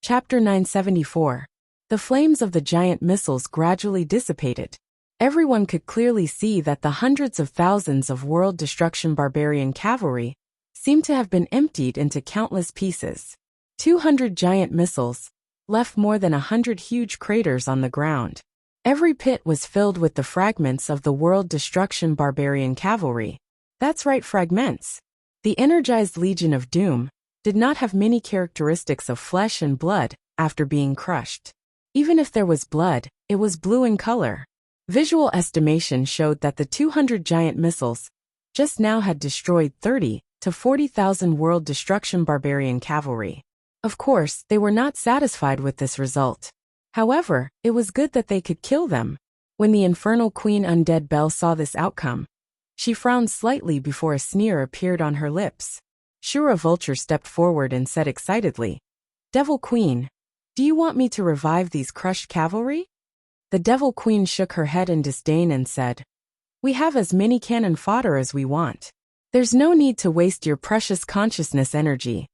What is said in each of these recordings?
Chapter 974. The flames of the giant missiles gradually dissipated. Everyone could clearly see that the hundreds of thousands of world destruction barbarian cavalry seemed to have been emptied into countless pieces. 200 giant missiles left more than 100 huge craters on the ground. Every pit was filled with the fragments of the world destruction barbarian cavalry. That's right, fragments. The energized Legion of Doom did not have many characteristics of flesh and blood after being crushed. Even if there was blood, it was blue in color. Visual estimation showed that the 200 giant missiles just now had destroyed 30 to 40,000 world destruction barbarian cavalry. Of course, they were not satisfied with this result. However, it was good that they could kill them. When the infernal Queen Undead Belle saw this outcome, she frowned slightly before a sneer appeared on her lips. Shura Vulture stepped forward and said excitedly, "Devil Queen, do you want me to revive these crushed cavalry?" The Devil Queen shook her head in disdain and said, "We have as many cannon fodder as we want. There's no need to waste your precious consciousness energy."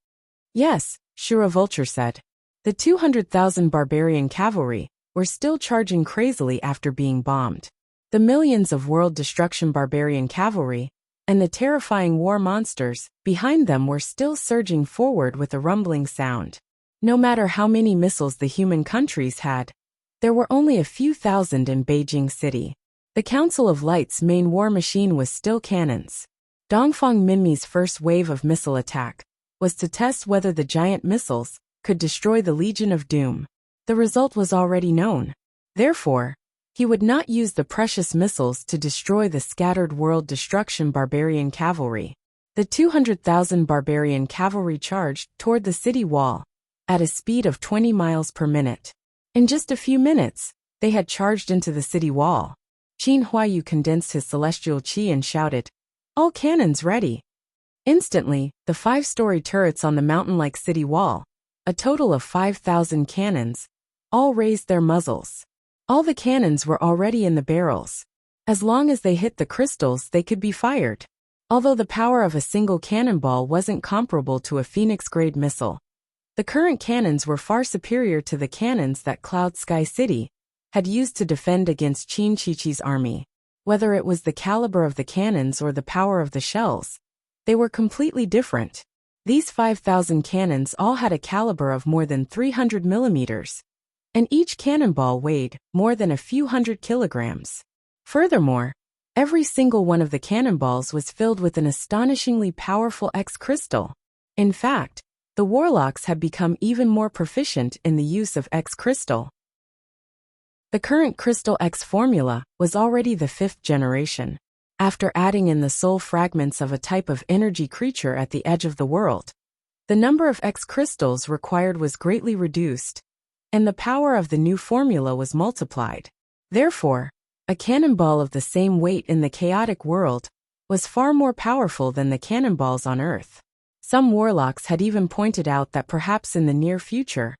"Yes," Shura Vulture said. The 200,000 barbarian cavalry were still charging crazily after being bombed. The millions of world destruction barbarian cavalry and the terrifying war monsters behind them were still surging forward with a rumbling sound. No matter how many missiles the human countries had, there were only a few thousand in Beijing City. The Council of Light's main war machine was still cannons. Dongfang Minmi's first wave of missile attack was to test whether the giant missiles could destroy the Legion of Doom. The result was already known. Therefore, he would not use the precious missiles to destroy the scattered world destruction barbarian cavalry. The 200,000 barbarian cavalry charged toward the city wall at a speed of 20 miles per minute. In just a few minutes, they had charged into the city wall. Qin Huayu condensed his celestial qi and shouted, "All cannons ready!" Instantly, the 5-story turrets on the mountain-like city wall, a total of 5,000 cannons, all raised their muzzles. All the cannons were already in the barrels. As long as they hit the crystals, they could be fired. Although the power of a single cannonball wasn't comparable to a Phoenix-grade missile, the current cannons were far superior to the cannons that Cloud Sky City had used to defend against Qin Chichi's army. Whether it was the caliber of the cannons or the power of the shells, they were completely different. These 5,000 cannons all had a caliber of more than 300 millimeters, and each cannonball weighed more than a few hundred kilograms. Furthermore, every single one of the cannonballs was filled with an astonishingly powerful X crystal. In fact, the warlocks had become even more proficient in the use of X crystal. The current Crystal X formula was already the 5th generation. After adding in the soul fragments of a type of energy creature at the edge of the world, the number of X crystals required was greatly reduced, and the power of the new formula was multiplied. Therefore, a cannonball of the same weight in the chaotic world was far more powerful than the cannonballs on Earth. Some warlocks had even pointed out that perhaps in the near future,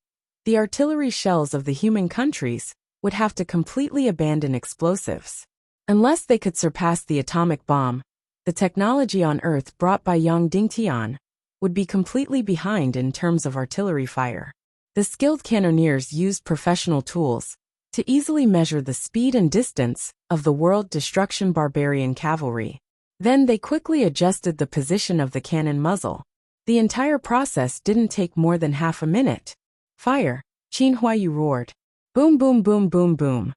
the artillery shells of the human countries would have to completely abandon explosives. Unless they could surpass the atomic bomb, the technology on Earth brought by Yang Dingtian would be completely behind in terms of artillery fire. The skilled cannoneers used professional tools to easily measure the speed and distance of the world destruction barbarian cavalry. Then they quickly adjusted the position of the cannon muzzle. The entire process didn't take more than half a minute. "Fire!" Qin Huayu roared. Boom boom boom boom boom.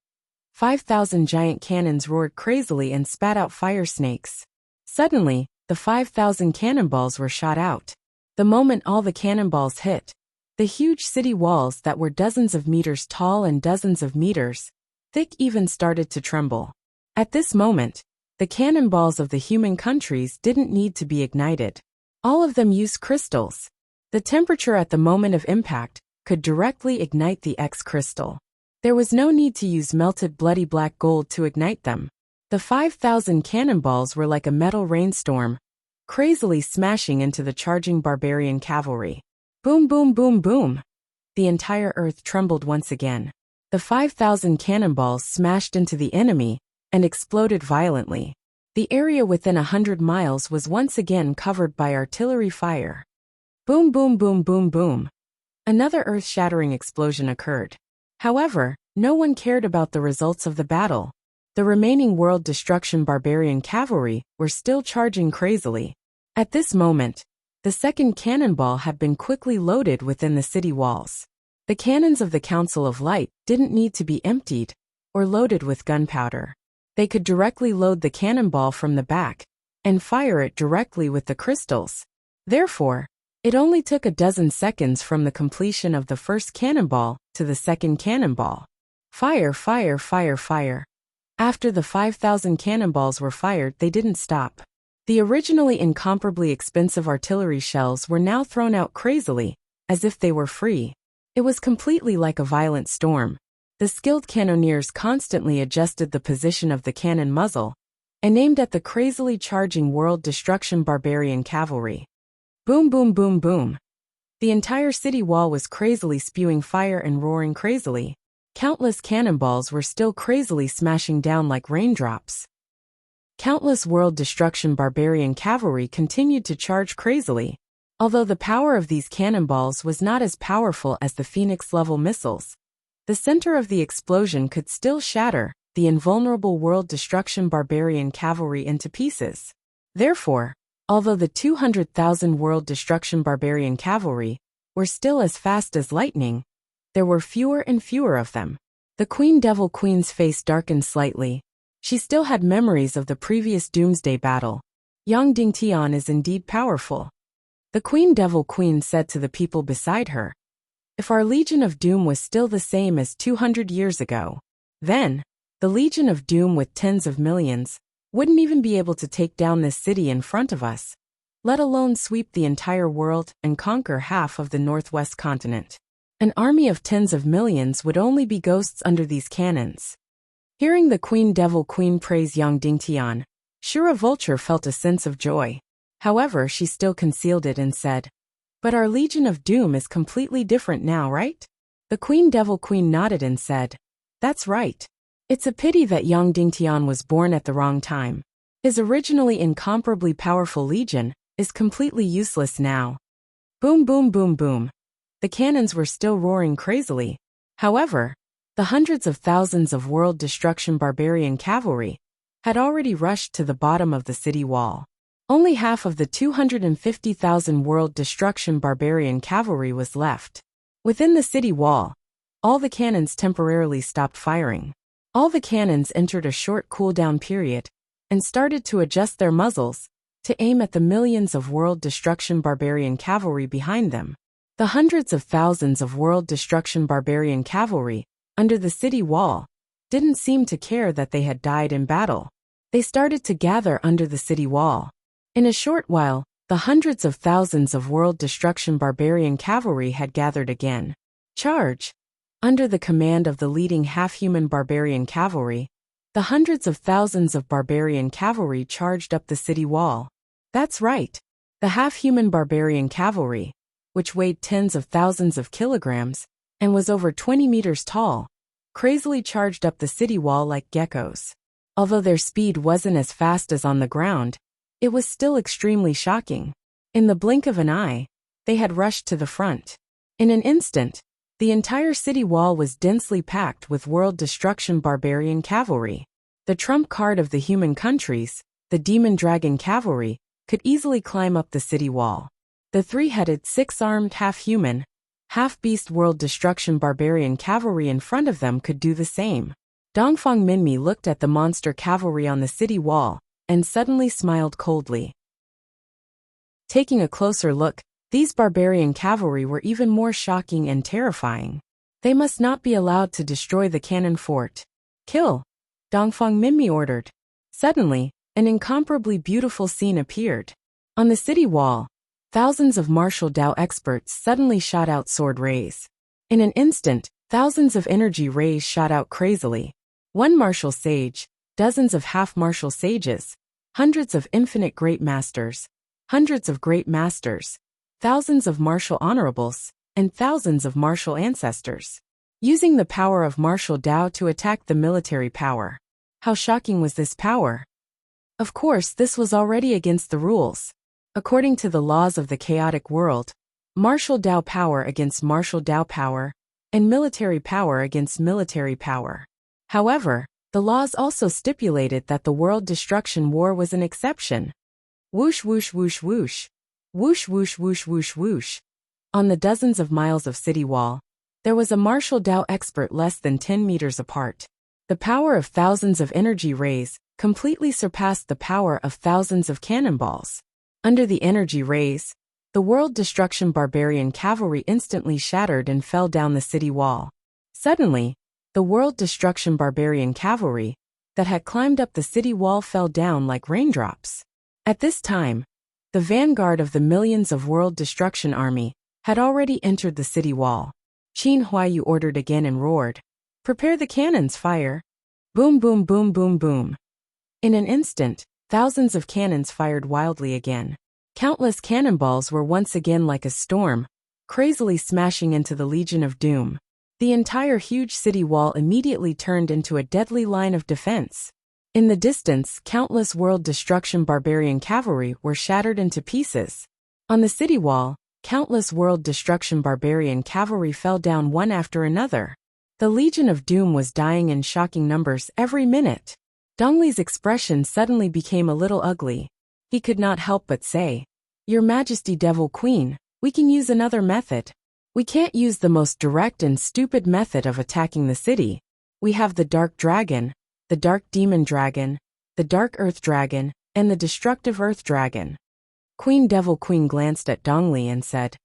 5,000 giant cannons roared crazily and spat out fire snakes. Suddenly, the 5,000 cannonballs were shot out. The moment all the cannonballs hit, the huge city walls that were dozens of meters tall and dozens of meters thick even started to tremble. At this moment, the cannonballs of the human countries didn't need to be ignited. All of them used crystals. The temperature at the moment of impact could directly ignite the X crystal. There was no need to use melted bloody black gold to ignite them. The 5,000 cannonballs were like a metal rainstorm, crazily smashing into the charging barbarian cavalry. Boom boom boom boom. The entire earth trembled once again. The 5,000 cannonballs smashed into the enemy and exploded violently. The area within 100 miles was once again covered by artillery fire. Boom boom boom boom boom. Another earth-shattering explosion occurred. However, no one cared about the results of the battle. The remaining world destruction barbarian cavalry were still charging crazily. At this moment, the second cannonball had been quickly loaded within the city walls. The cannons of the Council of Light didn't need to be emptied or loaded with gunpowder. They could directly load the cannonball from the back and fire it directly with the crystals. Therefore, it only took a dozen seconds from the completion of the first cannonball to the second cannonball. Fire, fire, fire, fire. After the 5,000 cannonballs were fired, they didn't stop. The originally incomparably expensive artillery shells were now thrown out crazily, as if they were free. It was completely like a violent storm. The skilled cannoneers constantly adjusted the position of the cannon muzzle and aimed at the crazily charging world destruction barbarian cavalry. Boom, boom, boom, boom. The entire city wall was crazily spewing fire and roaring crazily. Countless cannonballs were still crazily smashing down like raindrops. Countless world destruction barbarian cavalry continued to charge crazily. Although the power of these cannonballs was not as powerful as the Phoenix-level missiles, the center of the explosion could still shatter the invulnerable world destruction barbarian cavalry into pieces. Therefore, although the 200,000 world destruction barbarian cavalry were still as fast as lightning, there were fewer and fewer of them. The Queen Devil Queen's face darkened slightly. She still had memories of the previous Doomsday battle. Yang Dingtian is indeed powerful. The Queen Devil Queen said to the people beside her, "If our Legion of Doom was still the same as 200 years ago, then the Legion of Doom with tens of millions wouldn't even be able to take down this city in front of us, let alone sweep the entire world and conquer half of the northwest continent. An army of tens of millions would only be ghosts under these cannons." Hearing the Queen Devil Queen praise Yang Dingtian, Shura Vulture felt a sense of joy. However, she still concealed it and said, "But our Legion of Doom is completely different now, right?" The Queen Devil Queen nodded and said, "That's right. It's a pity that Yang Dingtian was born at the wrong time. His originally incomparably powerful legion is completely useless now." Boom, boom, boom, boom. The cannons were still roaring crazily. However, the hundreds of thousands of world destruction barbarian cavalry had already rushed to the bottom of the city wall. Only half of the 250,000 world destruction barbarian cavalry was left. Within the city wall, all the cannons temporarily stopped firing. All the cannons entered a short cooldown period and started to adjust their muzzles to aim at the millions of world destruction barbarian cavalry behind them. The hundreds of thousands of world destruction barbarian cavalry under the city wall didn't seem to care that they had died in battle. They started to gather under the city wall. In a short while, the hundreds of thousands of world destruction barbarian cavalry had gathered again. Charge! Under the command of the leading half-human barbarian cavalry, the hundreds of thousands of barbarian cavalry charged up the city wall. That's right. The half-human barbarian cavalry, which weighed tens of thousands of kilograms and was over 20 meters tall, crazily charged up the city wall like geckos. Although their speed wasn't as fast as on the ground, it was still extremely shocking. In the blink of an eye, they had rushed to the front. In an instant, the entire city wall was densely packed with world destruction barbarian cavalry. The trump card of the human countries, the demon dragon cavalry, could easily climb up the city wall. The three-headed, six-armed half-human, half-beast world destruction barbarian cavalry in front of them could do the same. Dongfang Minmi looked at the monster cavalry on the city wall and suddenly smiled coldly. Taking a closer look, these barbarian cavalry were even more shocking and terrifying. They must not be allowed to destroy the cannon fort. "Kill!" Dongfang Minmi ordered. Suddenly, an incomparably beautiful scene appeared. On the city wall, thousands of martial Dao experts suddenly shot out sword rays. In an instant, thousands of energy rays shot out crazily. One martial sage, dozens of half-martial sages, hundreds of infinite great masters, hundreds of great masters, thousands of martial honorables, and thousands of martial ancestors, using the power of martial Dao to attack the military power. How shocking was this power? Of course, this was already against the rules. According to the laws of the chaotic world, martial Dao power against martial Dao power, and military power against military power. However, the laws also stipulated that the World Destruction War was an exception. Whoosh whoosh whoosh whoosh. Whoosh whoosh whoosh whoosh whoosh. On the dozens of miles of city wall, there was a martial Dao expert less than 10 meters apart. The power of thousands of energy rays completely surpassed the power of thousands of cannonballs. Under the energy rays, the World Destruction Barbarian Cavalry instantly shattered and fell down the city wall. Suddenly, the World Destruction Barbarian Cavalry that had climbed up the city wall fell down like raindrops. At this time, the vanguard of the millions of World Destruction Army had already entered the city wall. Qin Huaiyu ordered again and roared, "Prepare the cannons, fire!" Boom boom boom boom boom. In an instant, thousands of cannons fired wildly again. Countless cannonballs were once again like a storm, crazily smashing into the Legion of Doom. The entire huge city wall immediately turned into a deadly line of defense. In the distance, countless World Destruction Barbarian Cavalry were shattered into pieces. On the city wall, countless World Destruction Barbarian Cavalry fell down one after another. The Legion of Doom was dying in shocking numbers every minute. Dongli's expression suddenly became a little ugly. He could not help but say, "Your Majesty Devil Queen, we can use another method. We can't use the most direct and stupid method of attacking the city. We have the Dark Dragon, the Dark Demon Dragon, the Dark Earth Dragon, and the Destructive Earth Dragon." Queen Devil Queen glanced at Dongli and said,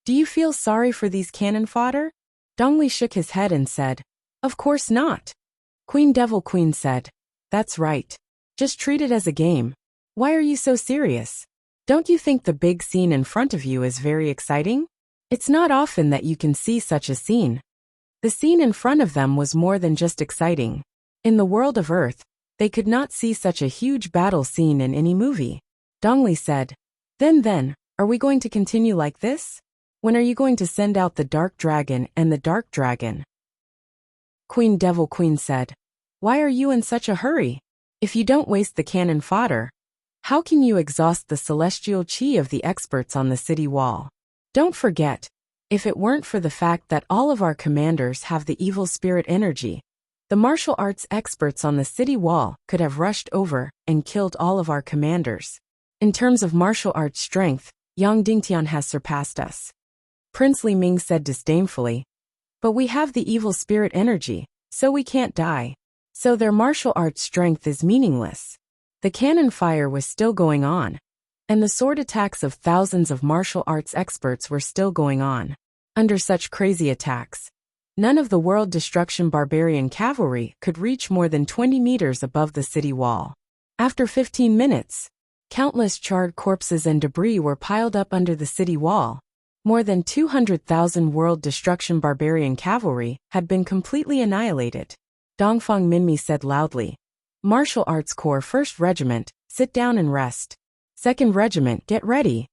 "Do you feel sorry for these cannon fodder?" Dongli shook his head and said, "Of course not." Queen Devil Queen said, "That's right. Just treat it as a game. Why are you so serious? Don't you think the big scene in front of you is very exciting? It's not often that you can see such a scene." The scene in front of them was more than just exciting. In the world of Earth, they could not see such a huge battle scene in any movie. Dongli said, Then, are we going to continue like this? When are you going to send out the Dark Dragon and the Dark Dragon?" Queen Devil Queen said, "Why are you in such a hurry? If you don't waste the cannon fodder, how can you exhaust the celestial chi of the experts on the city wall? Don't forget, if it weren't for the fact that all of our commanders have the evil spirit energy, the martial arts experts on the city wall could have rushed over and killed all of our commanders. In terms of martial arts strength, Yang Dingtian has surpassed us." Prince Li Ming said disdainfully, "But we have the evil spirit energy, so we can't die. So their martial arts strength is meaningless." The cannon fire was still going on, and the sword attacks of thousands of martial arts experts were still going on. Under such crazy attacks, none of the World Destruction Barbarian Cavalry could reach more than 20 meters above the city wall. After 15 minutes, countless charred corpses and debris were piled up under the city wall. More than 200,000 World Destruction Barbarian Cavalry had been completely annihilated. Dongfang Minmi said loudly, "Martial Arts Corps 1st Regiment, sit down and rest. 2nd Regiment, get ready."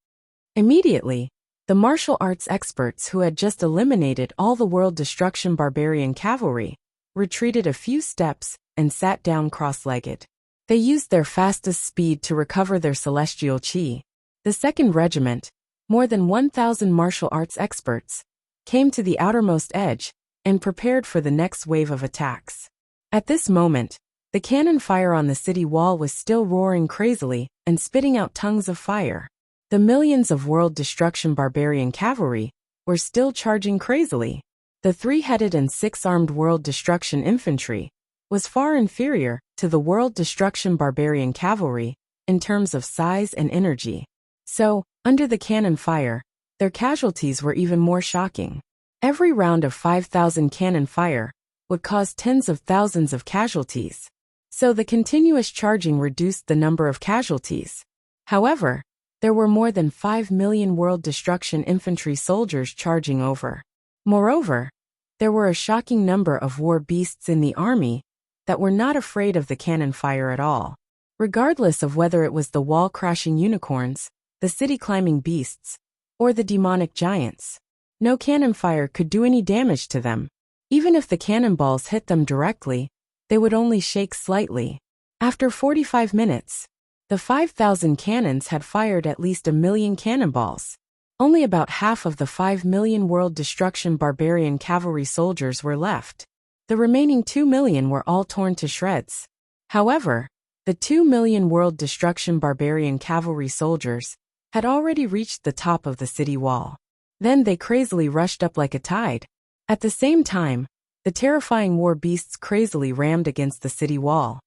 Immediately, the martial arts experts who had just eliminated all the World Destruction Barbarian Cavalry retreated a few steps and sat down cross-legged. They used their fastest speed to recover their celestial chi. The 2nd Regiment, more than 1,000 martial arts experts, came to the outermost edge and prepared for the next wave of attacks. At this moment, the cannon fire on the city wall was still roaring crazily and spitting out tongues of fire. The millions of World Destruction Barbarian Cavalry were still charging crazily. The 3-headed and 6-armed World Destruction Infantry was far inferior to the World Destruction Barbarian Cavalry in terms of size and energy. So, under the cannon fire, their casualties were even more shocking. Every round of 5,000 cannon fire would cause tens of thousands of casualties. So the continuous charging reduced the number of casualties. However, there were more than 5 million World Destruction Infantry soldiers charging over. Moreover, there were a shocking number of war beasts in the army that were not afraid of the cannon fire at all. Regardless of whether it was the wall-crashing unicorns, the city-climbing beasts, or the demonic giants, no cannon fire could do any damage to them. Even if the cannonballs hit them directly, they would only shake slightly. After 45 minutes, the 5,000 cannons had fired at least 1 million cannonballs. Only about half of the 5 million world destruction barbarian cavalry soldiers were left. The remaining 2 million were all torn to shreds. However, the 2 million world destruction barbarian cavalry soldiers had already reached the top of the city wall. Then they crazily rushed up like a tide. At the same time, the terrifying war beasts crazily rammed against the city wall.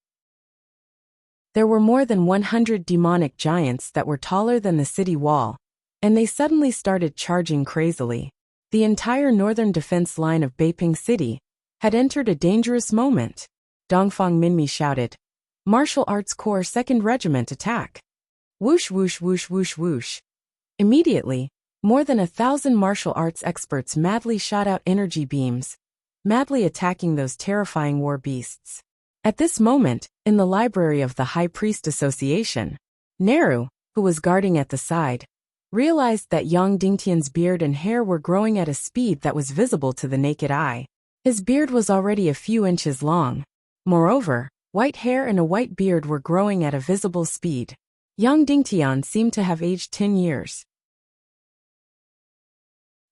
There were more than 100 demonic giants that were taller than the city wall, and they suddenly started charging crazily. The entire northern defense line of Beiping City had entered a dangerous moment. Dongfang Minmi shouted, "Martial Arts Corps 2nd Regiment attack!" Whoosh whoosh whoosh whoosh whoosh. Immediately, more than 1,000 martial arts experts madly shot out energy beams, madly attacking those terrifying war beasts. At this moment, in the library of the High Priest Association, Neru, who was guarding at the side, realized that Yang Dingtian's beard and hair were growing at a speed that was visible to the naked eye. His beard was already a few inches long. Moreover, white hair and a white beard were growing at a visible speed. Yang Dingtian seemed to have aged 10 years.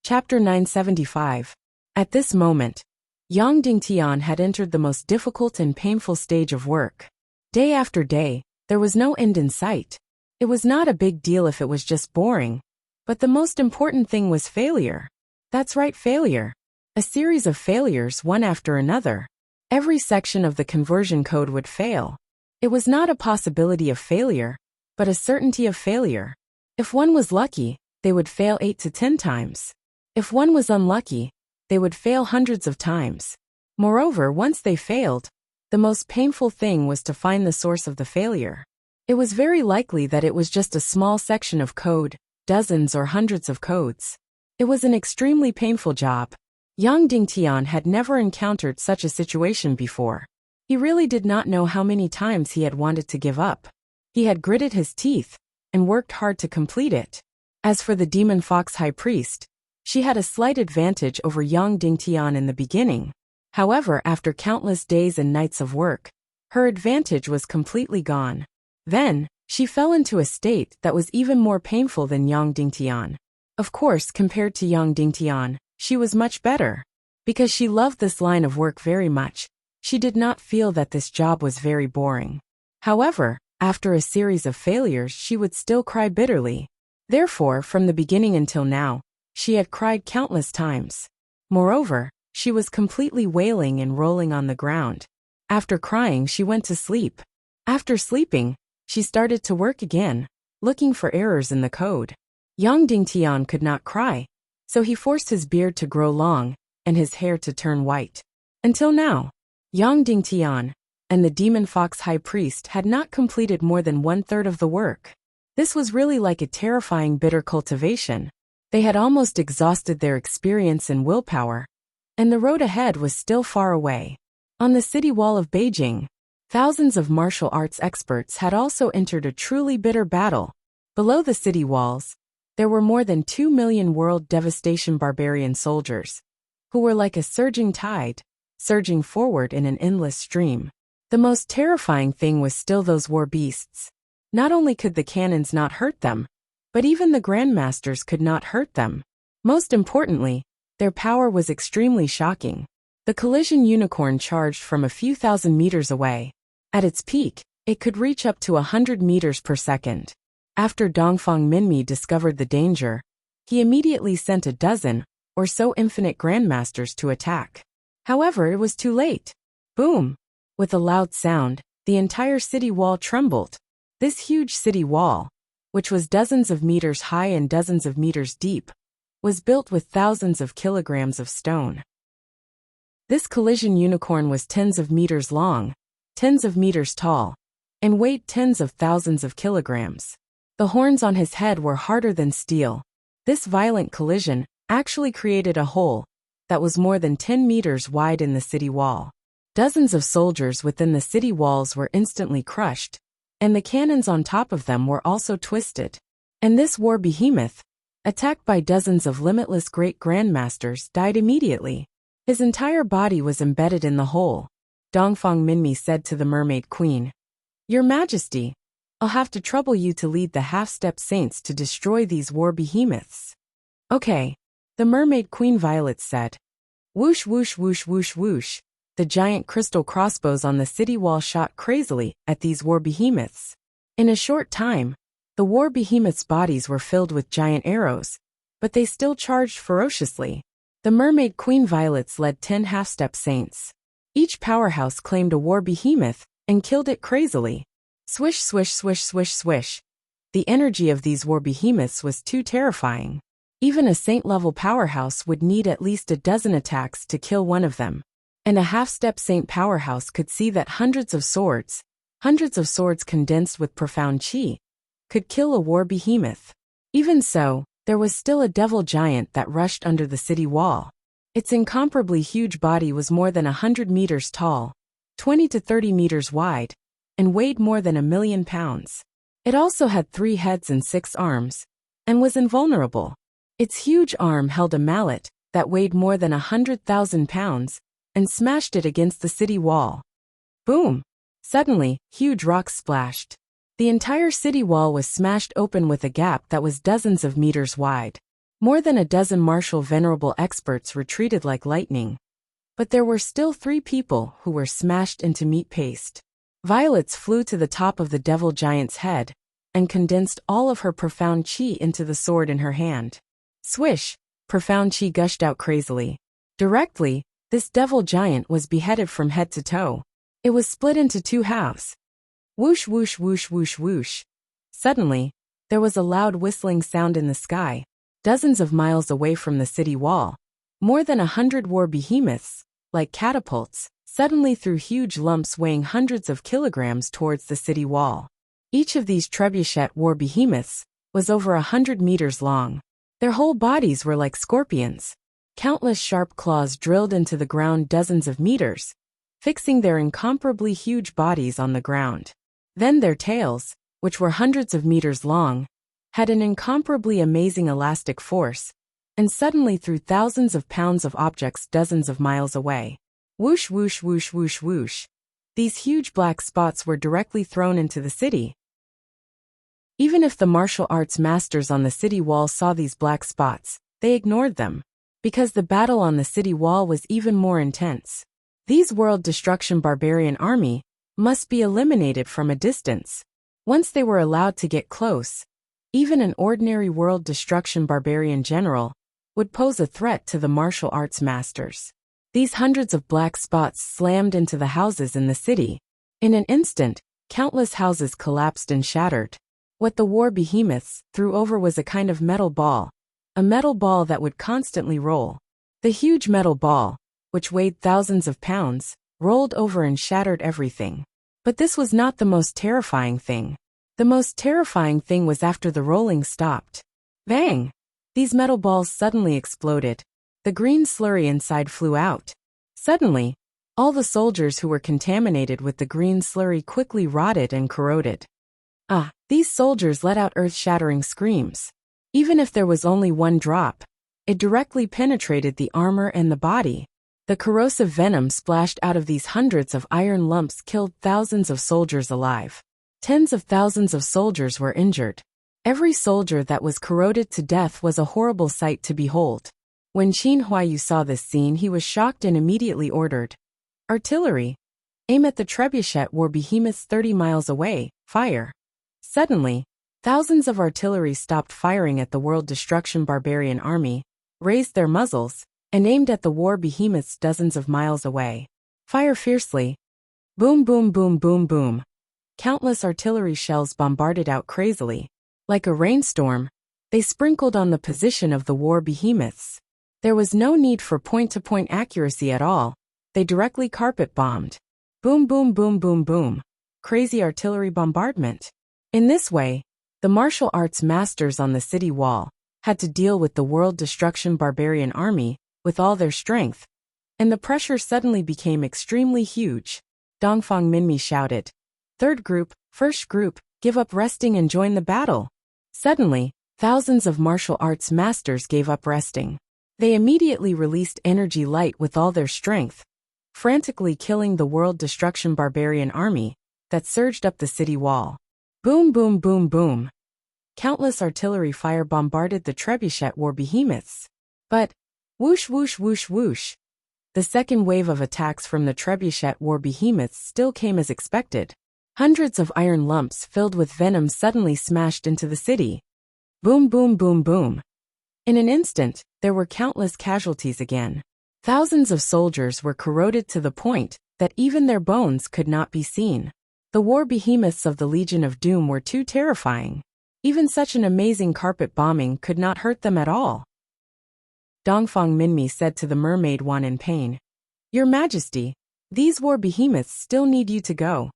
Chapter 975. At this moment, Yang Dingtian had entered the most difficult and painful stage of work. Day after day, there was no end in sight. It was not a big deal if it was just boring, but the most important thing was failure. That's right, failure. A series of failures one after another. Every section of the conversion code would fail. It was not a possibility of failure, but a certainty of failure. If one was lucky, they would fail 8 to 10 times. If one was unlucky, they would fail hundreds of times. Moreover, once they failed, the most painful thing was to find the source of the failure. It was very likely that it was just a small section of code, dozens or hundreds of codes. It was an extremely painful job. Yang Dingtian had never encountered such a situation before. He really did not know how many times he had wanted to give up. He had gritted his teeth and worked hard to complete it. As for the Demon Fox High Priest, she had a slight advantage over Yang Dingtian in the beginning. However, after countless days and nights of work, her advantage was completely gone. Then, she fell into a state that was even more painful than Yang Dingtian. Of course, compared to Yang Dingtian, she was much better. Because she loved this line of work very much, she did not feel that this job was very boring. However, after a series of failures, she would still cry bitterly. Therefore, from the beginning until now, she had cried countless times. Moreover, she was completely wailing and rolling on the ground. After crying, she went to sleep. After sleeping, she started to work again, looking for errors in the code. Yang Dingtian could not cry, so he forced his beard to grow long and his hair to turn white. Until now, Yang Dingtian and the Demon Fox High Priest had not completed more than 1/3 of the work. This was really like a terrifying bitter cultivation. They had almost exhausted their experience and willpower, and the road ahead was still far away. On the city wall of Beijing, thousands of martial arts experts had also entered a truly bitter battle. Below the city walls, there were more than 2 million world devastation barbarian soldiers, who were like a surging tide, surging forward in an endless stream. The most terrifying thing was still those war beasts. Not only could the cannons not hurt them, but even the grandmasters could not hurt them. Most importantly, their power was extremely shocking. The collision unicorn charged from a few thousand meters away. At its peak, it could reach up to 100 meters per second. After Dongfang Minmi discovered the danger, he immediately sent a dozen or so infinite grandmasters to attack. However, it was too late. Boom! With a loud sound, the entire city wall trembled. This huge city wall, which was dozens of meters high and dozens of meters deep, was built with thousands of kilograms of stone. This collision unicorn was tens of meters long, tens of meters tall, and weighed tens of thousands of kilograms. The horns on his head were harder than steel. This violent collision actually created a hole that was more than 10 meters wide in the city wall. Dozens of soldiers within the city walls were instantly crushed, and the cannons on top of them were also twisted. And this war behemoth, attacked by dozens of limitless great grandmasters, died immediately. His entire body was embedded in the hole. Dongfang Minmi said to the Mermaid Queen, "Your Majesty, I'll have to trouble you to lead the half-step saints to destroy these war behemoths." Okay. The mermaid Queen Violet said. Whoosh whoosh whoosh whoosh whoosh. The giant crystal crossbows on the city wall shot crazily at these war behemoths. In a short time, the war behemoths' bodies were filled with giant arrows, but they still charged ferociously. The mermaid Queen Violets led 10 half-step saints. Each powerhouse claimed a war behemoth and killed it crazily. Swish swish swish swish swish. The energy of these war behemoths was too terrifying. Even a saint-level powerhouse would need at least a dozen attacks to kill one of them. And a half-step saint powerhouse could see that hundreds of swords condensed with profound chi, could kill a war behemoth. Even so, there was still a devil giant that rushed under the city wall. Its incomparably huge body was more than 100 meters tall, 20 to 30 meters wide, and weighed more than 1,000,000 pounds. It also had 3 heads and 6 arms, and was invulnerable. Its huge arm held a mallet that weighed more than 100,000 pounds, and smashed it against the city wall. Boom! Suddenly, huge rocks splashed. The entire city wall was smashed open with a gap that was dozens of meters wide. More than a dozen martial venerable experts retreated like lightning. But there were still 3 people who were smashed into meat paste. Violets flew to the top of the devil giant's head, and condensed all of her profound chi into the sword in her hand. Swish! Profound chi gushed out crazily. Directly, this devil giant was beheaded from head to toe. It was split into 2 halves. Whoosh whoosh whoosh whoosh whoosh. Suddenly, there was a loud whistling sound in the sky, dozens of miles away from the city wall. More than 100 war behemoths, like catapults, suddenly threw huge lumps weighing hundreds of kilograms towards the city wall. Each of these trebuchet war behemoths was over 100 meters long. Their whole bodies were like scorpions. Countless sharp claws drilled into the ground dozens of meters, fixing their incomparably huge bodies on the ground. Then their tails, which were hundreds of meters long, had an incomparably amazing elastic force, and suddenly threw thousands of pounds of objects dozens of miles away. Whoosh whoosh whoosh whoosh whoosh. These huge black spots were directly thrown into the city. Even if the martial arts masters on the city wall saw these black spots, they ignored them, because the battle on the city wall was even more intense. These world destruction barbarian army must be eliminated from a distance. Once they were allowed to get close, even an ordinary world destruction barbarian general would pose a threat to the martial arts masters. These hundreds of black spots slammed into the houses in the city. In an instant, countless houses collapsed and shattered. What the war behemoths threw over was a kind of metal ball, a metal ball that would constantly roll. The huge metal ball, which weighed thousands of pounds, rolled over and shattered everything. But this was not the most terrifying thing. The most terrifying thing was after the rolling stopped. Bang! These metal balls suddenly exploded. The green slurry inside flew out. Suddenly, all the soldiers who were contaminated with the green slurry quickly rotted and corroded. These soldiers let out earth-shattering screams. Even if there was only one drop, it directly penetrated the armor and the body. The corrosive venom splashed out of these hundreds of iron lumps killed thousands of soldiers alive. Tens of thousands of soldiers were injured. Every soldier that was corroded to death was a horrible sight to behold. When Qin Huayu saw this scene, he was shocked and immediately ordered, "Artillery! Aim at the trebuchet war behemoths 30 miles away, fire!" Suddenly, thousands of artillery stopped firing at the world destruction barbarian army, raised their muzzles, and aimed at the war behemoths dozens of miles away. Fire fiercely. Boom boom boom boom boom. Countless artillery shells bombarded out crazily. Like a rainstorm, they sprinkled on the position of the war behemoths. There was no need for point-to-point accuracy at all. They directly carpet-bombed. Boom boom boom boom boom. Crazy artillery bombardment. In this way, the martial arts masters on the city wall had to deal with the world destruction barbarian army with all their strength, and the pressure suddenly became extremely huge. Dongfang Minmi shouted, "Third group, first group, give up resting and join the battle." Suddenly, thousands of martial arts masters gave up resting. They immediately released energy light with all their strength, frantically killing the world destruction barbarian army that surged up the city wall. Boom boom boom boom. Countless artillery fire bombarded the trebuchet war behemoths. But, whoosh whoosh whoosh whoosh, the second wave of attacks from the trebuchet war behemoths still came as expected. Hundreds of iron lumps filled with venom suddenly smashed into the city. Boom boom boom boom. In an instant, there were countless casualties again. Thousands of soldiers were corroded to the point that even their bones could not be seen. The war behemoths of the Legion of Doom were too terrifying. Even such an amazing carpet bombing could not hurt them at all. Dongfang Minmi said to the mermaid Wan in pain, "Your Majesty, these war behemoths still need you to go."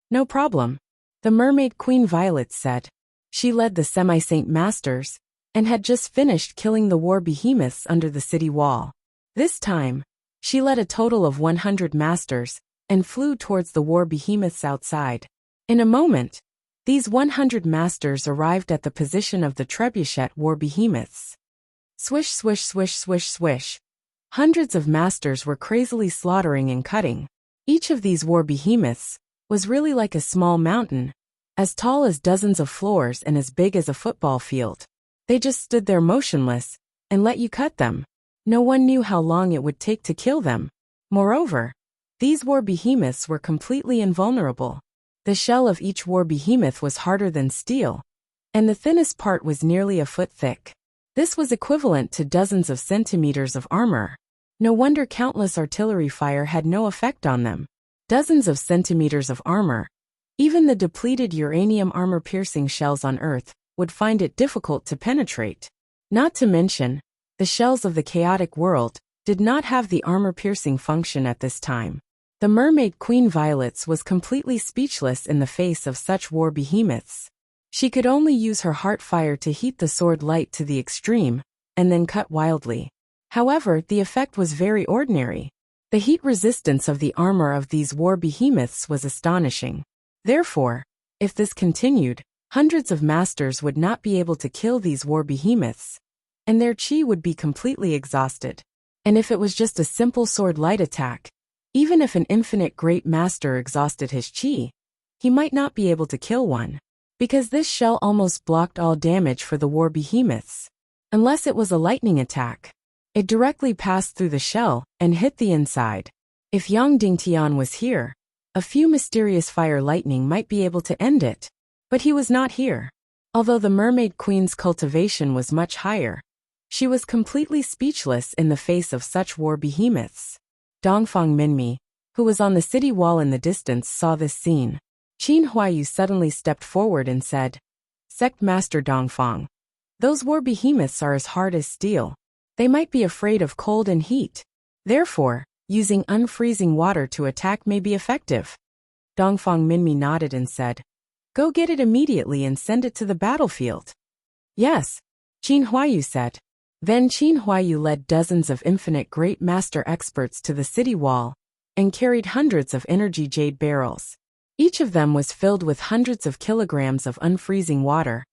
"No problem," the mermaid Queen Violet said. She led the semi-saint masters, and had just finished killing the war behemoths under the city wall. This time, she led a total of 100 masters, and flew towards the war behemoths outside. In a moment, these 100 masters arrived at the position of the trebuchet war behemoths. Swish swish swish swish swish. Hundreds of masters were crazily slaughtering and cutting. Each of these war behemoths was really like a small mountain, as tall as dozens of floors and as big as a football field. They just stood there motionless, and let you cut them. No one knew how long it would take to kill them. Moreover, these war behemoths were completely invulnerable. The shell of each war behemoth was harder than steel, and the thinnest part was nearly a foot thick. This was equivalent to dozens of centimeters of armor. No wonder countless artillery fire had no effect on them. Dozens of centimeters of armor. Even the depleted uranium armor-piercing shells on Earth would find it difficult to penetrate. Not to mention, the shells of the chaotic world did not have the armor-piercing function at this time. The mermaid Queen Violet was completely speechless in the face of such war behemoths. She could only use her heart fire to heat the sword light to the extreme, and then cut wildly. However, the effect was very ordinary. The heat resistance of the armor of these war behemoths was astonishing. Therefore, if this continued, hundreds of masters would not be able to kill these war behemoths, and their chi would be completely exhausted. And if it was just a simple sword light attack, even if an infinite great master exhausted his chi, he might not be able to kill one, because this shell almost blocked all damage for the war behemoths. Unless it was a lightning attack, it directly passed through the shell and hit the inside. If Yang Dingtian was here, a few mysterious fire lightning might be able to end it. But he was not here. Although the mermaid queen's cultivation was much higher, she was completely speechless in the face of such war behemoths. Dongfang Minmi, who was on the city wall in the distance, saw this scene. Qin Huayu suddenly stepped forward and said, "Sect Master Dongfang, those war behemoths are as hard as steel. They might be afraid of cold and heat. Therefore, using unfreezing water to attack may be effective." Dongfang Minmi nodded and said, "Go get it immediately and send it to the battlefield." "Yes," Qin Huayu said. Then Qin Huayu led dozens of infinite great master experts to the city wall and carried hundreds of energy jade barrels. Each of them was filled with hundreds of kilograms of unfreezing water,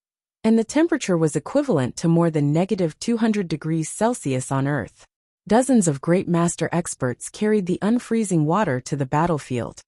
and the temperature was equivalent to more than -200 degrees Celsius on Earth. Dozens of great master experts carried the unfreezing water to the battlefield.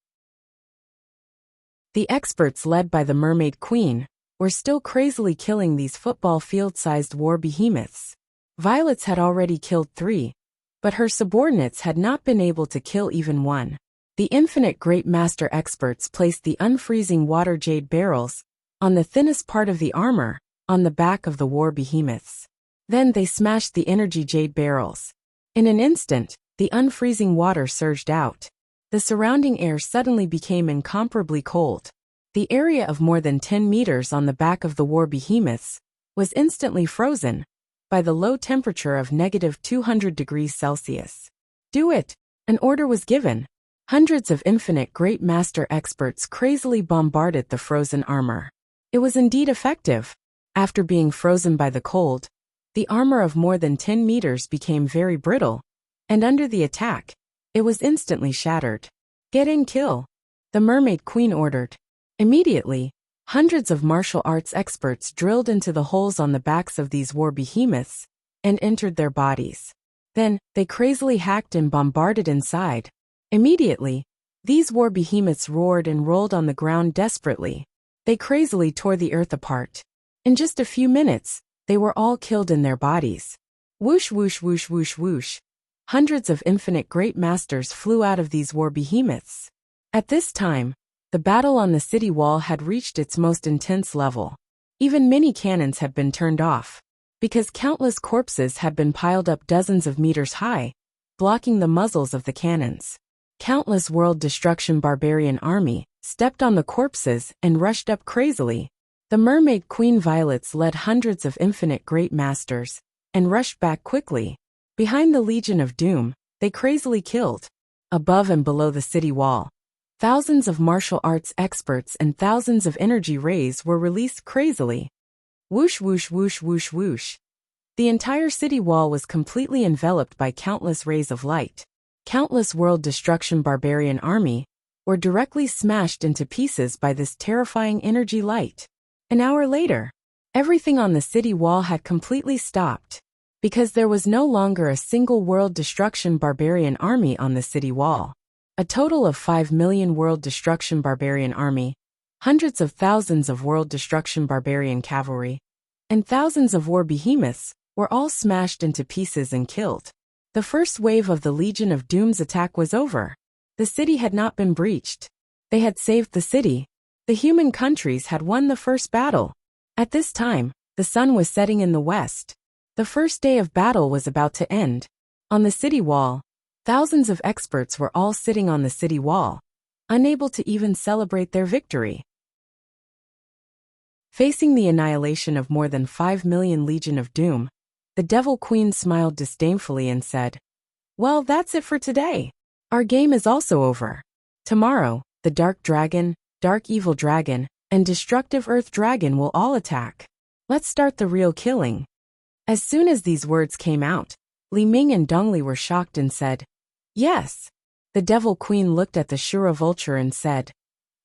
The experts led by the mermaid queen were still crazily killing these football field-sized war behemoths. Violet's had already killed 3, but her subordinates had not been able to kill even one. The infinite great master experts placed the unfreezing water jade barrels on the thinnest part of the armor on the back of the war behemoths. Then they smashed the energy jade barrels. In an instant, the unfreezing water surged out. The surrounding air suddenly became incomparably cold. The area of more than 10 meters on the back of the war behemoths was instantly frozen by the low temperature of -200 degrees Celsius. "Do it!" An order was given. Hundreds of infinite great master experts crazily bombarded the frozen armor. It was indeed effective. After being frozen by the cold, the armor of more than 10 meters became very brittle, and under the attack, it was instantly shattered. "Get in, kill," the mermaid queen ordered. Immediately, hundreds of martial arts experts drilled into the holes on the backs of these war behemoths and entered their bodies. Then, they crazily hacked and bombarded inside. Immediately, these war behemoths roared and rolled on the ground desperately. They crazily tore the earth apart. In just a few minutes, they were all killed in their bodies. Whoosh whoosh whoosh whoosh whoosh. Hundreds of infinite great masters flew out of these war behemoths. At this time, the battle on the city wall had reached its most intense level. Even mini cannons had been turned off, because countless corpses had been piled up dozens of meters high, blocking the muzzles of the cannons. Countless world destruction barbarian army stepped on the corpses and rushed up crazily. The mermaid Queen Violets led hundreds of infinite great masters and rushed back quickly. Behind the Legion of Doom, they crazily killed. Above and below the city wall, thousands of martial arts experts and thousands of energy rays were released crazily. Whoosh whoosh whoosh whoosh whoosh. The entire city wall was completely enveloped by countless rays of light. Countless world destruction barbarian army were directly smashed into pieces by this terrifying energy light. An hour later, everything on the city wall had completely stopped, because there was no longer a single world destruction barbarian army on the city wall. A total of 5 million world destruction barbarian army, hundreds of thousands of world destruction barbarian cavalry, and thousands of war behemoths were all smashed into pieces and killed. The first wave of the Legion of Doom's attack was over. The city had not been breached. They had saved the city. The human countries had won the first battle. At this time, the sun was setting in the west. The first day of battle was about to end. On the city wall, thousands of experts were all sitting on the city wall, unable to even celebrate their victory. Facing the annihilation of more than 5 million Legion of Doom, the Devil Queen smiled disdainfully and said, "Well, that's it for today. Our game is also over. Tomorrow, the Dark Dragon, Dark Evil Dragon, and Destructive Earth Dragon will all attack. Let's start the real killing." As soon as these words came out, Li Ming and Dongli were shocked and said, "Yes." The Devil Queen looked at the Shura Vulture and said,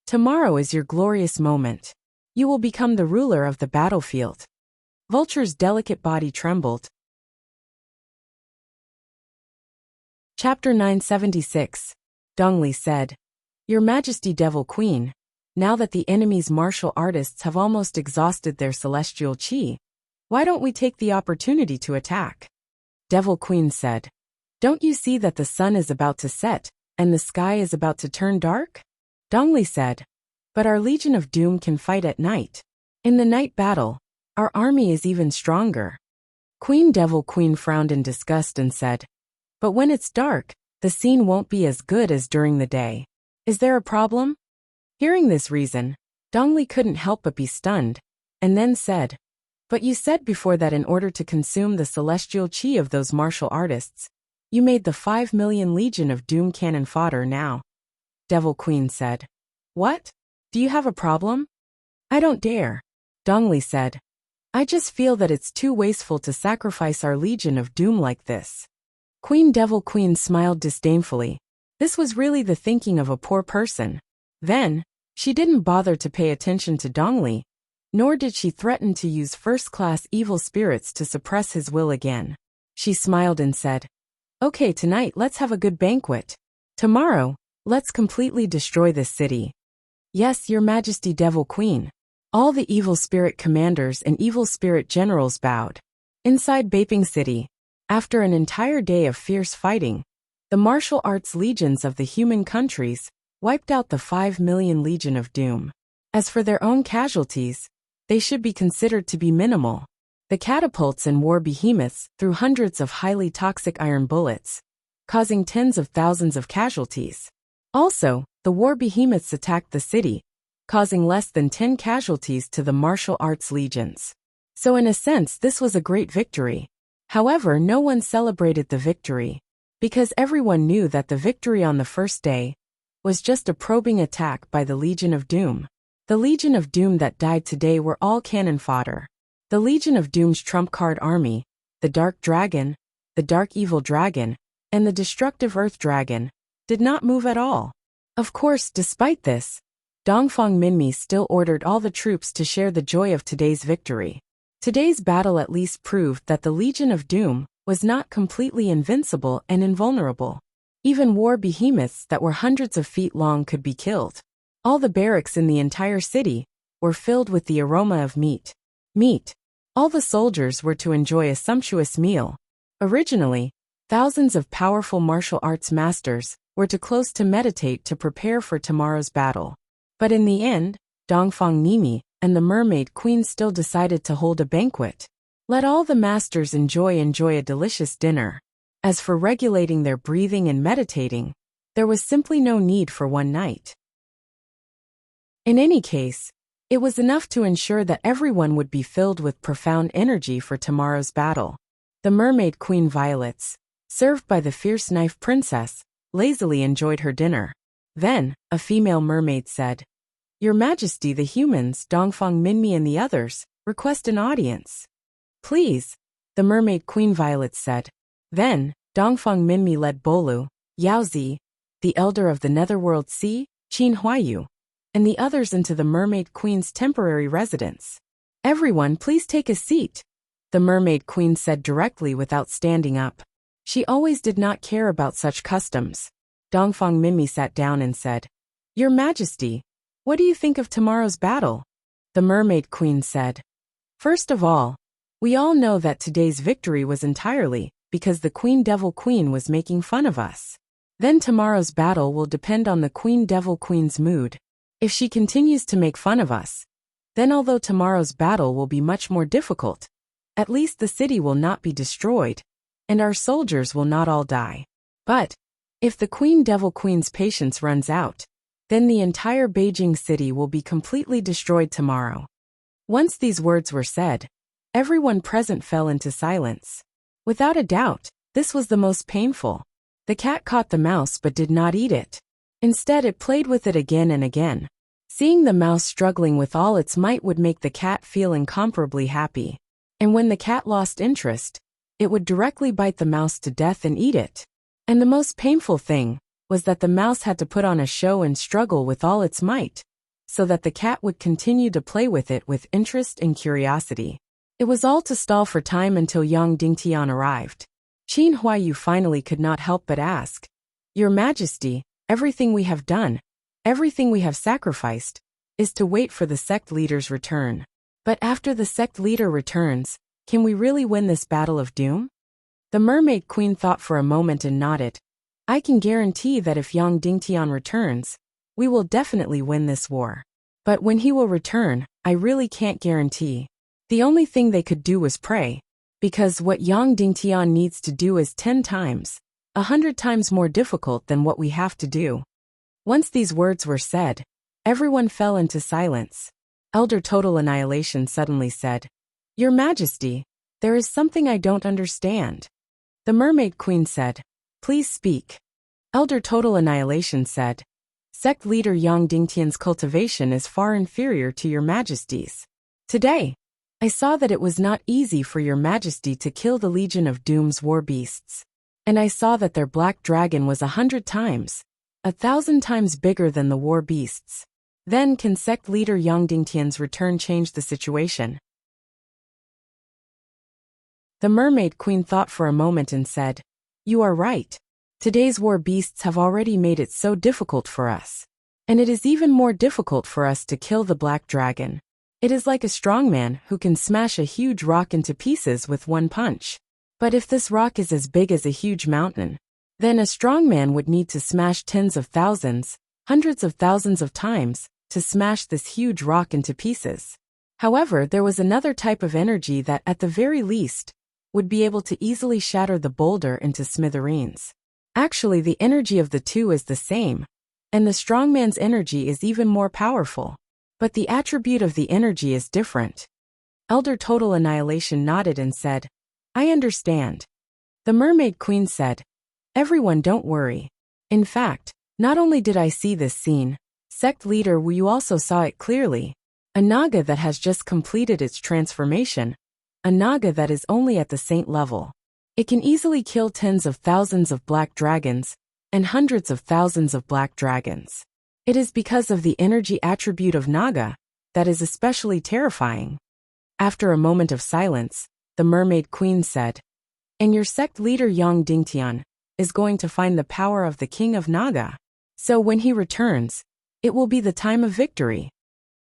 "Tomorrow is your glorious moment. You will become the ruler of the battlefield." Vulture's delicate body trembled. Chapter 976. Dongli said, "Your Majesty Devil Queen, now that the enemy's martial artists have almost exhausted their celestial qi, why don't we take the opportunity to attack?" Devil Queen said, "Don't you see that the sun is about to set, and the sky is about to turn dark?" Dongli said, "But our Legion of Doom can fight at night. In the night battle, our army is even stronger." Queen Devil Queen frowned in disgust and said, "But when it's dark, the scene won't be as good as during the day. Is there a problem?" Hearing this reason, Dongli couldn't help but be stunned, and then said, "But you said before that in order to consume the celestial qi of those martial artists, you made the 5 million Legion of Doom cannon fodder now." Devil Queen said, "What? Do you have a problem?" "I don't dare." Dongli said, "I just feel that it's too wasteful to sacrifice our Legion of Doom like this." Queen Devil Queen smiled disdainfully. This was really the thinking of a poor person. Then, she didn't bother to pay attention to Dongli, nor did she threaten to use first-class evil spirits to suppress his will again. She smiled and said, "Okay, tonight let's have a good banquet. Tomorrow, let's completely destroy this city." "Yes, Your Majesty Devil Queen." All the evil spirit commanders and evil spirit generals bowed. Inside Baping City, after an entire day of fierce fighting, the martial arts legions of the human countries wiped out the 5 million Legion of Doom. As for their own casualties, they should be considered to be minimal. The catapults and war behemoths threw hundreds of highly toxic iron bullets, causing tens of thousands of casualties. Also, the war behemoths attacked the city, causing less than 10 casualties to the martial arts legions. So in a sense, this was a great victory. However, no one celebrated the victory, because everyone knew that the victory on the first day was just a probing attack by the Legion of Doom. The Legion of Doom that died today were all cannon fodder. The Legion of Doom's trump card army, the Dark Dragon, the Dark Evil Dragon, and the Destructive Earth Dragon, did not move at all. Of course, despite this, Dongfang Minmi still ordered all the troops to share the joy of today's victory. Today's battle at least proved that the Legion of Doom was not completely invincible and invulnerable. Even war behemoths that were hundreds of feet long could be killed. All the barracks in the entire city were filled with the aroma of meat. Meat. All the soldiers were to enjoy a sumptuous meal. Originally, thousands of powerful martial arts masters were too close to meditate to prepare for tomorrow's battle. But in the end, Dongfang Nimi and the Mermaid Queen still decided to hold a banquet. Let all the masters enjoy a delicious dinner. As for regulating their breathing and meditating, there was simply no need for one night. In any case, it was enough to ensure that everyone would be filled with profound energy for tomorrow's battle. The Mermaid Queen Violets, served by the fierce knife princess, lazily enjoyed her dinner. Then, a female mermaid said, "Your Majesty, the humans, Dongfang Minmi and the others, request an audience." "Please," the Mermaid Queen Violet said. Then, Dongfang Minmi led Bolu, Yaozi, the elder of the Netherworld Sea, Qin Huayu, and the others into the Mermaid Queen's temporary residence. "Everyone, please take a seat," the Mermaid Queen said directly without standing up. She always did not care about such customs. Dongfang Minmi sat down and said, "Your Majesty, what do you think of tomorrow's battle?" The Mermaid Queen said, "First of all, we all know that today's victory was entirely because the Queen Devil Queen was making fun of us. Then tomorrow's battle will depend on the Queen Devil Queen's mood. If she continues to make fun of us, then although tomorrow's battle will be much more difficult, at least the city will not be destroyed, and our soldiers will not all die. But if the Queen Devil Queen's patience runs out, then the entire Beijing city will be completely destroyed tomorrow." Once these words were said, everyone present fell into silence. Without a doubt, this was the most painful. The cat caught the mouse but did not eat it. Instead, it played with it again and again. Seeing the mouse struggling with all its might would make the cat feel incomparably happy. And when the cat lost interest, it would directly bite the mouse to death and eat it. And the most painful thing was that the mouse had to put on a show and struggle with all its might, so that the cat would continue to play with it with interest and curiosity. It was all to stall for time until Yang Dingtian arrived. Qin Huayu finally could not help but ask, "Your Majesty, everything we have done, everything we have sacrificed, is to wait for the sect leader's return. But after the sect leader returns, can we really win this battle of doom?" The Mermaid Queen thought for a moment and nodded. "I can guarantee that if Yang Dingtian returns, we will definitely win this war. But when he will return, I really can't guarantee. The only thing they could do was pray, because what Yang Dingtian needs to do is 10 times, 100 times more difficult than what we have to do." Once these words were said, everyone fell into silence. Elder Total Annihilation suddenly said, "Your Majesty, there is something I don't understand." The Mermaid Queen said, "Please speak." Elder Total Annihilation said, "Sect leader Yang Dingtian's cultivation is far inferior to your Majesty's. Today, I saw that it was not easy for your Majesty to kill the Legion of Doom's war beasts. And I saw that their black dragon was 100 times, 1,000 times bigger than the war beasts. Then can sect leader Yang Dingtian's return change the situation?" The Mermaid Queen thought for a moment and said, "You are right. Today's war beasts have already made it so difficult for us. And it is even more difficult for us to kill the black dragon. It is like a strongman who can smash a huge rock into pieces with one punch. But if this rock is as big as a huge mountain, then a strongman would need to smash tens of thousands, hundreds of thousands of times, to smash this huge rock into pieces. However, there was another type of energy that, at the very least, would be able to easily shatter the boulder into smithereens. Actually, the energy of the two is the same, and the strongman's energy is even more powerful. But the attribute of the energy is different." Elder Total Annihilation nodded and said, "I understand." The Mermaid Queen said, "Everyone, don't worry. In fact, not only did I see this scene, sect leader, you also saw it clearly. A Naga that has just completed its transformation, a Naga that is only at the saint level. It can easily kill tens of thousands of black dragons, and hundreds of thousands of black dragons. It is because of the energy attribute of Naga that is especially terrifying." After a moment of silence, the Mermaid Queen said, "And your sect leader Yang Dingtian is going to find the power of the King of Naga. So when he returns, it will be the time of victory."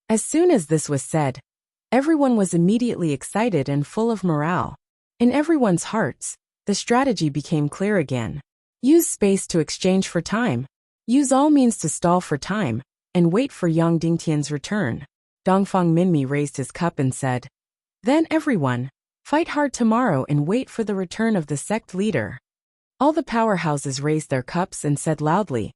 As soon as this was said, Everyone was immediately excited and full of morale. In everyone's hearts, the strategy became clear again. Use space to exchange for time. Use all means to stall for time, and wait for Yang Dingtian's return. Dongfang Minmi raised his cup and said, "Then everyone, fight hard tomorrow and wait for the return of the sect leader." All the powerhouses raised their cups and said loudly,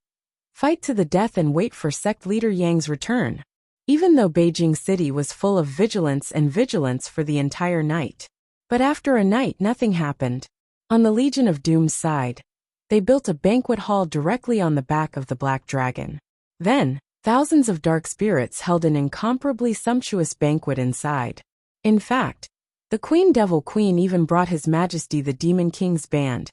"Fight to the death and wait for sect leader Yang's return." Even though Beijing City was full of vigilance for the entire night. But after a night nothing happened. On the Legion of Doom's side, they built a banquet hall directly on the back of the Black Dragon. Then, thousands of dark spirits held an incomparably sumptuous banquet inside. In fact, the Queen Devil Queen even brought His Majesty the Demon King's band,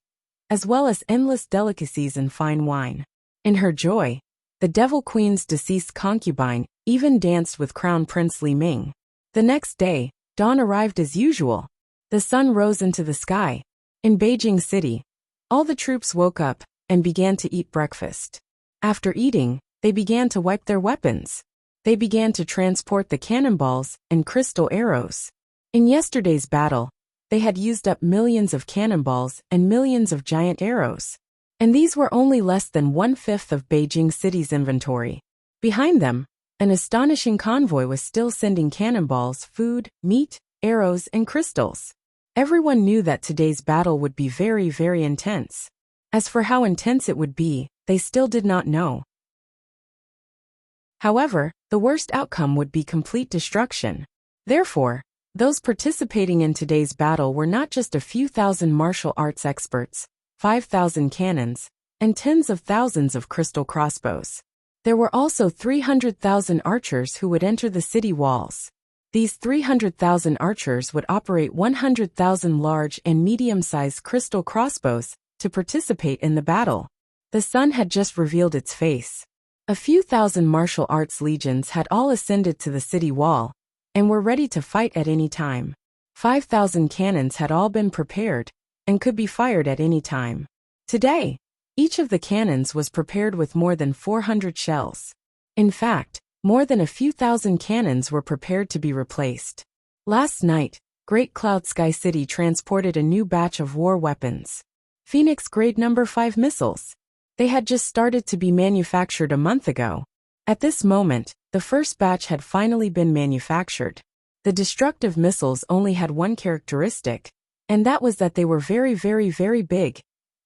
as well as endless delicacies and fine wine. In her joy, the Devil Queen's deceased concubine even danced with Crown Prince Li Ming. The next day, dawn arrived as usual. The sun rose into the sky. In Beijing City, all the troops woke up and began to eat breakfast. After eating, they began to wipe their weapons. They began to transport the cannonballs and crystal arrows. In yesterday's battle, they had used up millions of cannonballs and millions of giant arrows. And these were only less than 1/5 of Beijing City's inventory. Behind them, an astonishing convoy was still sending cannonballs, food, meat, arrows, and crystals. Everyone knew that today's battle would be very, very intense. As for how intense it would be, they still did not know. However, the worst outcome would be complete destruction. Therefore, those participating in today's battle were not just a few thousand martial arts experts, 5,000 cannons, and tens of thousands of crystal crossbows. There were also 300,000 archers who would enter the city walls. These 300,000 archers would operate 100,000 large and medium-sized crystal crossbows to participate in the battle. The sun had just revealed its face. A few thousand martial arts legions had all ascended to the city wall and were ready to fight at any time. 5,000 cannons had all been prepared and could be fired at any time. Today, each of the cannons was prepared with more than 400 shells. In fact, more than a few thousand cannons were prepared to be replaced. Last night, Great Cloud Sky City transported a new batch of war weapons. Phoenix Grade No. 5 missiles. They had just started to be manufactured a month ago. At this moment, the first batch had finally been manufactured. The destructive missiles only had one characteristic, and that was that they were very, very, very big.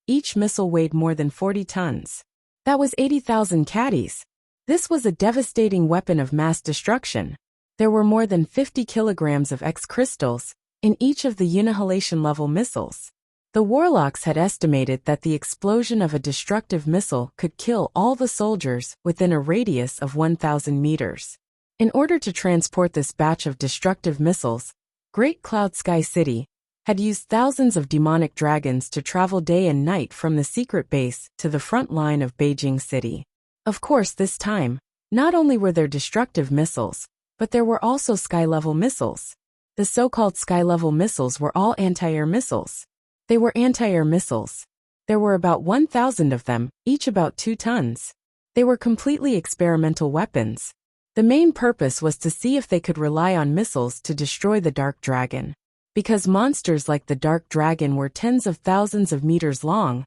Each missile weighed more than 40 tons. That was 80,000 caddies. This was a devastating weapon of mass destruction. There were more than 50 kilograms of X crystals in each of the annihilation-level missiles. The warlocks had estimated that the explosion of a destructive missile could kill all the soldiers within a radius of 1,000 meters. In order to transport this batch of destructive missiles, Great Cloud Sky City had used thousands of demonic dragons to travel day and night from the secret base to the front line of Beijing City. Of course, this time, not only were there destructive missiles, but there were also sky-level missiles. The so-called sky-level missiles were all anti-air missiles. They were anti-air missiles. There were about 1,000 of them, each about 2 tons. They were completely experimental weapons. The main purpose was to see if they could rely on missiles to destroy the Dark Dragon. Because monsters like the Dark Dragon were tens of thousands of meters long,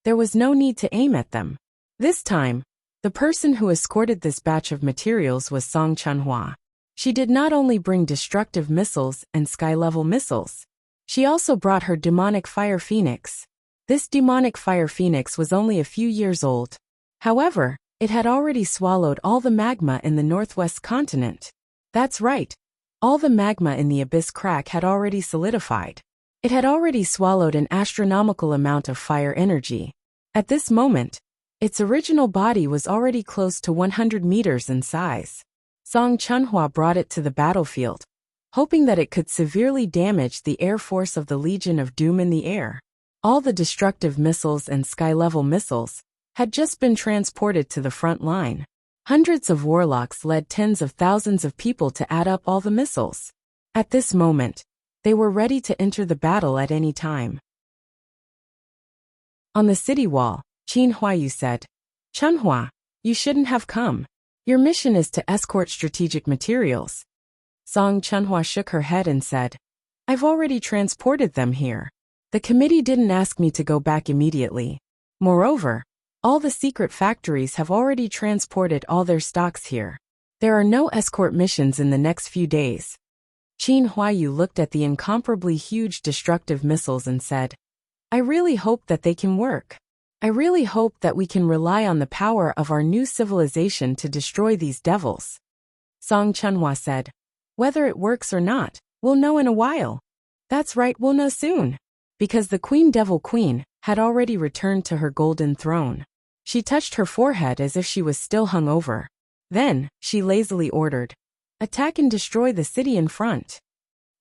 there was no need to aim at them. This time, the person who escorted this batch of materials was Song Chunhua. She did not only bring destructive missiles and sky-level missiles, she also brought her demonic fire phoenix. This demonic fire phoenix was only a few years old. However, it had already swallowed all the magma in the northwest continent. That's right. All the magma in the abyss crack had already solidified. It had already swallowed an astronomical amount of fire energy. At this moment, its original body was already close to 100 meters in size. Song Chunhua brought it to the battlefield, hoping that it could severely damage the air force of the Legion of Doom in the air. All the destructive missiles and sky-level missiles had just been transported to the front line. Hundreds of warlocks led tens of thousands of people to add up all the missiles. At this moment, they were ready to enter the battle at any time. On the city wall, Qin Huayu said, "Chunhua, you shouldn't have come. Your mission is to escort strategic materials." Song Chunhua shook her head and said, I've already transported them here. The committee didn't ask me to go back immediately. Moreover, all the secret factories have already transported all their stocks here. There are no escort missions in the next few days. Qin Huayu looked at the incomparably huge destructive missiles and said, I really hope that they can work. I really hope that we can rely on the power of our new civilization to destroy these devils. Song Chunhua said, Whether it works or not, we'll know in a while. That's right, we'll know soon. Because the Queen Devil Queen had already returned to her golden throne. She touched her forehead as if she was still hung over. Then, she lazily ordered, Attack and destroy the city in front.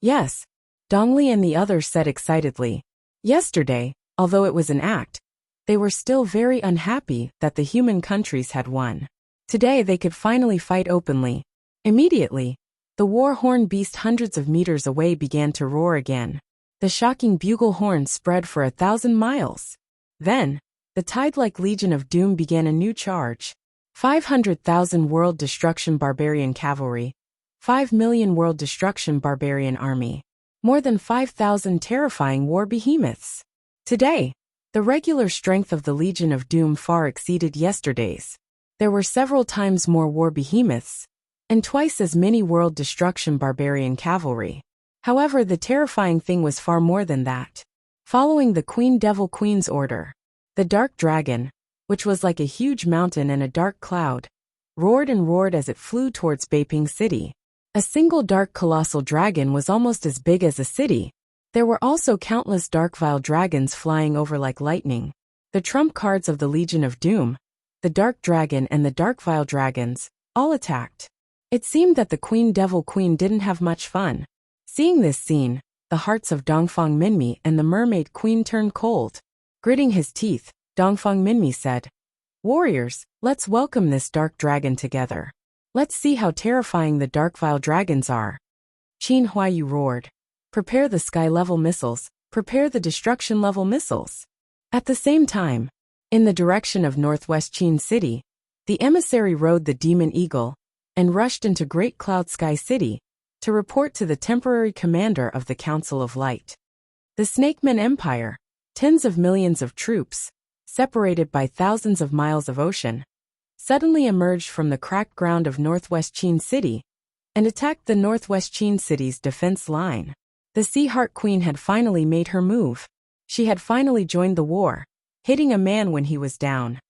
Yes, Dongli and the others said excitedly. Yesterday, although it was an act, they were still very unhappy that the human countries had won. Today they could finally fight openly. Immediately, the war horn beast hundreds of meters away began to roar again. The shocking bugle horn spread for 1,000 miles. Then, the tide-like Legion of Doom began a new charge. 500,000 World Destruction Barbarian Cavalry. 5 million World Destruction Barbarian Army. More than 5,000 terrifying war behemoths. Today, the regular strength of the Legion of Doom far exceeded yesterday's. There were several times more war behemoths, and twice as many World Destruction Barbarian Cavalry. However, the terrifying thing was far more than that. Following the Queen Devil Queen's order, the Dark Dragon, which was like a huge mountain and a dark cloud, roared and roared as it flew towards Beiping City. A single dark colossal dragon was almost as big as a city. There were also countless dark vile dragons flying over like lightning. The trump cards of the Legion of Doom, the Dark Dragon and the Dark Vile Dragons, all attacked. It seemed that the Queen Devil Queen didn't have much fun. Seeing this scene, the hearts of Dongfang Minmi and the Mermaid Queen turned cold. Gritting his teeth, Dongfang Minmi said, Warriors, let's welcome this dark dragon together. Let's see how terrifying the dark vile dragons are. Qin Huayu roared. Prepare the sky-level missiles, prepare the destruction-level missiles. At the same time, in the direction of northwest Qin City, the emissary rode the Demon Eagle and rushed into Great Cloud Sky City to report to the temporary commander of the Council of Light. The Snakeman Empire, tens of millions of troops, separated by thousands of miles of ocean, suddenly emerged from the cracked ground of northwest Qin City and attacked the northwest Qin City's defense line. The Sea Heart Queen had finally made her move. She had finally joined the war, hitting a man when he was down.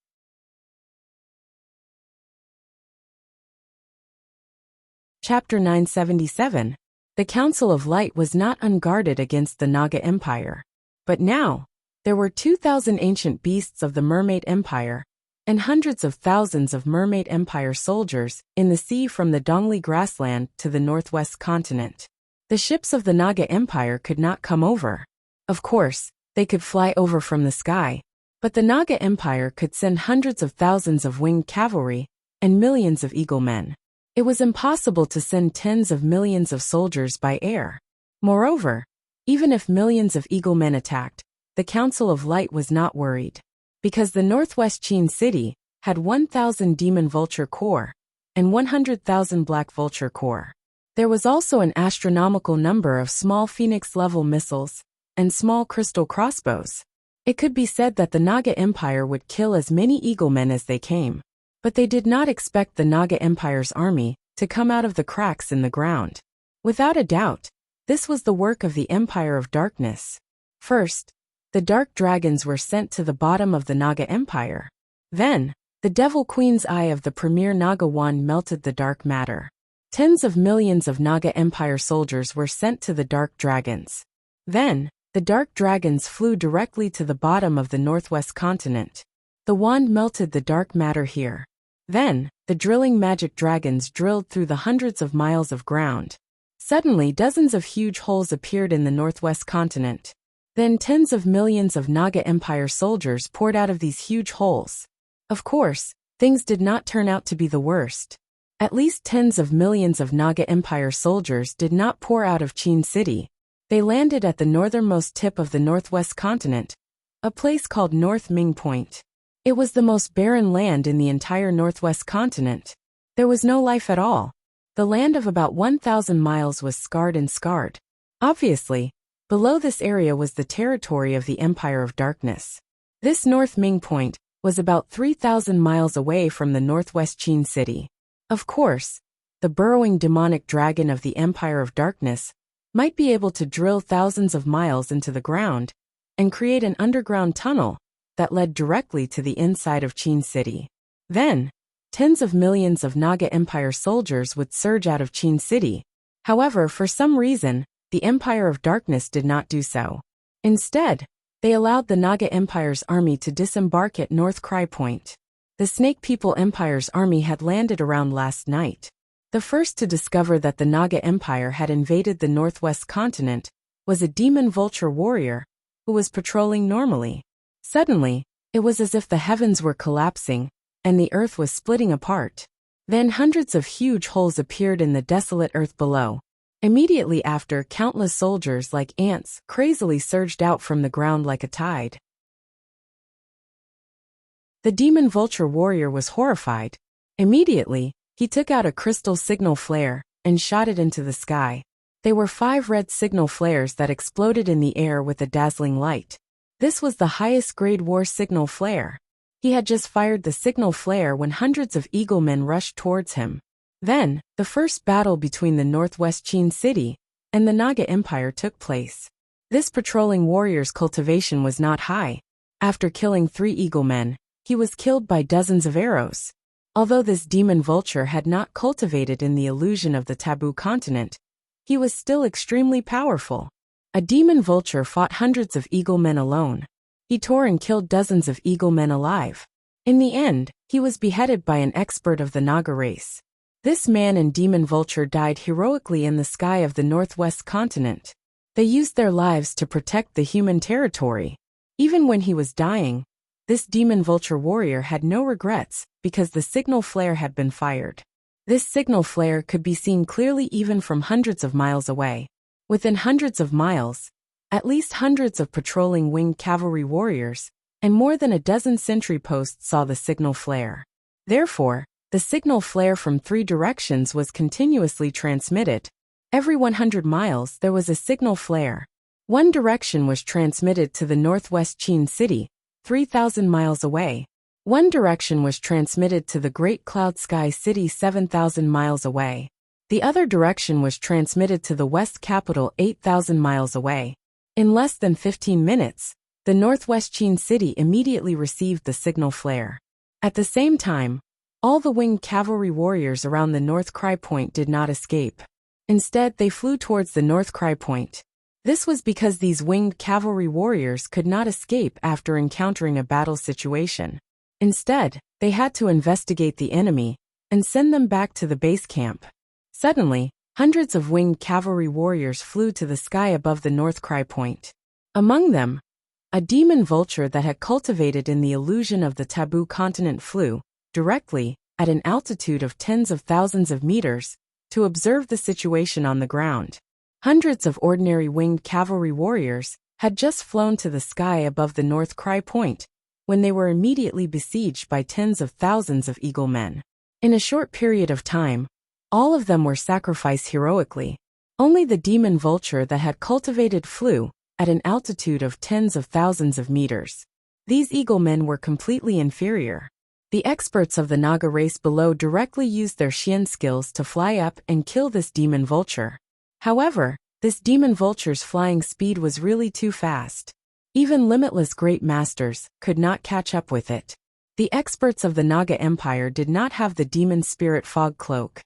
Chapter 977. The Council of Light was not unguarded against the Naga Empire. But now, there were 2,000 ancient beasts of the Mermaid Empire, and hundreds of thousands of Mermaid Empire soldiers in the sea from the Dongli grassland to the northwest continent. The ships of the Naga Empire could not come over. Of course, they could fly over from the sky, but the Naga Empire could send hundreds of thousands of winged cavalry and millions of eagle men. It was impossible to send tens of millions of soldiers by air. Moreover, even if millions of eagle men attacked, the Council of Light was not worried. Because the northwest Qin City had 1,000 Demon Vulture Corps and 100,000 Black Vulture Corps. There was also an astronomical number of small Phoenix-level missiles and small crystal crossbows. It could be said that the Naga Empire would kill as many eagle men as they came. But they did not expect the Naga Empire's army to come out of the cracks in the ground. Without a doubt, this was the work of the Empire of Darkness. First, the dark dragons were sent to the bottom of the Naga Empire. Then, the Devil Queen's eye of the premier Naga wand melted the dark matter. Tens of millions of Naga Empire soldiers were sent to the dark dragons. Then, the dark dragons flew directly to the bottom of the northwest continent. The wand melted the dark matter here. Then, the drilling magic dragons drilled through the hundreds of miles of ground. Suddenly, dozens of huge holes appeared in the northwest continent. Then tens of millions of Naga Empire soldiers poured out of these huge holes. Of course, things did not turn out to be the worst. At least tens of millions of Naga Empire soldiers did not pour out of Qin City. They landed at the northernmost tip of the northwest continent, a place called North Ming Point. It was the most barren land in the entire northwest continent. There was no life at all. The land of about 1,000 miles was scarred and scarred. Obviously, below this area was the territory of the Empire of Darkness. This North Ming point was about 3,000 miles away from the northwest Qin city. Of course, the burrowing demonic dragon of the Empire of Darkness might be able to drill thousands of miles into the ground and create an underground tunnel that led directly to the inside of Qin city. Then, tens of millions of Naga Empire soldiers would surge out of Qin city. However, for some reason, the Empire of Darkness did not do so. Instead, they allowed the Naga Empire's army to disembark at North Cry Point. The Snake People Empire's army had landed around last night. The first to discover that the Naga Empire had invaded the northwest continent was a demon vulture warrior who was patrolling normally. Suddenly, it was as if the heavens were collapsing and the earth was splitting apart. Then hundreds of huge holes appeared in the desolate earth below. Immediately after, countless soldiers like ants crazily surged out from the ground like a tide. The demon vulture warrior was horrified. Immediately, he took out a crystal signal flare and shot it into the sky. They were 5 red signal flares that exploded in the air with a dazzling light. This was the highest grade war signal flare. He had just fired the signal flare when hundreds of eaglemen rushed towards him. Then, the first battle between the northwest Qin city and the Naga Empire took place. This patrolling warrior's cultivation was not high. After killing 3 eaglemen, he was killed by dozens of arrows. Although this demon vulture had not cultivated in the illusion of the taboo continent, he was still extremely powerful. A demon vulture fought hundreds of eaglemen alone. He tore and killed dozens of eaglemen alive. In the end, he was beheaded by an expert of the Naga race. This man and demon vulture died heroically in the sky of the northwest continent. They used their lives to protect the human territory. Even when he was dying, this demon vulture warrior had no regrets because the signal flare had been fired. This signal flare could be seen clearly even from hundreds of miles away. Within hundreds of miles, at least hundreds of patrolling winged cavalry warriors and more than a dozen sentry posts saw the signal flare. Therefore, the signal flare from 3 directions was continuously transmitted. Every 100 miles there was a signal flare. One direction was transmitted to the northwest Qin city, 3,000 miles away. One direction was transmitted to the Great Cloud Sky City 7,000 miles away. The other direction was transmitted to the west capital 8,000 miles away. In less than 15 minutes, the northwest Qin city immediately received the signal flare. At the same time, all the winged cavalry warriors around the North Cry Point did not escape. Instead, they flew towards the North Cry Point. This was because these winged cavalry warriors could not escape after encountering a battle situation. Instead, they had to investigate the enemy and send them back to the base camp. Suddenly, hundreds of winged cavalry warriors flew to the sky above the North Cry Point. Among them, a demon vulture that had cultivated in the illusion of the taboo continent flew directly, at an altitude of tens of thousands of meters, to observe the situation on the ground. Hundreds of ordinary winged cavalry warriors had just flown to the sky above the North Cry Point, when they were immediately besieged by tens of thousands of eaglemen. In a short period of time, all of them were sacrificed heroically. Only the demon vulture that had cultivated flew, at an altitude of tens of thousands of meters. These eaglemen were completely inferior. The experts of the Naga race below directly used their Xian skills to fly up and kill this demon vulture. However, this demon vulture's flying speed was really too fast. Even limitless great masters could not catch up with it. The experts of the Naga Empire did not have the demon spirit fog cloak.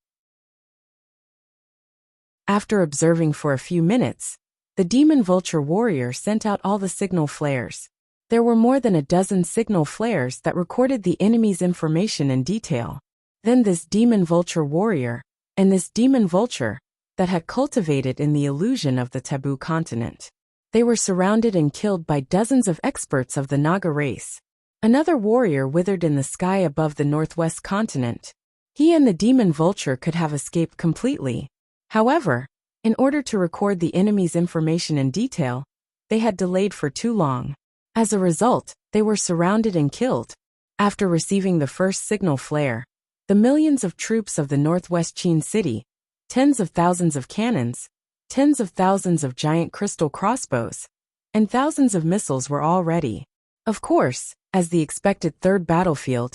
After observing for a few minutes, the demon vulture warrior sent out all the signal flares. There were more than a dozen signal flares that recorded the enemy's information in detail. Then this demon vulture warrior, and this demon vulture, that had cultivated in the illusion of the taboo continent. They were surrounded and killed by dozens of experts of the Naga race. Another warrior withered in the sky above the northwest continent. He and the demon vulture could have escaped completely. However, in order to record the enemy's information in detail, they had delayed for too long. As a result, they were surrounded and killed. After receiving the first signal flare, the millions of troops of the northwest Qin city tens of thousands of cannons, tens of thousands of giant crystal crossbows, and thousands of missiles were all ready. Of course, as the expected third battlefield,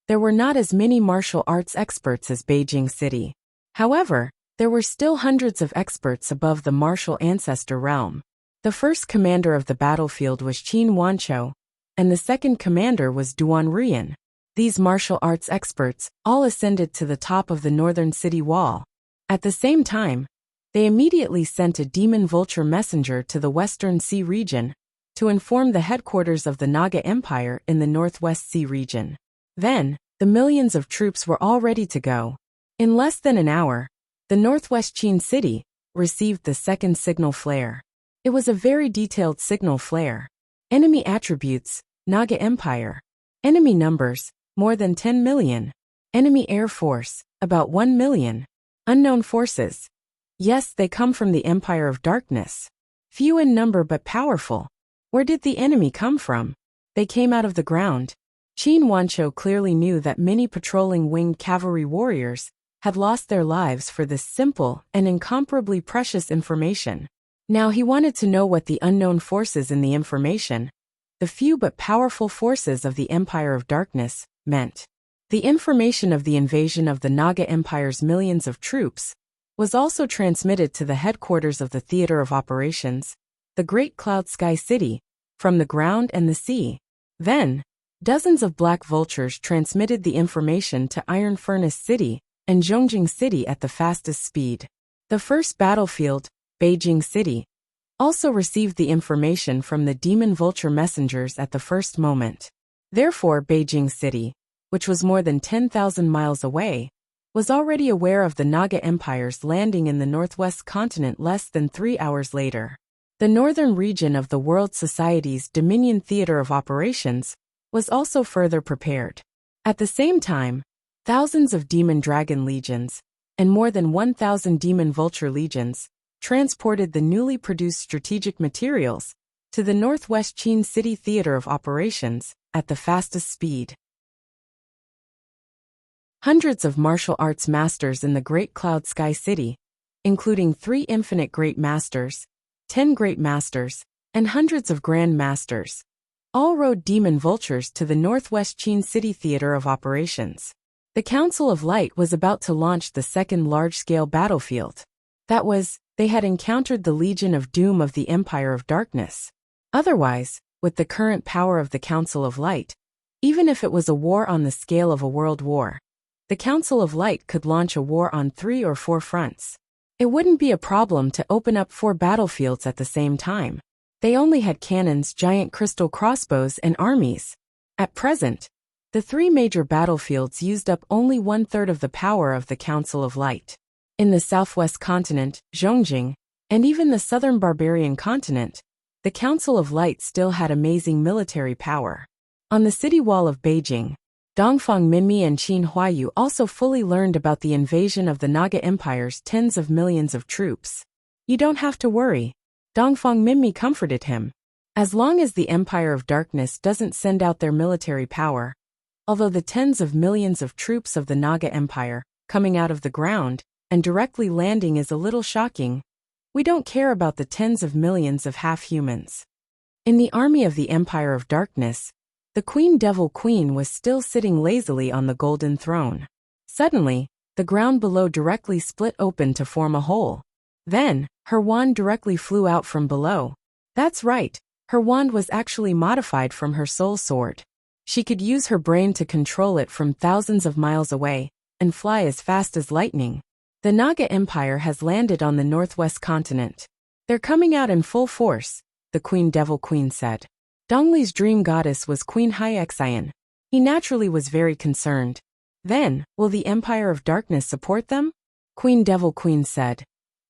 there were not as many martial arts experts as Beijing City. However, there were still hundreds of experts above the martial ancestor realm. The first commander of the battlefield was Qin Wanqiu, and the second commander was Duan Ruyan. These martial arts experts all ascended to the top of the northern city wall. At the same time, they immediately sent a demon vulture messenger to the Western Sea region to inform the headquarters of the Naga Empire in the Northwest Sea region. Then, the millions of troops were all ready to go. In less than an hour, the Northwest Qin city received the second signal flare. It was a very detailed signal flare. Enemy attributes, Naga Empire. Enemy numbers, more than 10 million. Enemy air force, about 1 million. Unknown forces. Yes, they come from the Empire of Darkness. Few in number but powerful. Where did the enemy come from? They came out of the ground. Qin Wanqiu clearly knew that many patrolling winged cavalry warriors had lost their lives for this simple and incomparably precious information. Now he wanted to know what the unknown forces in the information, the few but powerful forces of the Empire of Darkness, meant. The information of the invasion of the Naga Empire's millions of troops was also transmitted to the headquarters of the Theater of Operations, the Great Cloud Sky City, from the ground and the sea. Then, dozens of black vultures transmitted the information to Iron Furnace City and Zhongjing City at the fastest speed. The first battlefield, Beijing City, also received the information from the demon vulture messengers at the first moment. Therefore, Beijing City, which was more than 10,000 miles away, was already aware of the Naga Empire's landing in the northwest continent less than 3 hours later. The northern region of the World Society's Dominion Theater of Operations was also further prepared. At the same time, thousands of demon dragon legions, and more than 1,000 demon vulture legions, transported the newly produced strategic materials to the Northwest Qin City Theater of Operations at the fastest speed. Hundreds of martial arts masters in the Great Cloud Sky City, including 3 infinite great masters, 10 great masters, and hundreds of grand masters, all rode demon vultures to the Northwest Qin City Theater of Operations. The Council of Light was about to launch the second large-scale battlefield. That was, they had encountered the Legion of Doom of the Empire of Darkness. Otherwise, with the current power of the Council of Light, even if it was a war on the scale of a world war, the Council of Light could launch a war on 3 or 4 fronts. It wouldn't be a problem to open up 4 battlefields at the same time. They only had cannons, giant crystal crossbows, and armies. At present, the 3 major battlefields used up only 1/3 of the power of the Council of Light. In the southwest continent, Zhongjing, and even the southern barbarian continent, the Council of Light still had amazing military power. On the city wall of Beijing, Dongfang Minmi and Qin Huayu also fully learned about the invasion of the Naga Empire's tens of millions of troops. You don't have to worry, Dongfang Minmi comforted him. As long as the Empire of Darkness doesn't send out their military power, although the tens of millions of troops of the Naga Empire coming out of the ground and directly landing is a little shocking, we don't care about the tens of millions of half-humans. In the army of the Empire of Darkness, the Queen Devil Queen was still sitting lazily on the golden throne. Suddenly, the ground below directly split open to form a hole. Then, her wand directly flew out from below. That's right, her wand was actually modified from her soul sword. She could use her brain to control it from thousands of miles away and fly as fast as lightning. The Naga Empire has landed on the northwest continent. They're coming out in full force, the Queen Devil Queen said. Dongli's dream goddess was Queen Hyexian. He naturally was very concerned. Then, will the Empire of Darkness support them? Queen Devil Queen said.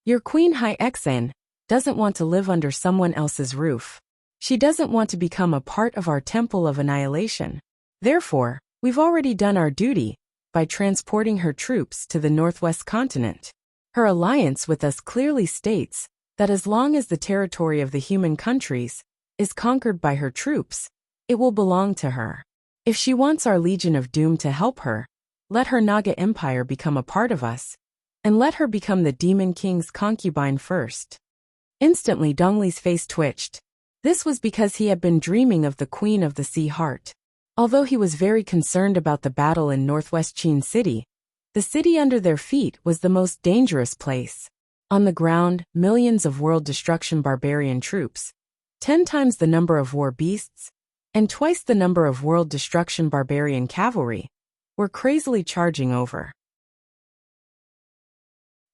Your Queen Hyexian doesn't want to live under someone else's roof. She doesn't want to become a part of our Temple of Annihilation. Therefore, we've already done our duty by transporting her troops to the northwest continent. Her alliance with us clearly states that as long as the territory of the human countries is conquered by her troops, it will belong to her. If she wants our Legion of Doom to help her, let her Naga Empire become a part of us, and let her become the Demon King's concubine first. Instantly Dongli's face twitched. This was because he had been dreaming of the Queen of the Sea Heart. Although he was very concerned about the battle in northwest Qin City, the city under their feet was the most dangerous place. On the ground, millions of world destruction barbarian troops, 10 times the number of war beasts, and twice the number of world destruction barbarian cavalry, were crazily charging over.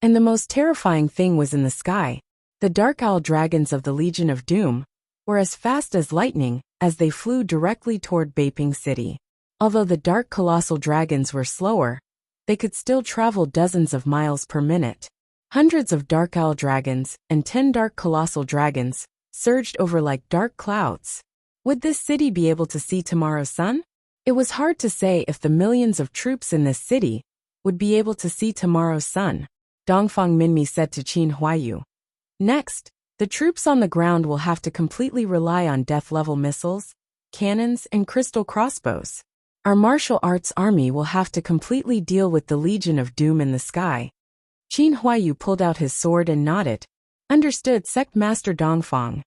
And the most terrifying thing was in the sky. The dark owl dragons of the Legion of Doom were as fast as lightning as they flew directly toward Beiping City. Although the dark colossal dragons were slower, they could still travel dozens of miles per minute. Hundreds of dark owl dragons and 10 dark colossal dragons surged over like dark clouds. Would this city be able to see tomorrow's sun? It was hard to say if the millions of troops in this city would be able to see tomorrow's sun, Dongfang Minmi said to Qin Huaiyu. Next, the troops on the ground will have to completely rely on death-level missiles, cannons, and crystal crossbows. Our martial arts army will have to completely deal with the Legion of Doom in the sky. Qin Huaiyu pulled out his sword and nodded. Understood, Sect Master Dongfang.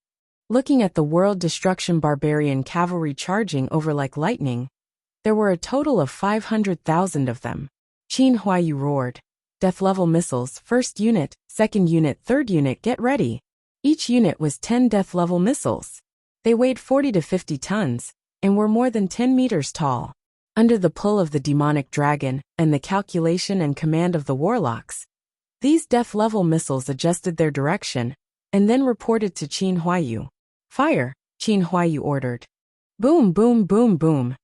Looking at the world destruction barbarian cavalry charging over like lightning, there were a total of 500,000 of them. Qin Huaiyu roared. Death-level missiles, first unit, second unit, third unit, get ready. Each unit was 10 death-level missiles. They weighed 40 to 50 tons, and were more than 10 meters tall. Under the pull of the demonic dragon, and the calculation and command of the warlocks, these death-level missiles adjusted their direction, and then reported to Qin Huaiyu. Fire, Qin Huaiyu ordered. Boom, boom, boom, boom.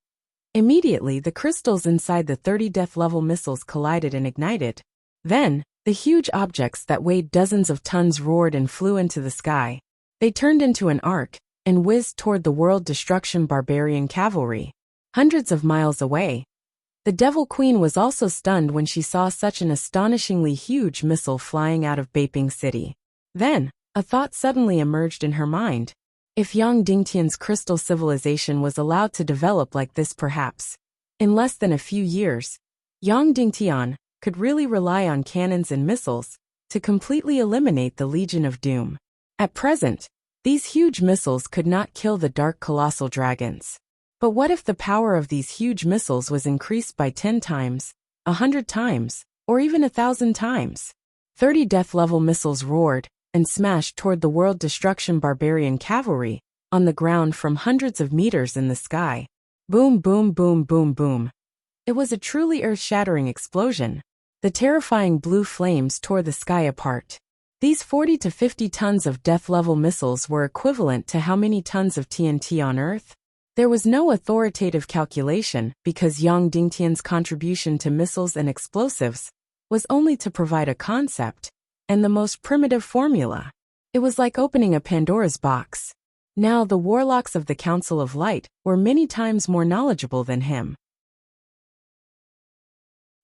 Immediately the crystals inside the 30 death-level missiles collided and ignited. Then, the huge objects that weighed dozens of tons roared and flew into the sky. They turned into an arc, and whizzed toward the world destruction barbarian cavalry. Hundreds of miles away. The Devil Queen was also stunned when she saw such an astonishingly huge missile flying out of Beiping City. Then, a thought suddenly emerged in her mind. If Yang Dingtian's crystal civilization was allowed to develop like this, perhaps, in less than a few years, Yang Dingtian could really rely on cannons and missiles to completely eliminate the Legion of Doom. At present, these huge missiles could not kill the dark colossal dragons. But what if the power of these huge missiles was increased by 10 times, 100 times, or even 1,000 times? 30 death-level missiles roared and smashed toward the world destruction barbarian cavalry on the ground from hundreds of meters in the sky. Boom, boom, boom, boom, boom. It was a truly earth-shattering explosion. The terrifying blue flames tore the sky apart. These 40 to 50 tons of death-level missiles were equivalent to how many tons of TNT on Earth? There was no authoritative calculation because Yang Dingtian's contribution to missiles and explosives was only to provide a concept and the most primitive formula. It was like opening a Pandora's box. Now the warlocks of the Council of Light were many times more knowledgeable than him.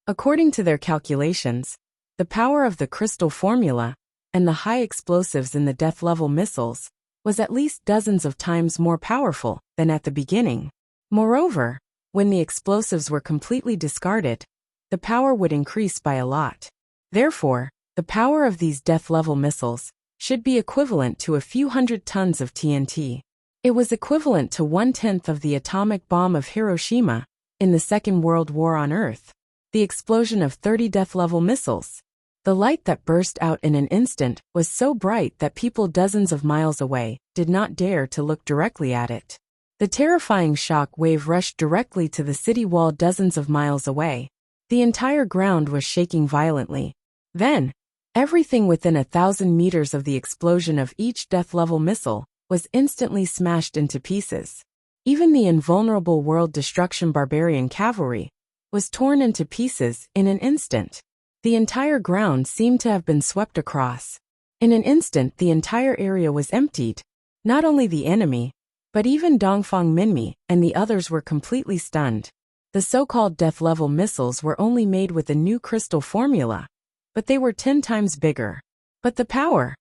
According to their calculations, the power of the crystal formula and the high explosives in the death-level missiles was at least dozens of times more powerful than at the beginning. Moreover, when the explosives were completely discarded, the power would increase by a lot. Therefore, the power of these death-level missiles should be equivalent to a few hundred tons of TNT. It was equivalent to 1/10 of the atomic bomb of Hiroshima in the Second World War on Earth. The explosion of 30 death-level missiles. The light that burst out in an instant was so bright that people dozens of miles away did not dare to look directly at it. The terrifying shock wave rushed directly to the city wall dozens of miles away. The entire ground was shaking violently. Then, everything within 1,000 meters of the explosion of each death-level missile was instantly smashed into pieces. Even the invulnerable world destruction barbarian cavalry was torn into pieces in an instant. The entire ground seemed to have been swept across. In an instant the entire area was emptied. Not only the enemy, but even Dongfang Minmi and the others were completely stunned. The so-called death-level missiles were only made with a new crystal formula, but they were 10 times bigger. But the power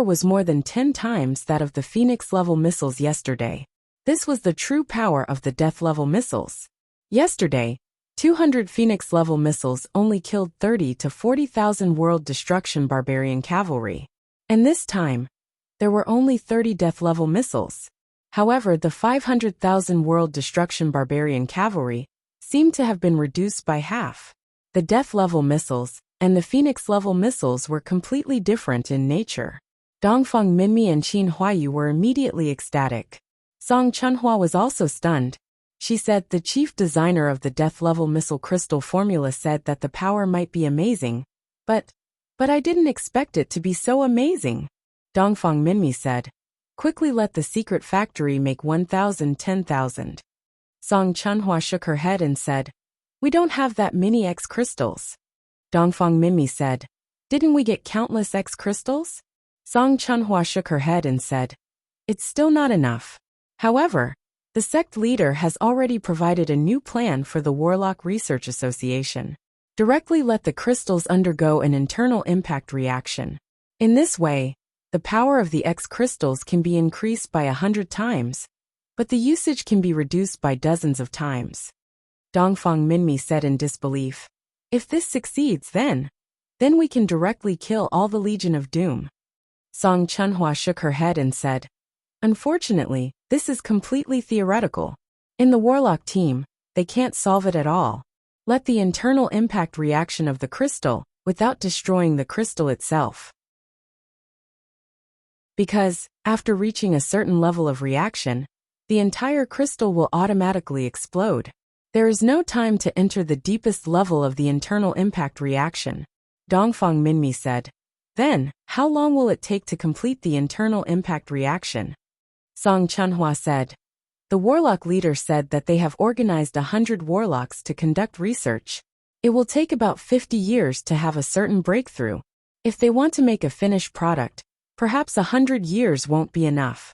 was more than 10 times that of the Phoenix-level missiles yesterday. This was the true power of the death-level missiles. Yesterday, 200 Phoenix-level missiles only killed 30 to 40,000 world destruction barbarian cavalry. And this time, there were only 30 death-level missiles. However, the 500,000 world destruction barbarian cavalry seemed to have been reduced by half. The death-level missiles and the Phoenix-level missiles were completely different in nature. Dongfang Minmi and Qin Huayu were immediately ecstatic. Song Chunhua was also stunned. She said the chief designer of the death-level missile crystal formula said that the power might be amazing, but I didn't expect it to be so amazing. Dongfang Minmi said, quickly let the secret factory make 1,000, 10,000. Song Chunhua shook her head and said, we don't have that many X crystals. Dongfang Minmi said, didn't we get countless X crystals? Song Chunhua shook her head and said, it's still not enough. However, the sect leader has already provided a new plan for the Warlock Research Association. Directly let the crystals undergo an internal impact reaction. In this way, the power of the X crystals can be increased by 100 times, but the usage can be reduced by dozens of times. Dongfang Minmi said in disbelief, if this succeeds then we can directly kill all the Legion of Doom. Song Chunhua shook her head and said, unfortunately, this is completely theoretical. In the Warlock team, they can't solve it at all. Let the internal impact reaction of the crystal without destroying the crystal itself. Because, after reaching a certain level of reaction, the entire crystal will automatically explode. There is no time to enter the deepest level of the internal impact reaction. Dongfang Minmi said. Then, how long will it take to complete the internal impact reaction? Song Chunhua said. The warlock leader said that they have organized 100 warlocks to conduct research. It will take about 50 years to have a certain breakthrough. If they want to make a finished product, perhaps 100 years won't be enough.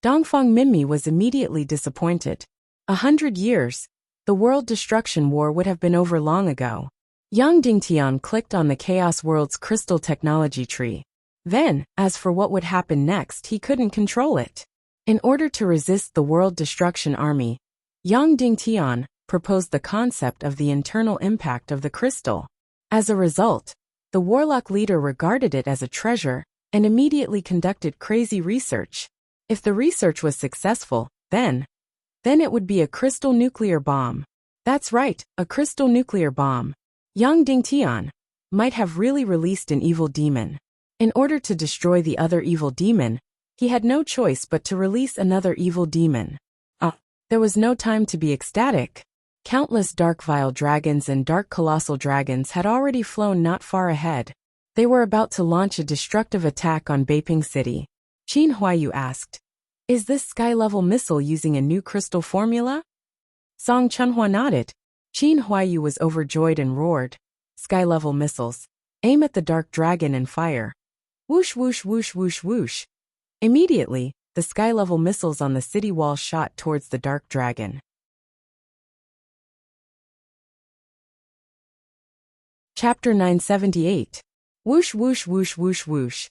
Dongfang Minmi was immediately disappointed. 100 years? The world destruction war would have been over long ago. Yang Dingtian clicked on the Chaos World's crystal technology tree. Then, as for what would happen next, he couldn't control it. In order to resist the world destruction army, Yang Dingtian proposed the concept of the internal impact of the crystal. As a result, the warlock leader regarded it as a treasure and immediately conducted crazy research. If the research was successful, then it would be a crystal nuclear bomb. That's right, a crystal nuclear bomb. Yang Dingtian might have really released an evil demon. In order to destroy the other evil demon, he had no choice but to release another evil demon. There was no time to be ecstatic. Countless dark vile dragons and dark colossal dragons had already flown not far ahead. They were about to launch a destructive attack on Beiping City. Qin Huayu asked, is this sky-level missile using a new crystal formula? Song Chunhua nodded. Qin Huayu was overjoyed and roared, sky-level missiles. Aim at the dark dragon and fire. Whoosh whoosh whoosh whoosh whoosh. Immediately, the sky-level missiles on the city wall shot towards the dark dragon. Chapter 978. Whoosh whoosh whoosh whoosh whoosh.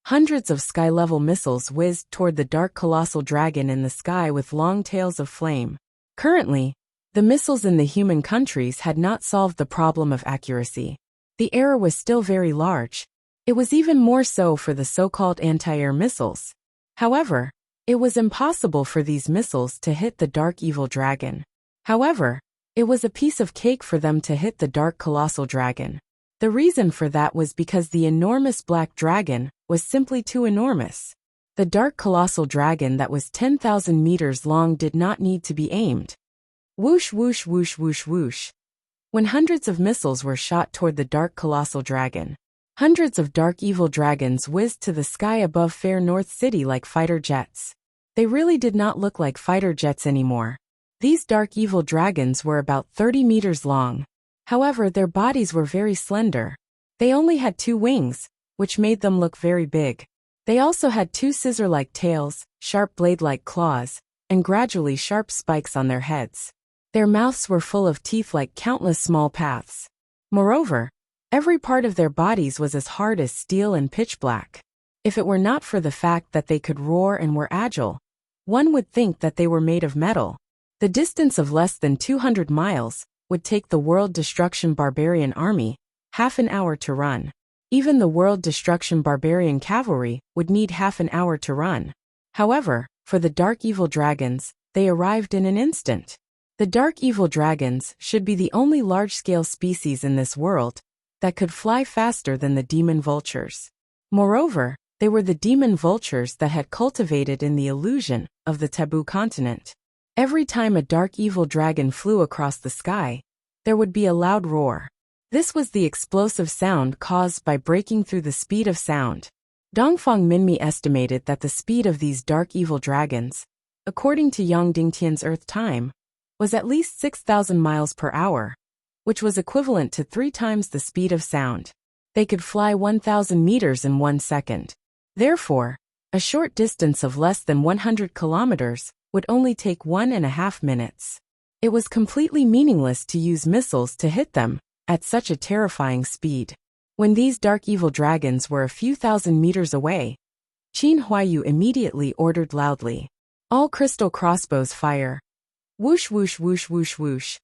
Hundreds of sky-level missiles whizzed toward the dark colossal dragon in the sky with long tails of flame. Currently, the missiles in the human countries had not solved the problem of accuracy. The error was still very large. It was even more so for the so-called anti-air missiles. However, it was impossible for these missiles to hit the dark evil dragon. However, it was a piece of cake for them to hit the dark colossal dragon. The reason for that was because the enormous black dragon was simply too enormous. The dark colossal dragon that was 10,000 meters long did not need to be aimed. Whoosh whoosh whoosh whoosh whoosh. When hundreds of missiles were shot toward the dark colossal dragon, hundreds of dark evil dragons whizzed to the sky above Fair North City like fighter jets. They really did not look like fighter jets anymore. These dark evil dragons were about 30 meters long. However, their bodies were very slender. They only had 2 wings, which made them look very big. They also had 2 scissor-like tails, sharp blade-like claws, and gradually sharp spikes on their heads. Their mouths were full of teeth like countless small paths. Moreover, every part of their bodies was as hard as steel and pitch black. If it were not for the fact that they could roar and were agile, one would think that they were made of metal. The distance of less than 200 miles would take the World Destruction Barbarian Army half an hour to run. Even the World Destruction Barbarian Cavalry would need half an hour to run. However, for the Dark Evil Dragons, they arrived in an instant. The Dark Evil Dragons should be the only large-scale species in this world that could fly faster than the demon vultures. Moreover, they were the demon vultures that had cultivated in the illusion of the taboo continent. Every time a dark evil dragon flew across the sky, there would be a loud roar. This was the explosive sound caused by breaking through the speed of sound. Dongfang Minmi estimated that the speed of these dark evil dragons, according to Yang Dingtian's Earth time, was at least 6,000 miles per hour, which was equivalent to 3 times the speed of sound. They could fly 1,000 meters in 1 second. Therefore, a short distance of less than 100 kilometers would only take 1.5 minutes. It was completely meaningless to use missiles to hit them at such a terrifying speed. When these dark evil dragons were a few thousand meters away, Qin Huayu immediately ordered loudly, "All crystal crossbows fire." Whoosh whoosh whoosh whoosh whoosh.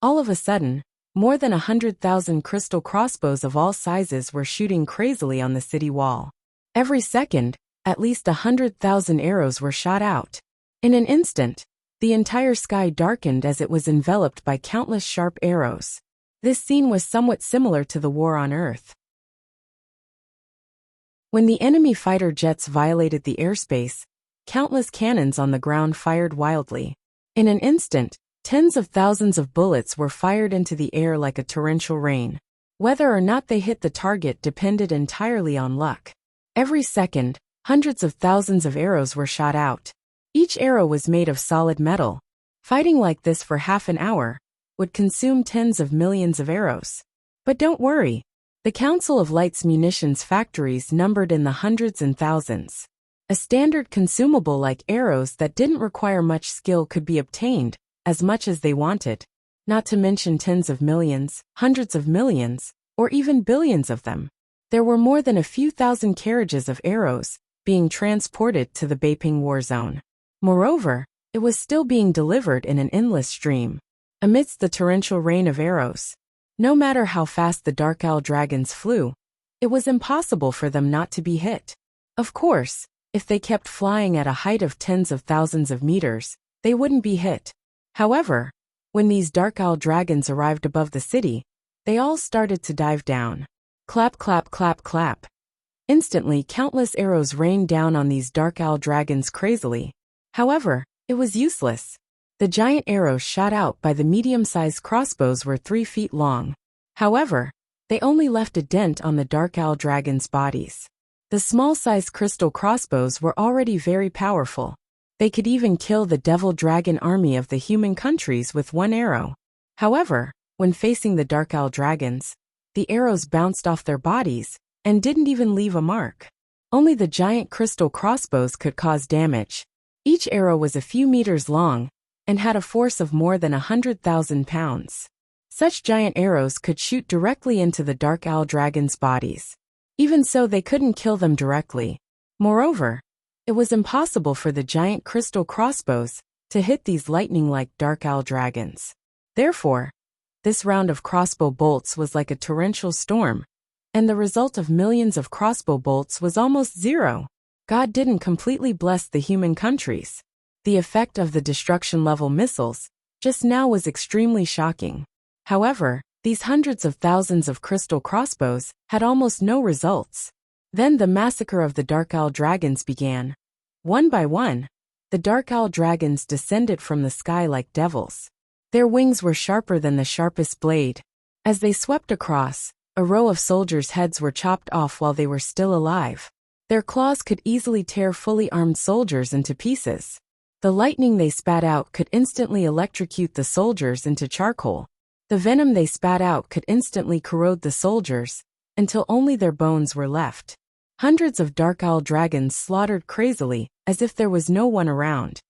All of a sudden, more than 100,000 crystal crossbows of all sizes were shooting crazily on the city wall. Every second, at least 100,000 arrows were shot out. In an instant, the entire sky darkened as it was enveloped by countless sharp arrows. This scene was somewhat similar to the war on Earth. When the enemy fighter jets violated the airspace, countless cannons on the ground fired wildly. In an instant, tens of thousands of bullets were fired into the air like a torrential rain. Whether or not they hit the target depended entirely on luck. Every second, hundreds of thousands of arrows were shot out. Each arrow was made of solid metal. Fighting like this for half an hour would consume tens of millions of arrows. But don't worry, the Council of Light's munitions factories numbered in the hundreds and thousands. A standard consumable like arrows that didn't require much skill could be obtained as much as they wanted, not to mention tens of millions, hundreds of millions, or even billions of them. There were more than a few thousand carriages of arrows being transported to the Beiping war zone. Moreover, it was still being delivered in an endless stream, amidst the torrential rain of arrows. No matter how fast the Dark Owl dragons flew, it was impossible for them not to be hit. Of course, if they kept flying at a height of tens of thousands of meters, they wouldn't be hit. However, when these Dark Owl dragons arrived above the city, they all started to dive down. Clap, clap, clap, clap. Instantly, countless arrows rained down on these Dark Owl dragons crazily. However, it was useless. The giant arrows shot out by the medium-sized crossbows were 3 feet long. However, they only left a dent on the Dark Owl dragons' bodies. The small-sized crystal crossbows were already very powerful. They could even kill the Devil Dragon army of the human countries with 1 arrow. However, when facing the Dark Owl dragons, the arrows bounced off their bodies and didn't even leave a mark. Only the giant crystal crossbows could cause damage. Each arrow was a few meters long and had a force of more than 100,000 pounds. Such giant arrows could shoot directly into the Dark Owl dragons' bodies. Even so, they couldn't kill them directly. Moreover, it was impossible for the giant crystal crossbows to hit these lightning-like Dark Owl dragons. Therefore, this round of crossbow bolts was like a torrential storm, and the result of millions of crossbow bolts was almost zero. God didn't completely bless the human countries. The effect of the destruction-level missiles just now was extremely shocking. However, these hundreds of thousands of crystal crossbows had almost no results. Then the massacre of the Dark Owl dragons began. One by one, the Dark Owl dragons descended from the sky like devils. Their wings were sharper than the sharpest blade. As they swept across, a row of soldiers' heads were chopped off while they were still alive. Their claws could easily tear fully armed soldiers into pieces. The lightning they spat out could instantly electrocute the soldiers into charcoal. The venom they spat out could instantly corrode the soldiers until only their bones were left. Hundreds of Dark Owl dragons slaughtered crazily as if there was no one around.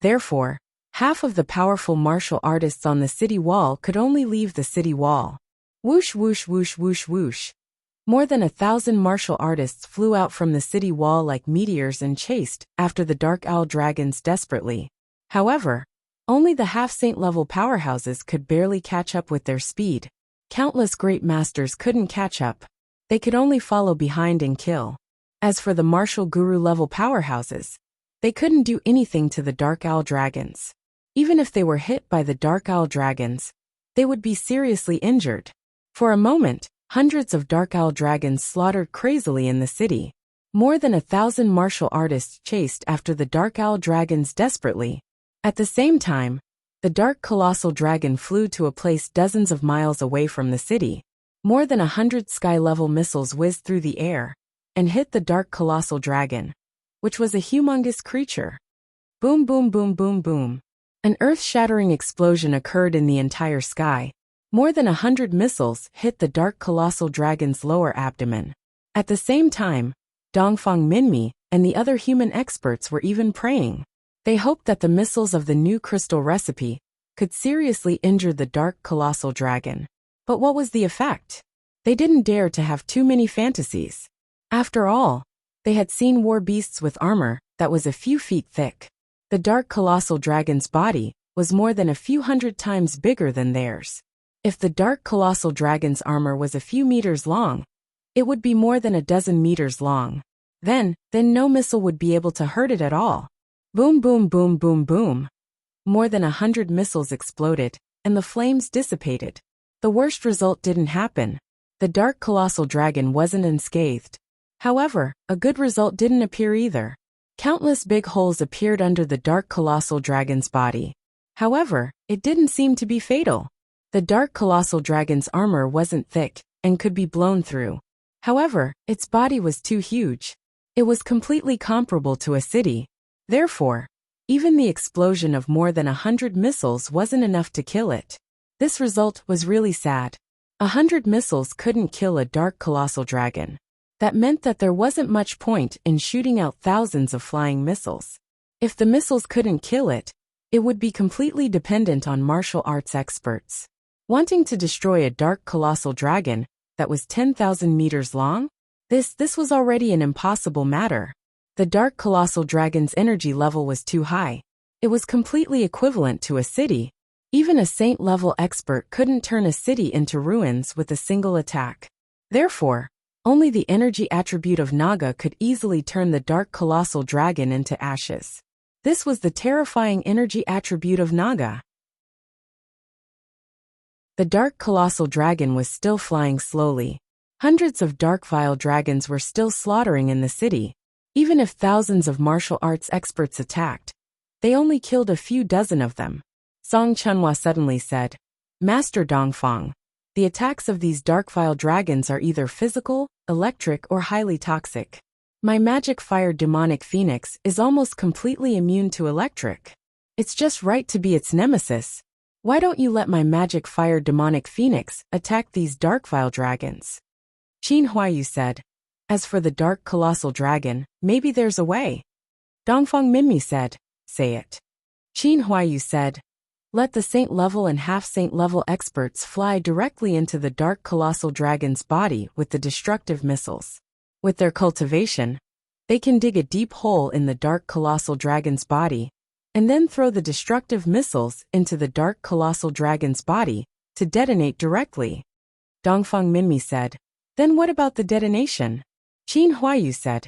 Therefore, half of the powerful martial artists on the city wall could only leave the city wall. Whoosh whoosh whoosh whoosh whoosh. More than 1,000 martial artists flew out from the city wall like meteors and chased after the Dark Owl dragons desperately. However, Only the half-saint level powerhouses could barely catch up with their speed. Countless great masters couldn't catch up. They could only follow behind and kill. As for the martial guru level powerhouses, they couldn't do anything to the Dark Owl dragons. Even if they were hit by the Dark Owl dragons, they would be seriously injured. For a moment, hundreds of Dark Owl dragons slaughtered crazily in the city. More than 1,000 martial artists chased after the Dark Owl dragons desperately. At the same time, the Dark Colossal Dragon flew to a place dozens of miles away from the city. More than 100 sky-level missiles whizzed through the air and hit the Dark Colossal Dragon, which was a humongous creature. Boom, boom, boom, boom, boom. An earth-shattering explosion occurred in the entire sky. More than 100 missiles hit the Dark Colossal Dragon's lower abdomen. At the same time, Dongfang Minmi and the other human experts were even praying. They hoped that the missiles of the new crystal recipe could seriously injure the Dark Colossal Dragon. But what was the effect? They didn't dare to have too many fantasies. After all, they had seen war beasts with armor that was a few feet thick. The Dark Colossal Dragon's body was more than a few hundred times bigger than theirs. If the Dark Colossal Dragon's armor was a few meters long, it would be more than a dozen meters long. Then no missile would be able to hurt it at all. Boom, boom, boom, boom, boom. More than 100 missiles exploded, and the flames dissipated. The worst result didn't happen. The Dark Colossal Dragon wasn't unscathed. However, a good result didn't appear either. Countless big holes appeared under the Dark Colossal Dragon's body. However, it didn't seem to be fatal. The Dark Colossal Dragon's armor wasn't thick and could be blown through. However, its body was too huge. It was completely comparable to a city. Therefore, even the explosion of more than 100 missiles wasn't enough to kill it. This result was really sad. 100 missiles couldn't kill a Dark Colossal Dragon. That meant that there wasn't much point in shooting out thousands of flying missiles. If the missiles couldn't kill it, it would be completely dependent on martial arts experts. Wanting to destroy a Dark Colossal Dragon that was 10,000 meters long? This was already an impossible matter. The Dark Colossal Dragon's energy level was too high. It was completely equivalent to a city. Even a saint-level expert couldn't turn a city into ruins with a single attack. Therefore, only the energy attribute of Naga could easily turn the Dark Colossal Dragon into ashes. This was the terrifying energy attribute of Naga. The Dark Colossal Dragon was still flying slowly. Hundreds of Dark Vile Dragons were still slaughtering in the city. Even if thousands of martial arts experts attacked, they only killed a few dozen of them. Song Chunhua suddenly said, "Master Dongfang, the attacks of these Dark Vile Dragons are either physical, electric, or highly toxic. My magic fire demonic phoenix is almost completely immune to electric. It's just right to be its nemesis. Why don't you let my magic fire demonic phoenix attack these Dark Vile Dragons?" Qin Huayu said, "As for the Dark Colossal Dragon, maybe there's a way." Dongfang Minmi said, "Say it." Qin Huayu said, "Let the saint-level and half-saint-level experts fly directly into the Dark Colossal Dragon's body with the destructive missiles. With their cultivation, they can dig a deep hole in the Dark Colossal Dragon's body, and then throw the destructive missiles into the Dark Colossal Dragon's body to detonate directly." Dongfang Minmi said, "Then what about the detonation?" Qin Huayu said,